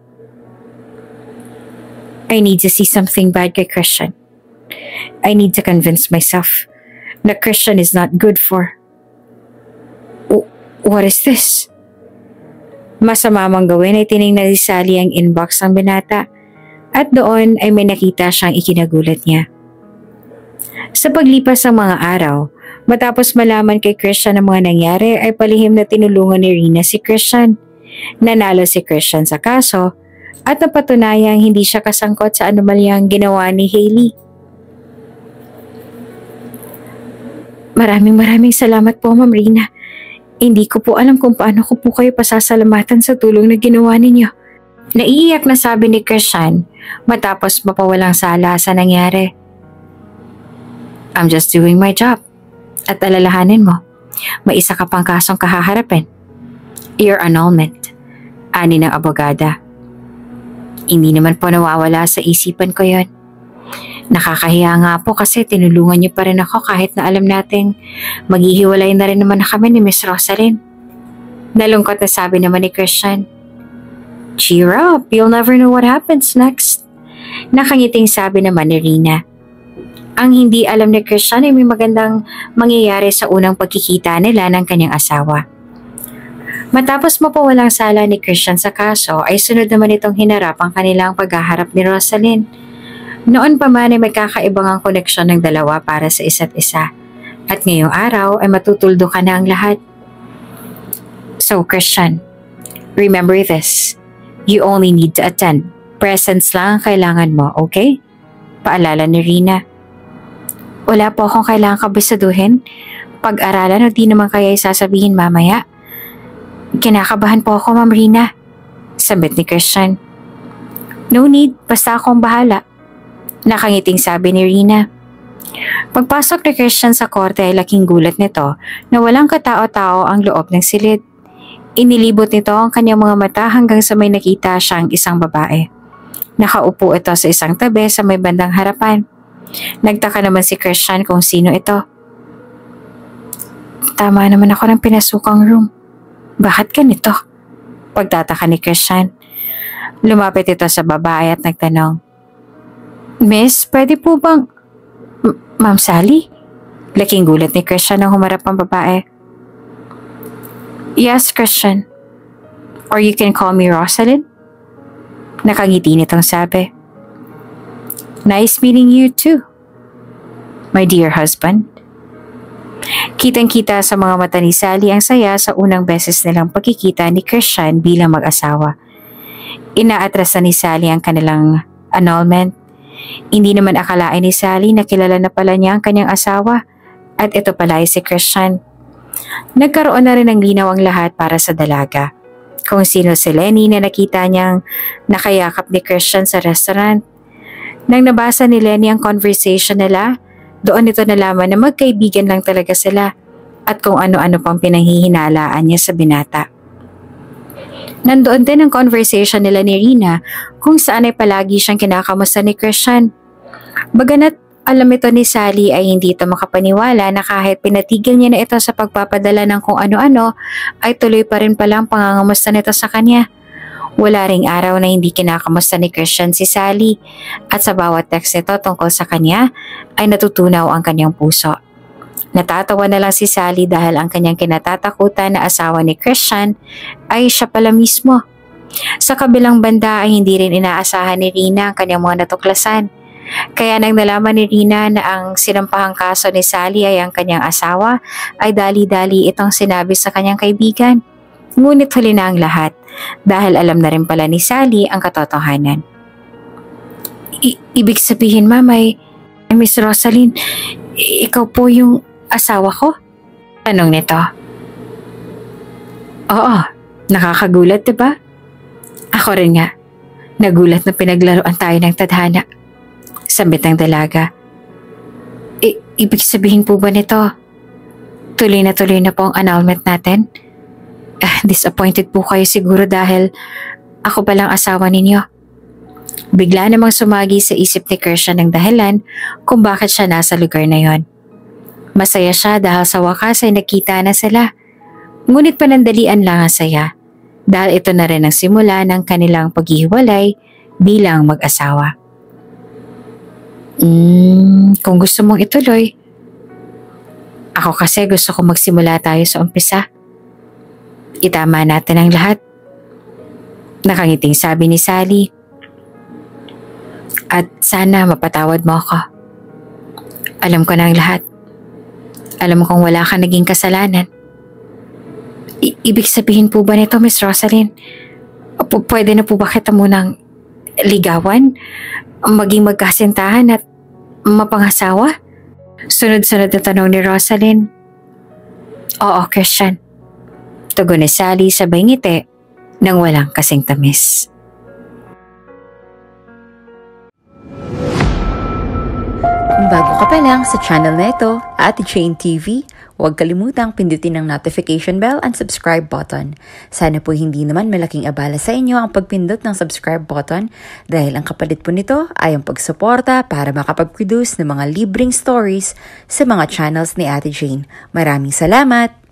[SPEAKER 1] I need to see something bad kay Christian. I need to convince myself na Christian is not good for. What is this? Masama mang gawin ay tinignan ni Sally ang inbox ng binata at doon ay may nakita siyang ikinagulat niya. Sa paglipas ng mga araw, matapos malaman kay Christian ang mga nangyari ay palihim na tinulungan ni Rina si Christian. Nanalo si Christian sa kaso at napatunayang hindi siya kasangkot sa anomalyang ginawa ni Hailey. Maraming salamat po, Ma'am Rina. Hindi ko po alam kung paano ko po kayo pasasalamatan sa tulong na ginawa ninyo. Naiiyak na sabi ni Christian matapos mapawalang sala sa nangyari. I'm just doing my job. At alalahanin mo, may isa ka pang kasong kahaharapin. Your annulment. Ani ng abogada. Hindi naman po nawawala sa isipan ko yon. Nakakahiya nga po kasi tinulungan niyo pa rin ako kahit na alam nating maghihiwalay na rin naman kami ni Miss Rosalyn. Nalungkot na sabi naman ni Christian. Cheer up, you'll never know what happens next. Nakangiting sabi naman ni Rina. Ang hindi alam ni Christian ay may magandang mangyayari sa unang pagkikita nila ng kanyang asawa. Matapos mapawalang sala ni Christian sa kaso ay sunod naman itong hinarap ang kanilang paghaharap ni Rosalyn. Noon pa man ay magkakaibang ang koneksyon ng dalawa para sa isa't isa at ngayong araw ay matutuldukan na ang lahat. So Christian, remember this. You only need to attend. Presence lang ang kailangan mo, okay? Paalala ni Rina. Wala po akong kailangang kabisaduhin. Pag-aralan o di naman kaya sasabihin mamaya. Kinakabahan po ako, Ma'am Rina. Sabit ni Christian. No need, basta akong bahala. Nakangiting sabi ni Rina. Pagpasok ni Christian sa korte ay laking gulat nito na walang katao-tao ang loob ng silid. Inilibot nito ang kanyang mga mata hanggang sa may nakita siyang isang babae. Nakaupo ito sa isang tabi sa may bandang harapan. Nagtaka naman si Christian kung sino ito. Tama naman ako ng pinasukang room. Bakit ganito? Pagtataka ni Christian. Lumapit ito sa babae at nagtanong, Miss, pwede po bang... Ma'am Sally? Laking gulat ni Christian nang humarap ang babae. Yes, Christian. Or you can call me Rosalind? Nakangiti nitong sabi. Nice meeting you too, my dear husband. Kitang-kita sa mga mata ni Sally ang saya sa unang beses nilang pagkikita ni Christian bilang mag-asawa. Inaatrasan ni Sally ang kanilang annulment. Hindi naman akalain ni Sally na kilala na pala niya ang kanyang asawa at ito pala ay si Christian. Nagkaroon na rin ng linaw ang lahat para sa dalaga. Kung sino si Lenny na nakita niyang nakayakap ni Christian sa restaurant. Nang nabasa ni Lenny ang conversation nila, doon ito nalaman na magkaibigan lang talaga sila at kung ano-ano pang pinanghihinalaan niya sa binata. Nandoon din ang conversation nila ni Rina kung saan ay palagi siyang kinakamusta ni Christian. Baganat alam ito ni Sally ay hindi ito makapaniwala na kahit pinatigil niya na ito sa pagpapadala ng kung ano-ano ay tuloy pa rin palang pangangamusta nito sa kanya. Wala ring araw na hindi kinakamusta ni Christian si Sally at sa bawat text nito tungkol sa kanya ay natutunaw ang kanyang puso. Natatawa na lang si Sally dahil ang kanyang kinatatakutan na asawa ni Christian ay siya pala mismo. Sa kabilang banda ay hindi rin inaasahan ni Rina ang kanyang mga natuklasan. Kaya nang nalaman ni Rina na ang sinampahang kaso ni Sally ay ang kanyang asawa ay dali-dali itong sinabi sa kanyang kaibigan. Ngunit huli na ang lahat dahil alam na rin pala ni Sally ang katotohanan. Ibig sabihin, Mamay, Miss Rosalind, ikaw po yung asawa ko? Tanong nito. Oo, nakakagulat diba? Ako rin nga, nagulat na pinaglaruan tayo ng tadhana. Sambit ng dalaga. Ibig sabihin po ba nito, tuloy na po ang annulment natin? Disappointed po kayo siguro dahil ako palang asawa ninyo. Bigla namang sumagi sa isip ni Christian ng dahilan kung bakit siya nasa lugar na yon. Masaya siya dahil sa wakas ay nakita na sila. Ngunit panandalian lang ang saya dahil ito na rin ang simula ng kanilang paghihiwalay bilang mag-asawa. Kung gusto mong ituloy, ako kasi gusto ko magsimula tayo sa umpisa. Itama natin ang lahat. Nakangiting sabi ni Sally. At sana mapatawad mo ako. Alam ko na ang lahat. Alam kong wala ka naging kasalanan. Ibig sabihin po ba nito, Miss Rosalind? Pwede na po ba kita munang ligawan? Maging magkasintahan at mapangasawa? Sunod-sunod na tanong ni Rosalind. Oo, Christian. Tugon ni Sally sabay ngiti nang walang kasing tamis.
[SPEAKER 2] Kung bago ka pa lang sa channel na ito, Ate Jane TV, huwag kalimutang pindutin ang notification bell and subscribe button. Sana po hindi naman malaking abala sa inyo ang pagpindot ng subscribe button dahil ang kapalit po nito ay ang pagsuporta para makapag-produce ng mga libreng stories sa mga channels ni Ate Jane. Maraming salamat!